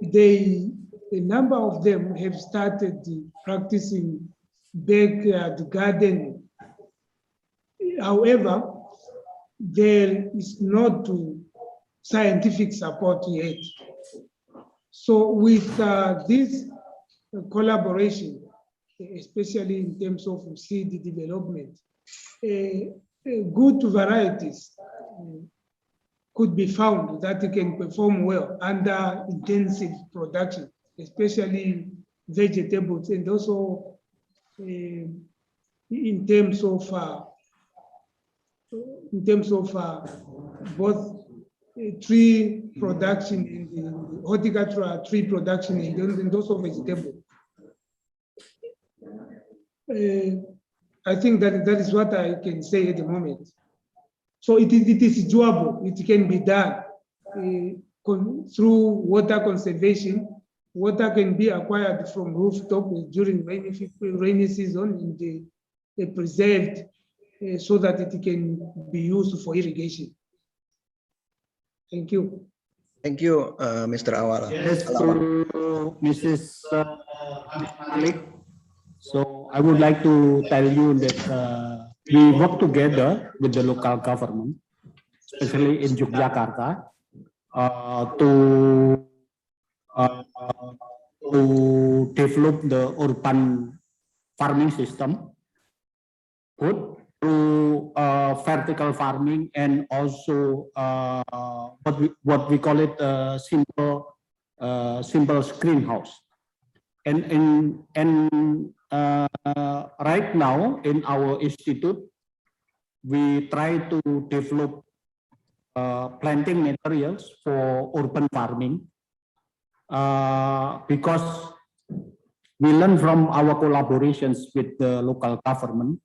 they a number of them have started practicing backyard gardening. However, there is not scientific support yet. So with this collaboration, especially in terms of seed development, good varieties could be found that can perform well under intensive production, especially vegetables, and also in terms of both tree production and the horticultural tree production and also vegetable. I think that is what I can say at the moment. So it is doable. It can be done through water conservation. Water can be acquired from rooftop during rainy season and preserved so that it can be used for irrigation. Thank you. Thank you, Mr. Awala. Yes, to Mrs. Malik. So I would like to tell you that we work together with the local government, especially in Yogyakarta, to develop the urban farming system, good, through vertical farming and also what we call it simple greenhouse. And right now in our institute, we try to develop planting materials for urban farming because we learn from our collaborations with the local government.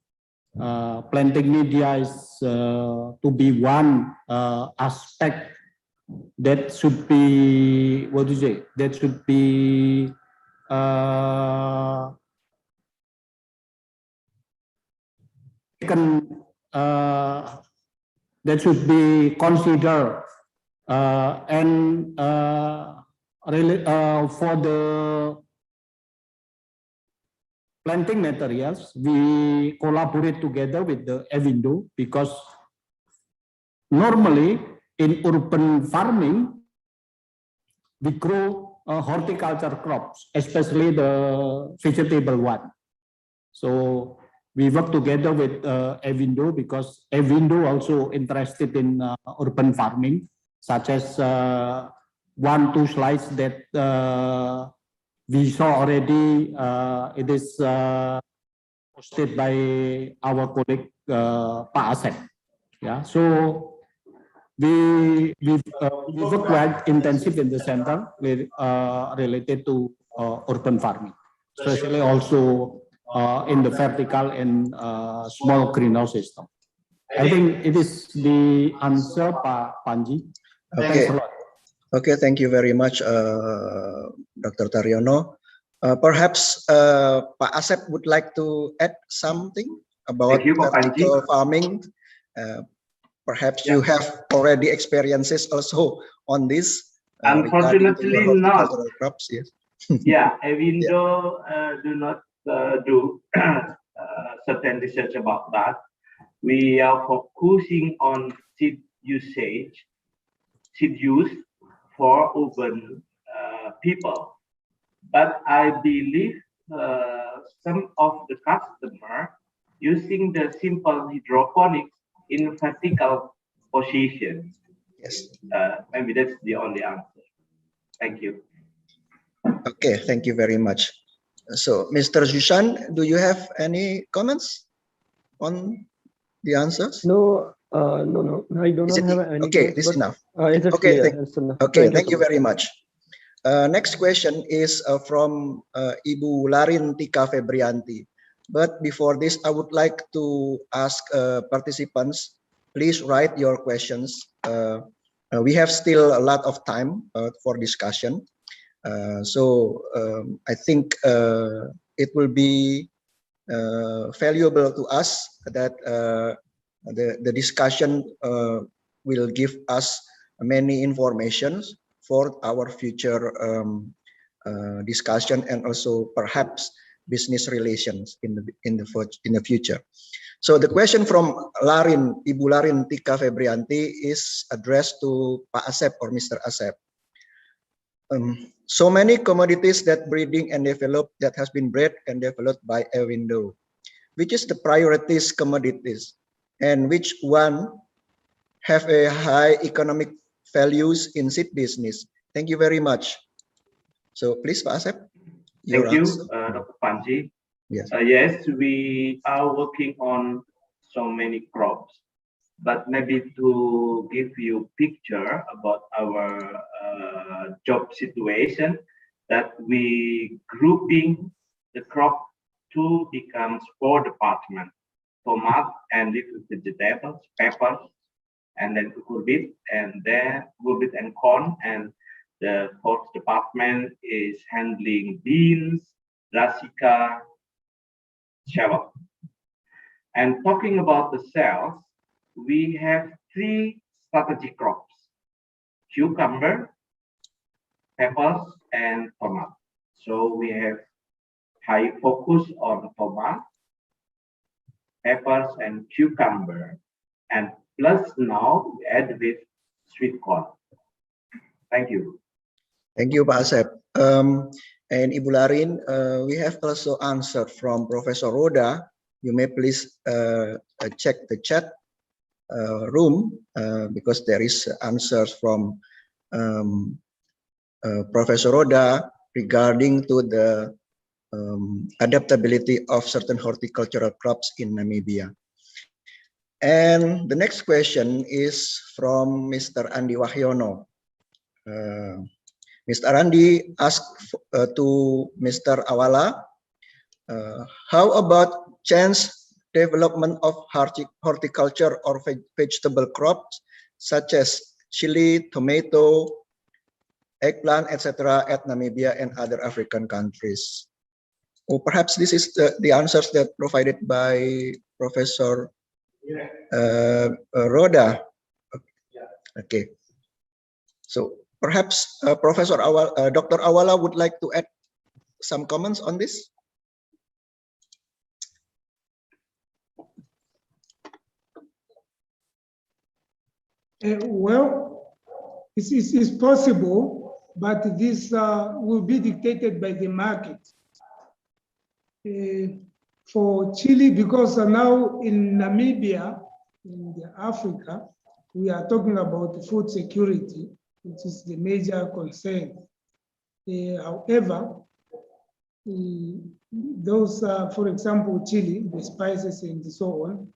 Planting media is to be one aspect that should be, what do you say, that should be that should be considered and for the planting materials, we collaborate together with the Avindo because normally in urban farming, we grow horticulture crops, especially the vegetable one. So we work together with Avindo because Avindo also interested in urban farming, such as 1-2 slides that we saw already. It is posted by our colleague Pak Asep. Yeah, so we work quite intensive in the center with related to urban farming, especially also in the vertical and small greenhouse system. I think it is the answer, Pak Panji. Okay. Thanks a lot. Okay, thank you very much, Dr. Dariano. Perhaps Pak Asep would like to add something about vertical farming. Perhaps you have already experiences also on this. Unfortunately, not. Crops, yes. Yeah, Avindo do not do certain research about that. We are focusing on seed use for urban people. But I believe some of the customers using the simple hydroponics in vertical position. Yes. Maybe that's the only answer. Thank you. Okay, thank you very much. So, Mr. Jushan, do you have any comments on the answers? No, no, I do not have any. Okay, this is enough. Okay, thank you very much. Next question is from Ibu Larin Tika Febrianti. But before this, I would like to ask participants, please write your questions. We have still a lot of time for discussion. So I think it will be valuable to us that the discussion will give us many informations for our future discussion and also perhaps business relations in the future. So the question from Ibu Larin Tika Febrianti is addressed to Pak Asep or Mr. Asep. So many commodities that breeding and developed that has been bred and developed by a window. Which is the priorities commodities and which one have a high economic values in seed business? Thank you very much. So please, Pak Asep. Thank you, Dr. Panji. Yes. Yes, we are working on so many crops, but maybe to give you a picture about our job situation, that we grouping the crop to becomes 4 departments: tomato and leafy vegetables, peppers, and then cucurbit, and then cucurbit and corn, and the 4th department is handling beans, brassica, shallot. And talking about the sales, we have 3 strategic crops: cucumber, peppers, and tomato. So we have high focus on tomato, peppers, and cucumber, and plus now we add with sweet corn. Thank you. Thank you, Pak Asep. And Ibu Larin, we have also answered from Professor Roda. You may please check the chat room because there is answers from Professor Roda regarding to the adaptability of certain horticultural crops in Namibia. And the next question is from Mr. Andi Wahyono. Mr. Andi asked to Mr. Awala, how about chance development of horticulture or vegetable crops such as chili, tomato, eggplant, etc. at Namibia and other African countries? Or perhaps this is the answers that provided by Professor Roda. Okay. So perhaps Professor Dr. Awala would like to add some comments on this. Well, it's possible, but this will be dictated by the market. For Chile, because now in Namibia, in Africa, we are talking about food security, which is the major concern. However, those, for example, Chile, the spices and so on,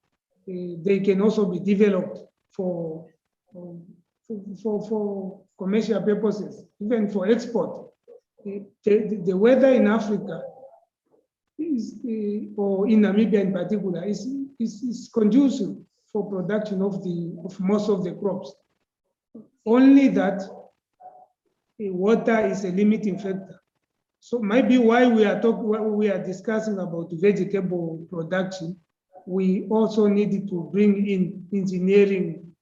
they can also be developed for commercial purposes, even for export. The weather in Africa is, or in Namibia in particular, is conducive for production of most of the crops. Only that water is a limiting factor. So maybe while we are discussing about vegetable production, we also need to bring in engineering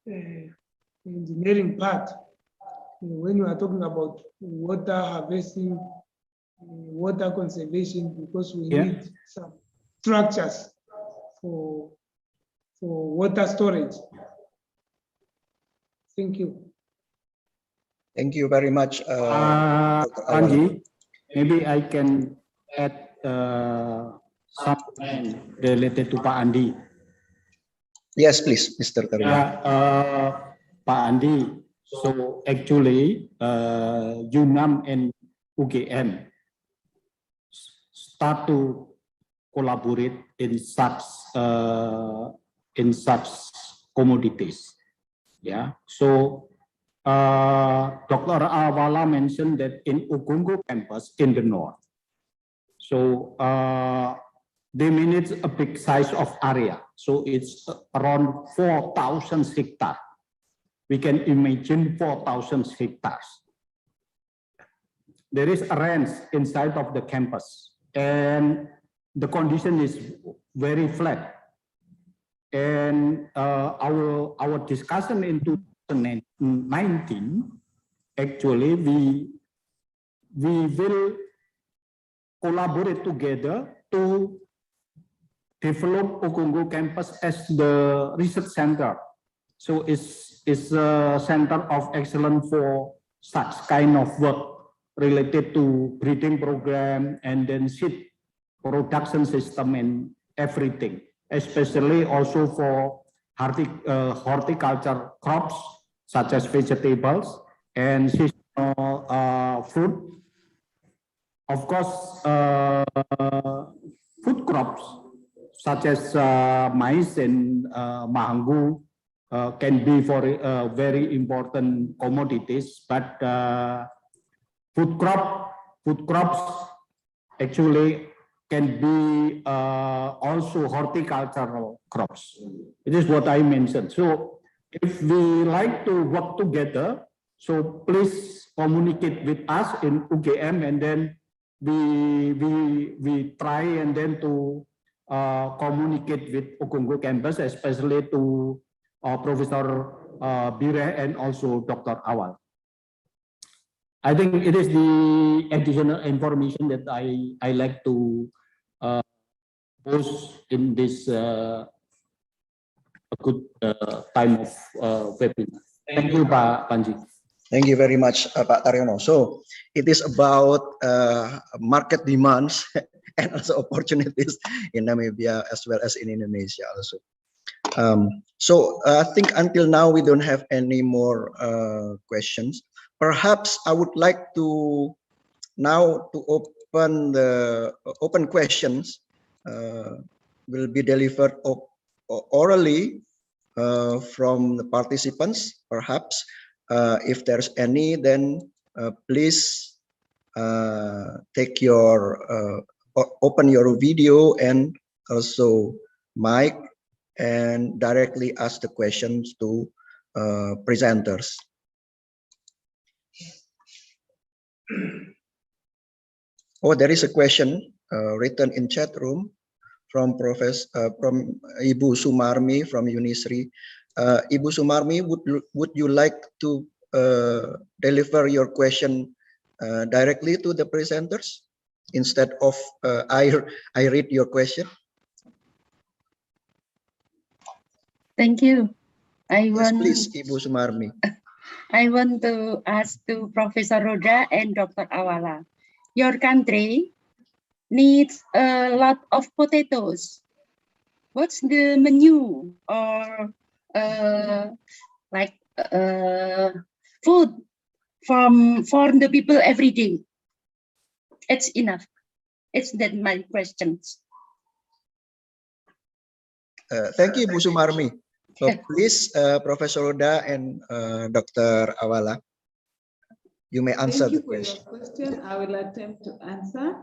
part. When we are talking about water harvesting, water conservation, because we need some structures for water storage. Thank you. Thank you very much, Panji. Maybe I can add something related to Pak Andi. Yes, please, Mr. Dariano. Pak Andi, so actually UNAM and UGM start to collaborate in such commodities. Yeah. So Dr. Awala mentioned that in Ugungo campus in the north, so they manage a big size of area. So it's around 4,000 hectares. We can imagine 4,000 hectares. There is a range inside of the campus, and the condition is very flat. And our discussion in 2019, actually we will collaborate together to develop Ogongo campus as the research center. So it's a center of excellence for such kind of work related to breeding program and then seed production system and everything, especially also for horticulture crops such as vegetables and seasonal food. Of course, food crops such as maize and matanku can be for very important commodities, but food crops actually can be also horticultural crops. It is what I mentioned. So if we like to work together, so please communicate with us in UGM, and then we try and then to communicate with Ogongo campus, especially to Professor Bire and also Dr. Awal. I think it is the additional information that I like to post in this good time of webinar. Thank you, Pak Panji. Thank you very much, Pak Dariano. So it is about market demands and also opportunities in Namibia as well as in Indonesia also. So I think until now we don't have any more questions. Perhaps I would like to now to open the open questions will be delivered orally from the participants. Perhaps if there's any, then please take your open your video and also mic and directly ask the questions to presenters. Oh, there is a question written in chat room from Ibu Sumarmi from Unisri. Ibu Sumarmi, would you like to deliver your question directly to the presenters instead of I read your question? Thank you. Please, Ibu Sumarmi. I want to ask to Professor Roda and Dr. Awala. Your country needs a lot of potatoes. What's the menu or food for the people every day? It's enough. It's that my questions. Thank you, Bu Sumarmi. So please, Professor Roda and Dr. Awala, you may answer the question. Thank you for your question. I will attempt to answer.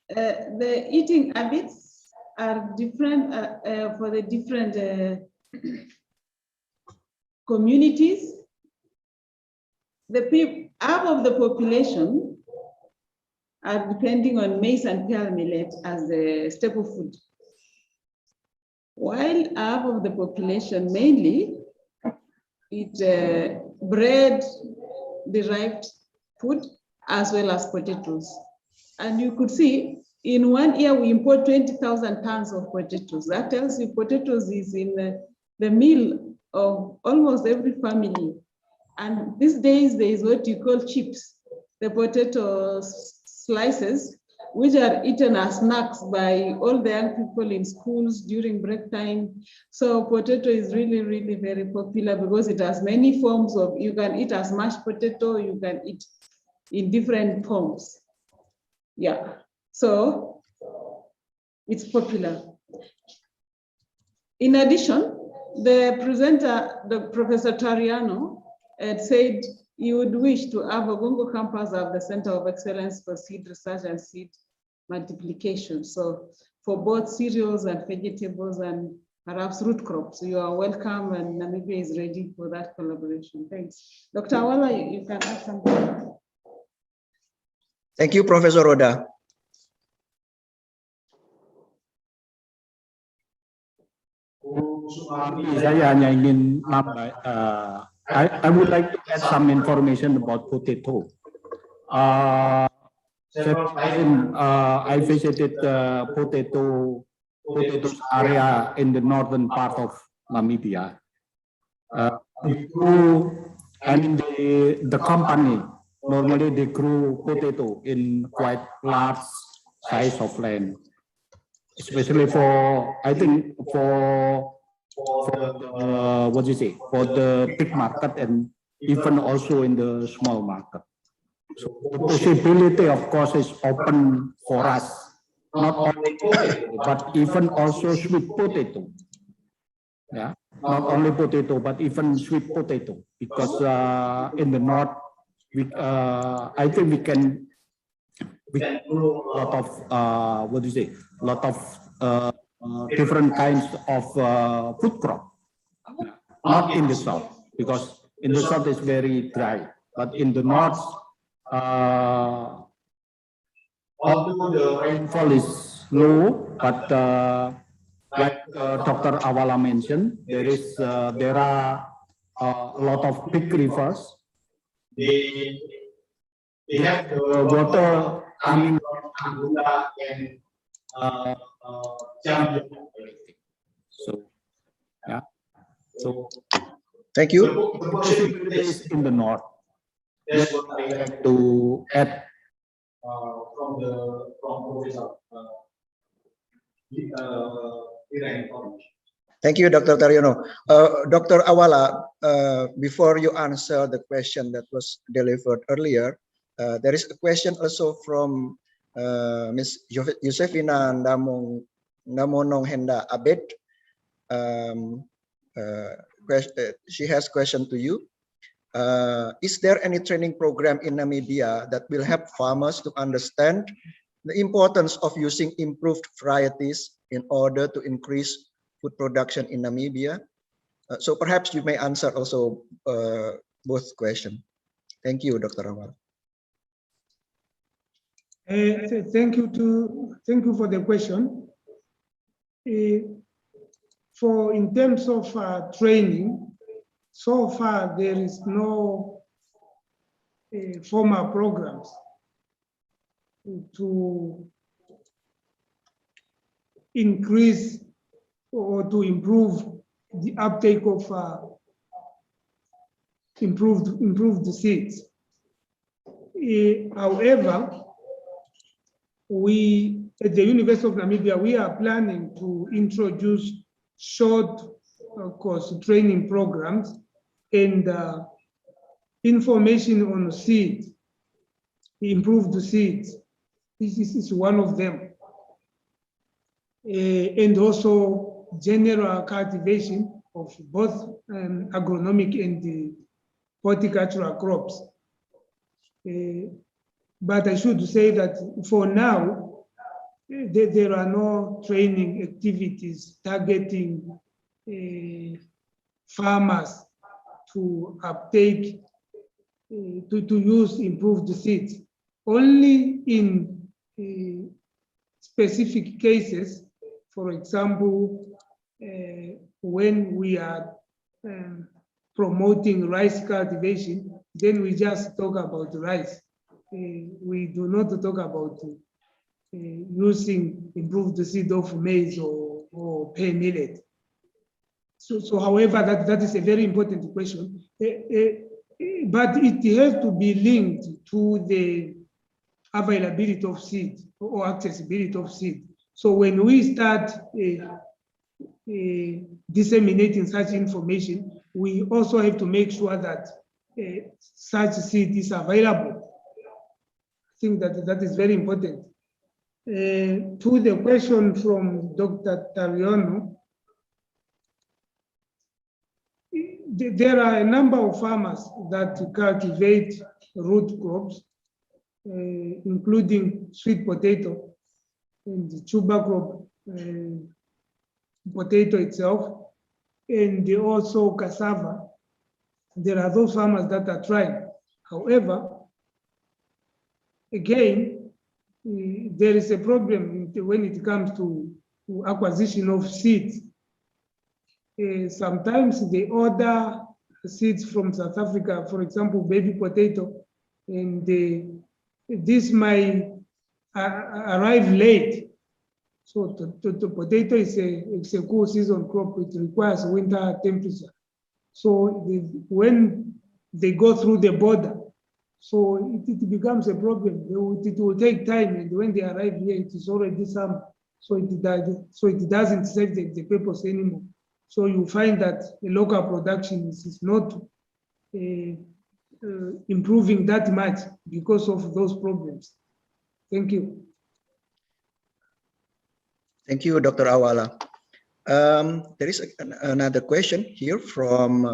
The eating habits are different for the different communities. Half of the population are depending on maize and pearl millet as the staple food, while half of the population mainly eat bread-derived food as well as potatoes. And you could see in 1 year we import 20,000 tons of potatoes. That tells you potatoes is in the meal of almost every family. And these days there is what you call chips, the potato slices, which are eaten as snacks by all the young people in schools during break time. So potato is really, really very popular because it has many forms of, you can eat as mashed potato, you can eat in different forms. Yeah, so it's popular. In addition, the presenter, the Professor Dariano, had said he would wish to have Ogongo campus as the Center of Excellence for seed research and seed multiplication. So for both cereals and vegetables and perhaps root crops, you are welcome, and Namibia is ready for that collaboration. Thanks. Dr. Awala, you can add something. Thank you, Professor Roda. Saya hanya ingin nambah, I would like to add some information about potato. Several times I visited the potatoes area in the northern part of Namibia. We grew, the company normally they grew potato in quite large size of land, especially for for the big market and even also in the small market. So the possibility, of course, is open for us, not only potato, but even also sweet potato. Yeah, not only potato, but even sweet potato, because in the north, I think we can grow a lot of different kinds of food crop. Not in the south, because in the south it's very dry, but in the north, although the rainfall is low, but like Dr. Awala mentioned, there are a lot of big rivers. They have the water coming from Agro and so yeah. So thank you. The possibility is in the north. That's what I have to add from Professor. Thank you, Dr. Dariano. Dr. Awala, before you answer the question that was delivered earlier, there is a question also from Ms. Yosefina Namonong Henda Abed. She has a question to you. Is there any training program in Namibia that will help farmers to understand the importance of using improved varieties in order to increase food production in Namibia? So perhaps you may answer also both questions. Thank you, Dr. Awala. Thank you for the question. In terms of training, so far there is no formal programs to increase or to improve the uptake of improved seeds. However, we at the University of Namibia, we are planning to introduce short course training programs and information on seeds, improved seeds. This is one of them. And also general cultivation of both agronomic and horticultural crops. But I should say that for now, there are no training activities targeting farmers to uptake, to use improved seeds. Only in specific cases, for example, when we are promoting rice cultivation, then we just talk about rice. We do not talk about using improved seed of maize or pea millet. So however, that is a very important question, but it has to be linked to the availability of seed or accessibility of seed. So when we start disseminating such information, we also have to make sure that such seed is available. I think that is very important. To the question from Dr. Dariano, there are a number of farmers that cultivate root crops, including sweet potato and the tuber crop, potato itself, and also cassava. There are those farmers that are trying. However, again, there is a problem when it comes to acquisition of seeds. Sometimes they order seeds from South Africa, for example, baby potato, and this might arrive late. So the potato is a cool season crop. It requires winter temperature. So when they go through the border, so it becomes a problem. It will take time, and when they arrive here, it is already summer. So it doesn't serve the purpose anymore. So you find that the local production is not improving that much because of those problems. Thank you. Thank you, Dr. Awala. There is another question here from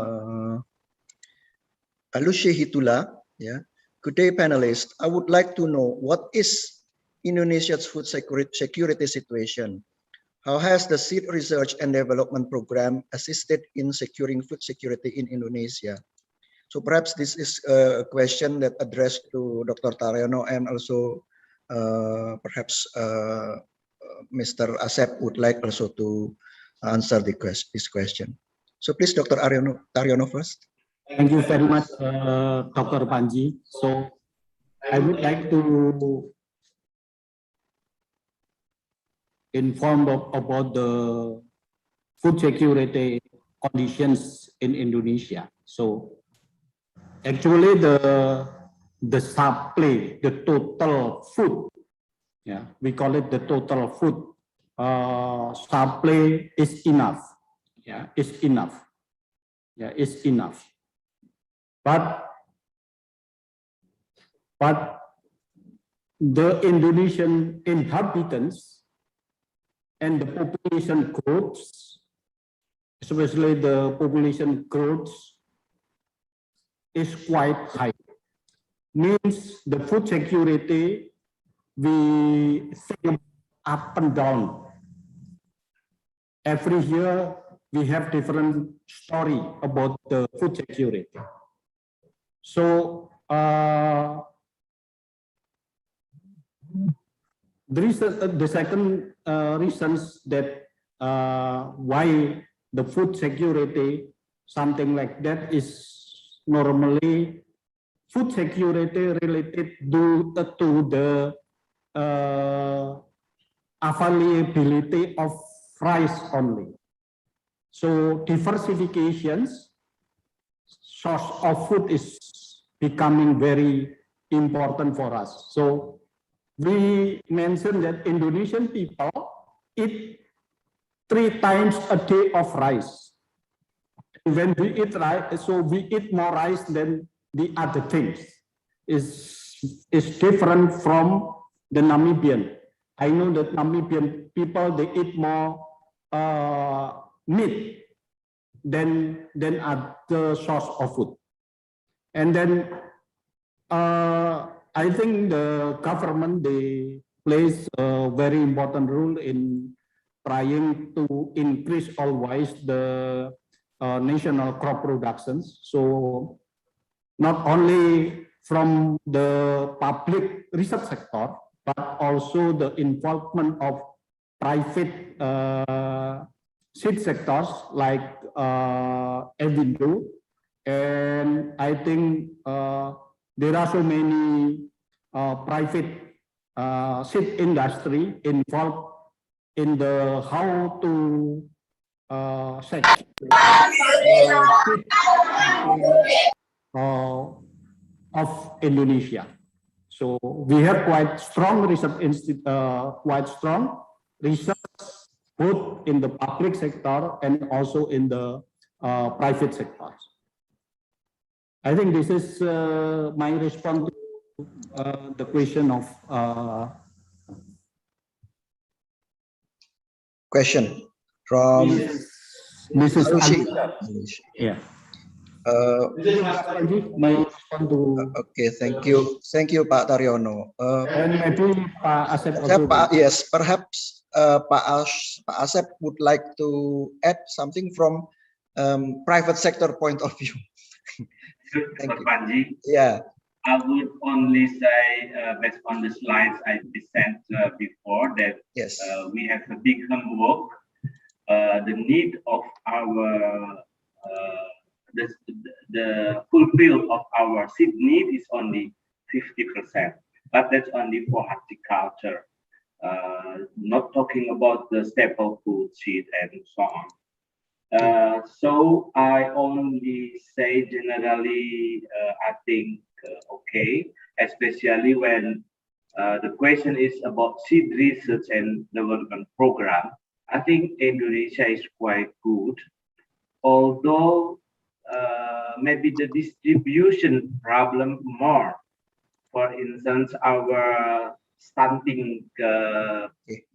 Alushe Hitula. Yeah. Good day, panelists. I would like to know what is Indonesia's food security situation? How has the Seed Research and Development Program assisted in securing food security in Indonesia? So perhaps this is a question that addressed to Dr. Dariano, and also perhaps Mr. Asep would like also to answer this question. So please, Dr. Dariano first. Thank you very much, Dr. Panji. So I would like to inform about the food security conditions in Indonesia. So actually the supply, the total food, yeah, we call it the total food supply is enough. Yeah, is enough. Yeah, is enough. But the Indonesian inhabitants and the population growth, especially the population growth, is quite high. Means the food security, we think up and down. Every year we have different story about the food security. So the second reasons that why the food security, something like that, is normally food security related to the availability of rice only. So diversifications, source of food is becoming very important for us. So we mentioned that Indonesian people eat 3 times a day of rice. When we eat rice, so we eat more rice than the other things. Is different from the Namibian. I know that Namibian people, they eat more meat than other source of food. And then I think the government, they plays a very important role in trying to increase always the national crop productions. So not only from the public research sector, but also the involvement of private seed sectors like Avindo. And I think there are so many private seed industry involved in the how to secure of Indonesia. So we have quite strong research both in the public sector and also in the private sectors. I think this is my response to the question of question from Mrs. Alushi. Yeah. Okay, thank you, Pak Dariano. And maybe Pak Asep also. Yes, perhaps Pak Asep would like to add something from private sector point of view. Thank you, Panji. Yeah. I would only say, based on the slides I present before, that yes, we have a big homework. The need of our the fulfill of our seed need is only 50%. but that's only for horticulture. Not talking about the staple food, seed, and so on. So I only say generally, I think okay, especially when the question is about seed research and development program. I think Indonesia is quite good, although maybe the distribution problem more. For instance, our stunting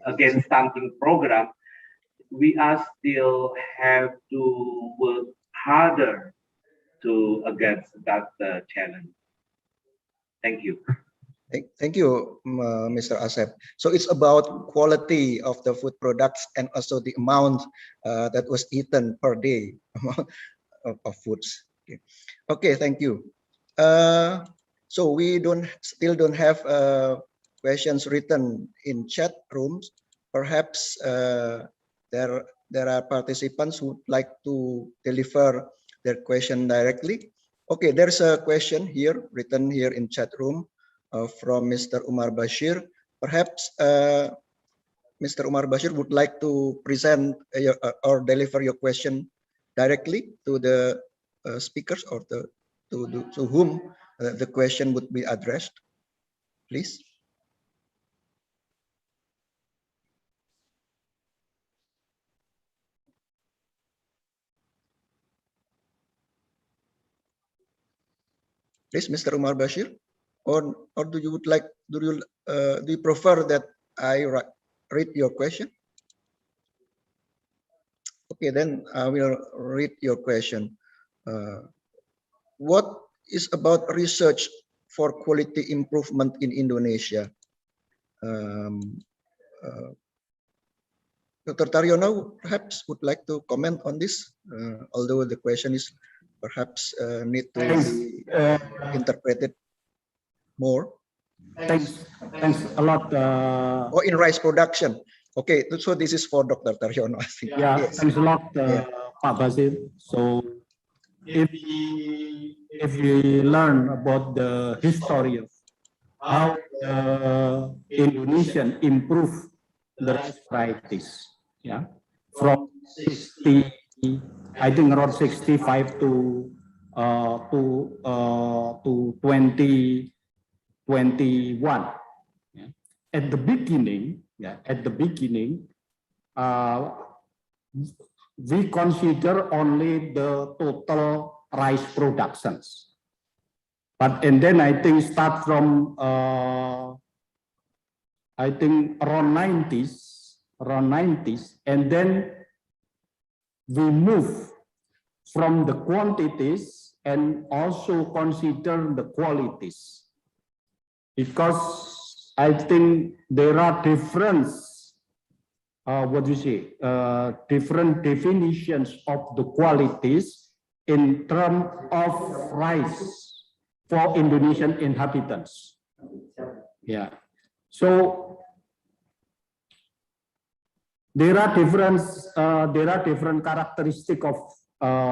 against stunting program, we are still have to work harder to against that challenge. Thank you. Thank you, Mr. Asep. So it's about quality of the food products and also the amount that was eaten per day of foods. Okay, thank you. So we still don't have questions written in chat rooms. Perhaps there are participants who would like to deliver their question directly. Okay, there's a question here written here in chat room from Mr. Umar Bashir. Perhaps Mr. Umar Bashir would like to present or deliver your question directly to the speakers or to whom the question would be addressed, please. Please, Mr. Umar Bashir, or do you prefer that I read your question? Okay, then I will read your question. What is about research for quality improvement in Indonesia? Dr. Dariano perhaps would like to comment on this, although the question is perhaps need to be interpreted more. Thanks a lot. Oh, in rice production. Okay, so this is for Dr. Dariano, I think. Yeah, yes. thanks a lot, Pak Basil. So if we learn about the history of how the Indonesian improve the rice varieties, yeah, from 60, I think around 65 to 2021. Yeah. At the beginning, we consider only the total rice productions. And then I think start from I think around 90s, and then we move from the quantities and also consider the qualities, because I think there are different different definitions of the qualities in terms of rice for Indonesian inhabitants. Yeah. So there are different characteristics of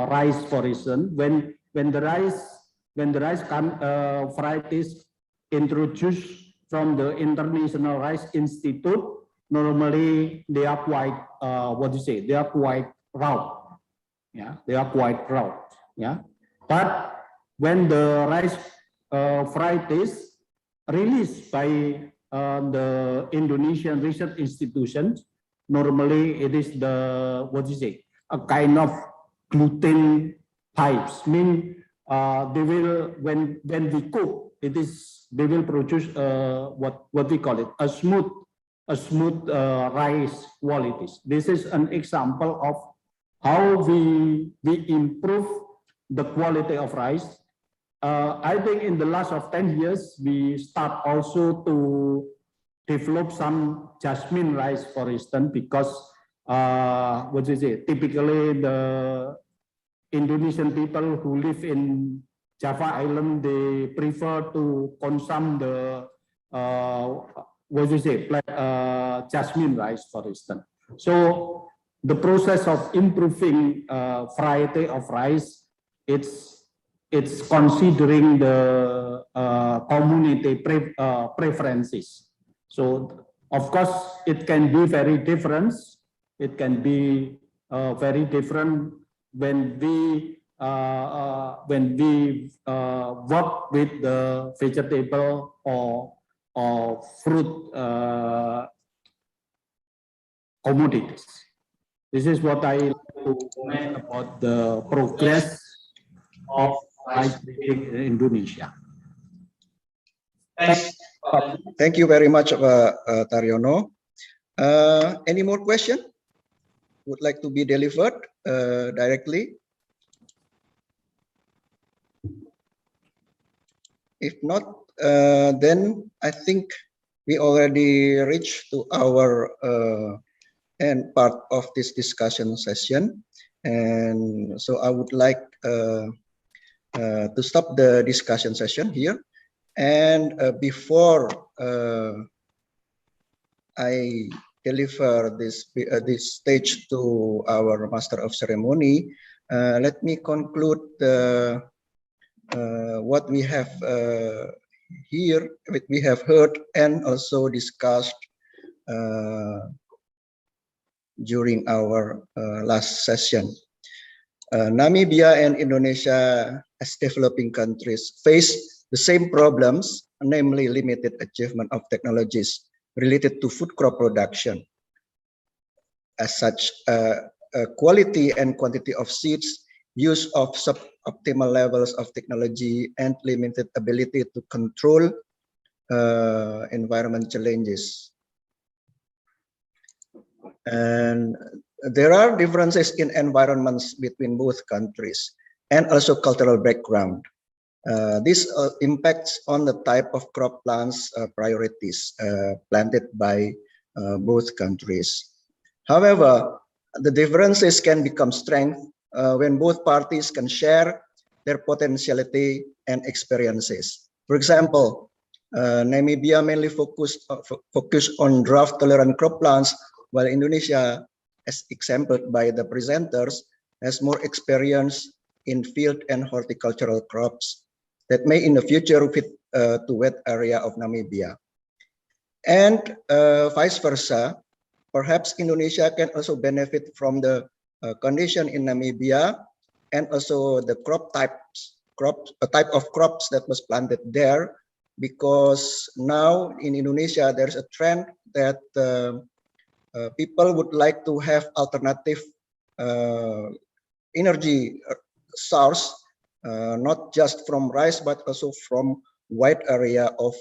rice, for instance, when the rice varieties introduced from the International Rice Institute, normally they are quite they are quite raw. Yeah, they are quite raw. Yeah, but when the rice varieties released by the Indonesian Research Institutions, normally it is the a kind of gluten types. Mean they will when we cook, they will produce what we call it a smooth rice qualities. This is an example of how we improve the quality of rice. I think in the last of 10 years, we start also to develop some jasmine rice, for instance, because typically the Indonesian people who live in Java Island, they prefer to consume the jasmine rice, for instance. So the process of improving variety of rice, it's considering the community preferences. So of course, it can be very different. It can be very different when we work with the vegetable or fruit commodities. This is what I like to comment about the progress of rice breeding in Indonesia. Thank you very much, Dariano. Any more question would like to be delivered directly? If not, then I think we already reached to our end part of this discussion session. And so I would like to stop the discussion session here. And before I deliver this stage to our Master of Ceremony, let me conclude what we have here, we have heard and also discussed during our last session. Namibia and Indonesia as developing countries face the same problems, namely limited achievement of technologies related to food crop production. As such, quality and quantity of seeds, use of suboptimal levels of technology, and limited ability to control environment challenges. And there are differences in environments between both countries and also cultural background. This impacts on the type of crop plants priorities planted by both countries. However, the differences can become strength when both parties can share their potentiality and experiences. For example, Namibia mainly focus on drought-tolerant crop plants, while Indonesia, as exemplified by the presenters, has more experience in field and horticultural crops that may in the future fit to wet area of Namibia. And vice versa, perhaps Indonesia can also benefit from the condition in Namibia and also the type of crops that was planted there, because now in Indonesia there's a trend that people would like to have alternative energy source, not just from rice but also from wide area of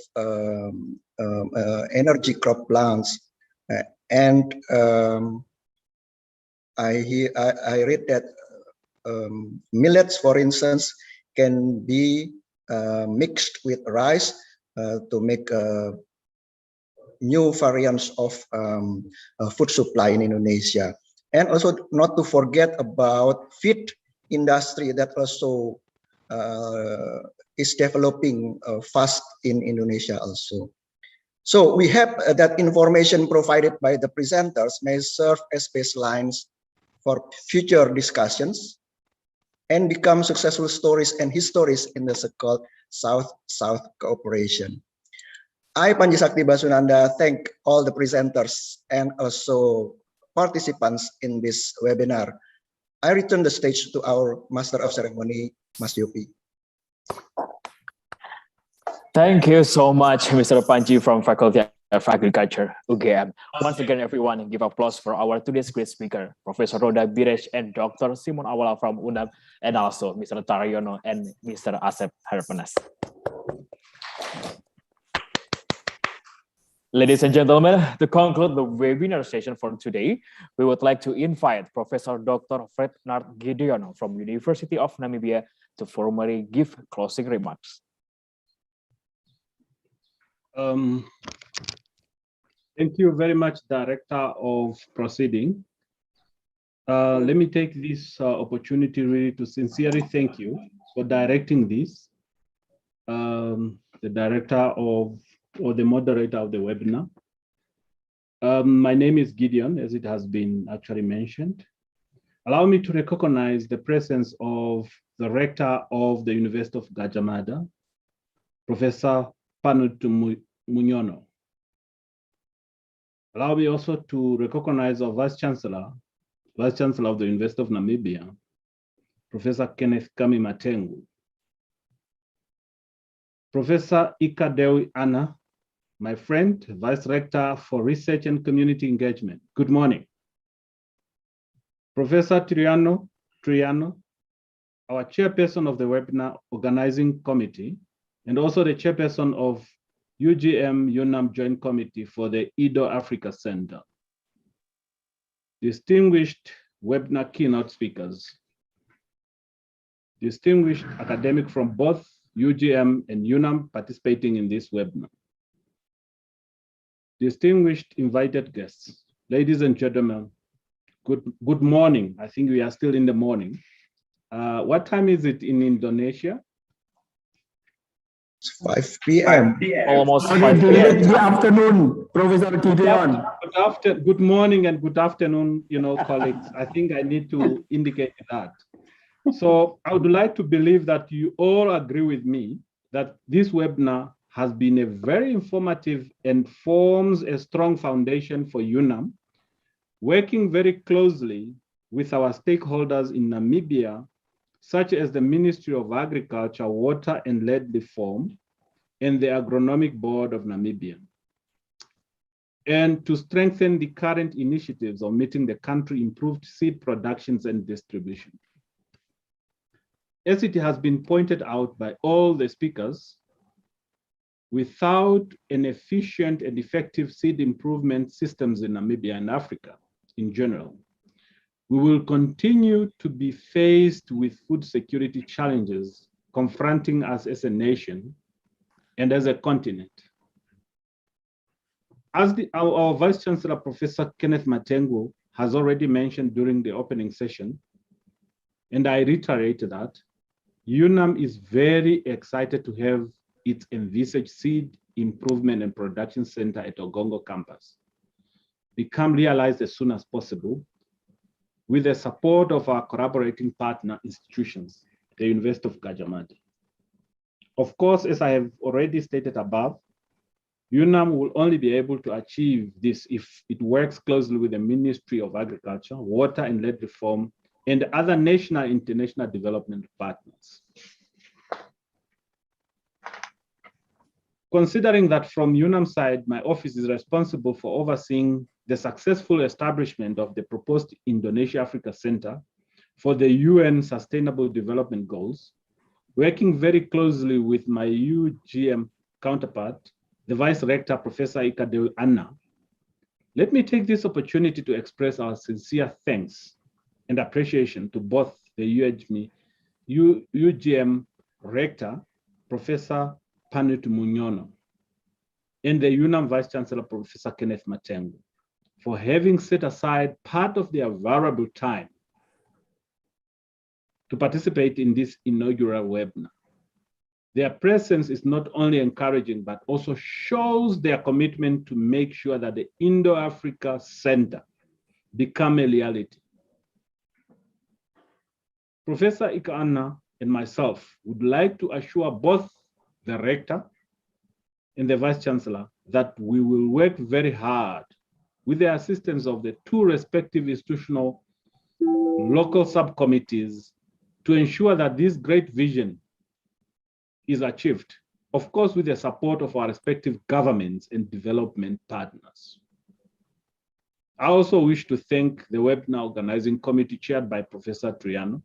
energy crop plants. And I read that millets, for instance, can be mixed with rice to make new variants of food supply in Indonesia. And also not to forget about feed industry that also is developing fast in Indonesia also. So we hope that information provided by the presenters may serve as baselines for future discussions and become successful stories and histories in the so-called South-South cooperation. I, Panji Sakti Basunanda, thank all the presenters and also participants in this webinar. I return the stage to our Master of Ceremony, Mas Yopi. Thank you so much, Mr. Panji from Faculty of Agriculture, UGM. Once again, everyone, give applause for our today's great speaker, Professor Roda Biresh and Dr. Simon Awala from UNAM, and also Mr. Dariano and Mr. Asep Harpanas. Ladies and gentlemen, to conclude the webinar session for today, we would like to invite Professor Dr. Frednard Gideon from University of Namibia to formally give closing remarks. Thank you very much, Director of Proceeding. Let me take this opportunity really to sincerely thank you for directing this, the director of, or the moderator of the webinar. My name is Gideon, as it has been actually mentioned. Allow me to recognize the presence of the rector of the University of Gadjah Mada, Professor Panutu Munyono. Allow me also to recognize our Vice Chancellor of the University of Namibia, Professor Kenneth Kami Matanku. Professor Ikadewi Anna, my friend, Vice Rector for Research and Community Engagement. Good morning. Professor Dariano, our chairperson of the webinar organizing committee, and also the chairperson of UGM-UNAM Joint Committee for the Indo-Africa Center. Distinguished webinar keynote speakers, distinguished academics from both UGM and UNAM participating in this webinar. Distinguished invited guests, ladies and gentlemen, good morning. I think we are still in the morning. What time is it in Indonesia? It's 5 p.m. Almost 5 p.m. Good afternoon, Professor Gideon. Good morning and good afternoon, colleagues. I think I need to indicate that. So I would like to believe that you all agree with me that this webinar has been a very informative and forms a strong foundation for UNAM, working very closely with our stakeholders in Namibia, such as the Ministry of Agriculture, Water and Land Reform, and the Agronomic Board of Namibia, and to strengthen the current initiatives of meeting the country improved seed productions and distribution. As it has been pointed out by all the speakers, without an efficient and effective seed improvement systems in Namibia and Africa in general, we will continue to be faced with food security challenges confronting us as a nation and as a continent. As our Vice Chancellor, Professor Kenneth Matanku, has already mentioned during the opening session, and I reiterate that, UNAM is very excited to have its envisaged Seed Improvement and Production Center at Ogongo campus become realized as soon as possible with the support of our collaborating partner institutions, the University of Gadjah Mada. Of course, as I have already stated above, UNAM will only be able to achieve this if it works closely with the Ministry of Agriculture, Water and Land Reform, and other national and international development partners. Considering that from UNAM's side, my office is responsible for overseeing the successful establishment of the proposed Indonesia-Africa Center for the UN Sustainable Development Goals, working very closely with my UGM counterpart, the Vice Rector, Professor Ikadewi Anna, let me take this opportunity to express our sincere thanks and appreciation to both the UGM Rector, Professor Panutu Munyono, and the UNAM Vice Chancellor, Professor Kenneth Matanku, for having set aside part of their valuable time to participate in this inaugural webinar. Their presence is not only encouraging, but also shows their commitment to make sure that the Indo-Africa Center become a reality. Professor Ika and myself would like to assure both the Rector and the Vice Chancellor that we will work very hard with the assistance of the two respective institutional local subcommittees to ensure that this great vision is achieved, of course, with the support of our respective governments and development partners. I also wish to thank the webinar organizing committee chaired by Professor Dariano,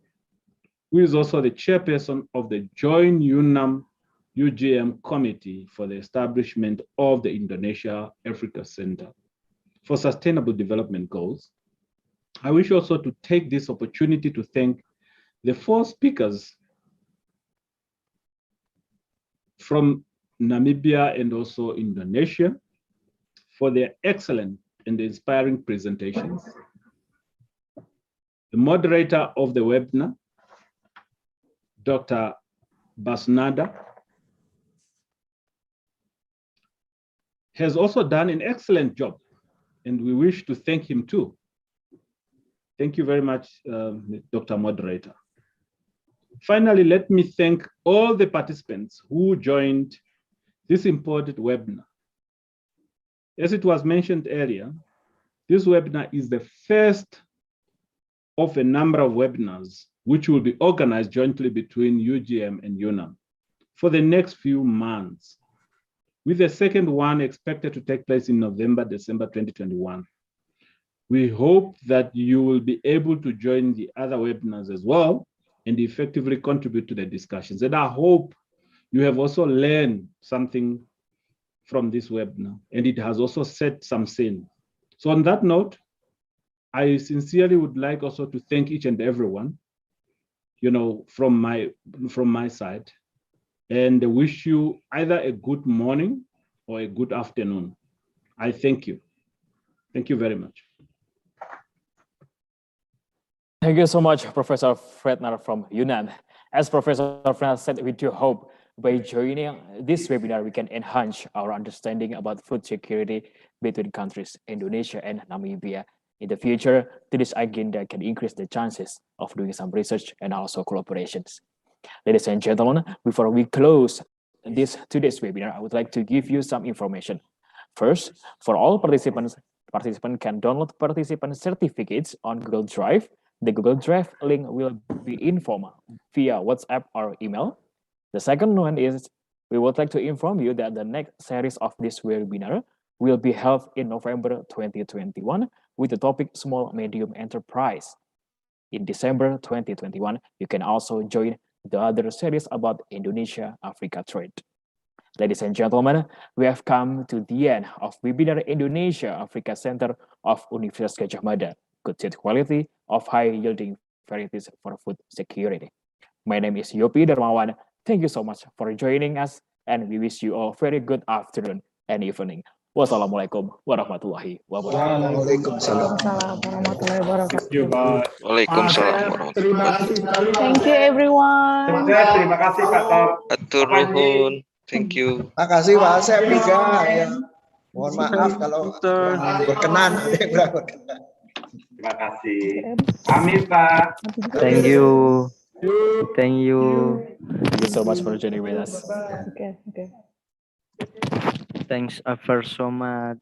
who is also the chairperson of the joint UNAM-UGM committee for the establishment of the Indonesia-Africa Center for Sustainable Development Goals. I wish also to take this opportunity to thank the four speakers from Namibia and also Indonesia for their excellent and inspiring presentations. The moderator of the webinar, Dr. Basnada, has also done an excellent job, and we wish to thank him too. Thank you very much, Dr. Moderator. Finally, let me thank all the participants who joined this important webinar. As it was mentioned earlier, this webinar is the first of a number of webinars which will be organized jointly between UGM and UNAM for the next few months, with the second one expected to take place in November, December 2021. We hope that you will be able to join the other webinars as well and effectively contribute to the discussions. And I hope you have also learned something from this webinar, and it has also set some scene. So on that note, I sincerely would like also to thank each and everyone, from my side, and wish you either a good morning or a good afternoon. I thank you. Thank you very much. Thank you so much, Professor Fredner from UNAM. As Professor Fredner said, we do hope by joining this webinar, we can enhance our understanding about food security between countries, Indonesia and Namibia. In the future, this agenda can increase the chances of doing some research and also collaborations. Ladies and gentlemen, before we close today's webinar, I would like to give you some information. First, for all participants can download participant certificates on Google Drive. The Google Drive link will be informed via WhatsApp or email. The second one is, we would like to inform you that the next series of this webinar will be held in November 2021 with the topic Small Medium Enterprise. In December 2021, you can also join the other series about Indonesia-Africa trade. Ladies and gentlemen, we have come to the end of webinar Indonesia-Africa Center of Universitas Gadjah Mada, good seed quality of high-yielding varieties for food security. My name is Yopi Darmawan. Thank you so much for joining us, and we wish you a very good afternoon and evening. Wassalamualaikum warahmatullahi wabarakatuh. Waalaikumsalam. Waalaikumsalam. Thank you, everyone. Terima kasih, Pak Tor. Atur nuhun. Thank you. Makasih Pak Asep juga. Ya. Mohon maaf kalau berkenan. Terima kasih. Amin, Pak. Thank you. Thank you. Thank you so much for joining with us. Okay. Thanks ever so much.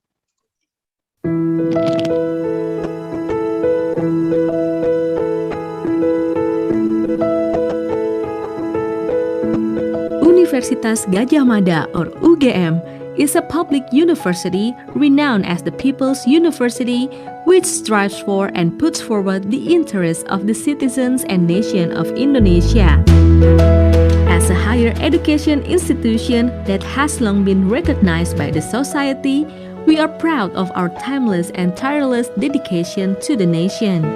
Universitas Gadjah Mada, or UGM, is a public university renowned as the People's University, which strives for and puts forward the interests of the citizens and nation of Indonesia. As a higher education institution that has long been recognized by the society, we are proud of our timeless and tireless dedication to the nation.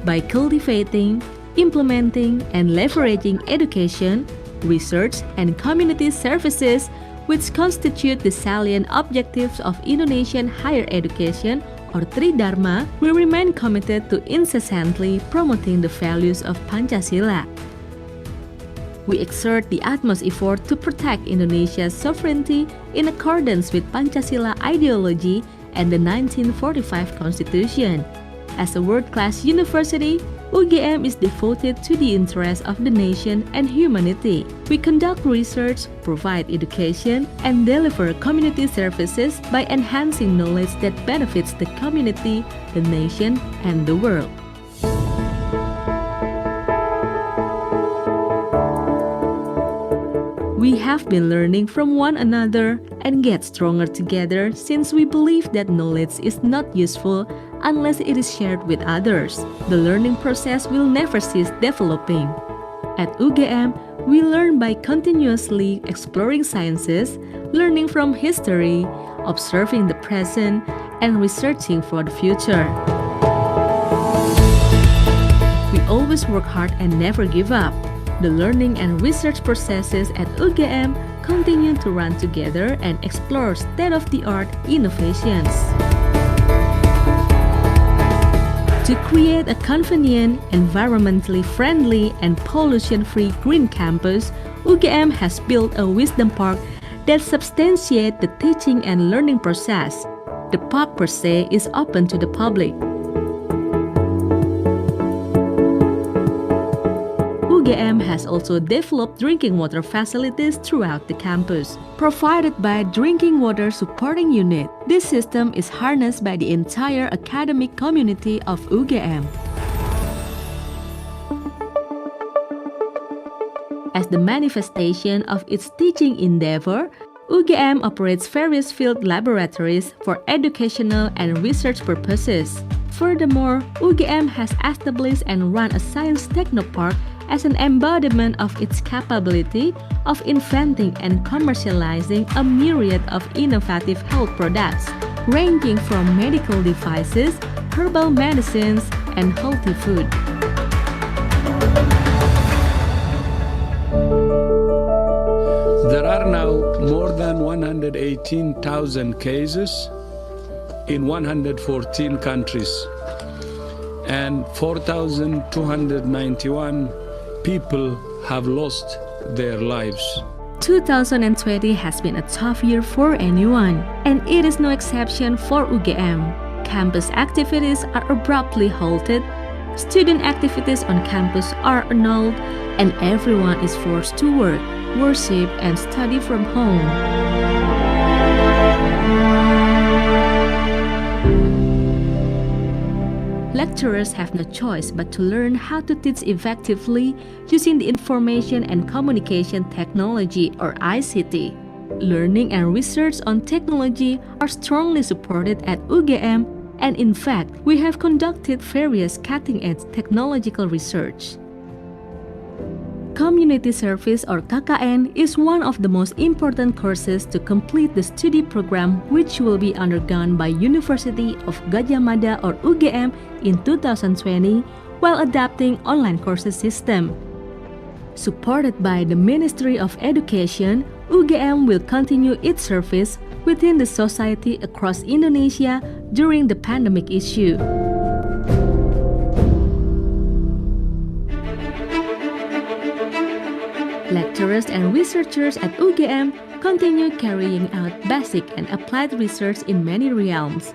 By cultivating, implementing, and leveraging education, research, and community services, which constitute the salient objectives of Indonesian higher education, or Tridharma, we remain committed to incessantly promoting the values of Pancasila. We exert the utmost effort to protect Indonesia's sovereignty in accordance with Pancasila ideology and the 1945 Constitution. As a world-class university, UGM is devoted to the interests of the nation and humanity. We conduct research, provide education, and deliver community services by enhancing knowledge that benefits the community, the nation, and the world. We have been learning from one another and get stronger together since we believe that knowledge is not useful unless it is shared with others. The learning process will never cease developing. At UGM, we learn by continuously exploring sciences, learning from history, observing the present, and researching for the future. We always work hard and never give up. The learning and research processes at UGM continue to run together and explore state-of-the-art innovations. To create a convenient, environmentally friendly, and pollution-free green campus, UGM has built a wisdom park that substantiates the teaching and learning process. The park per se is open to the public. UGM has also developed drinking water facilities throughout the campus, provided by Drinking Water Supporting Unit. This system is harnessed by the entire academic community of UGM. As the manifestation of its teaching endeavor, UGM operates various field laboratories for educational and research purposes. Furthermore, UGM has established and run a science technopark as an embodiment of its capability of inventing and commercializing a myriad of innovative health products, ranging from medical devices, herbal medicines, and healthy food. There are now more than 118,000 cases in 114 countries, and 4,291 people have lost their lives. 2020 has been a tough year for anyone, and it is no exception for UGM. Campus activities are abruptly halted, student activities on campus are annulled, and everyone is forced to work, worship, and study from home. Lecturers have no choice but to learn how to teach effectively using the Information and Communication Technology or ICT. Learning and research on technology are strongly supported at UGM, and in fact, we have conducted various cutting-edge technological research. Community Service or KKN is one of the most important courses to complete the study program, which will be undergone by University of Gadjah Mada or UGM in 2020 while adapting online courses system. Supported by the Ministry of Education, UGM will continue its service within the society across Indonesia during the pandemic issue. Lecturers and researchers at UGM continue carrying out basic and applied research in many realms,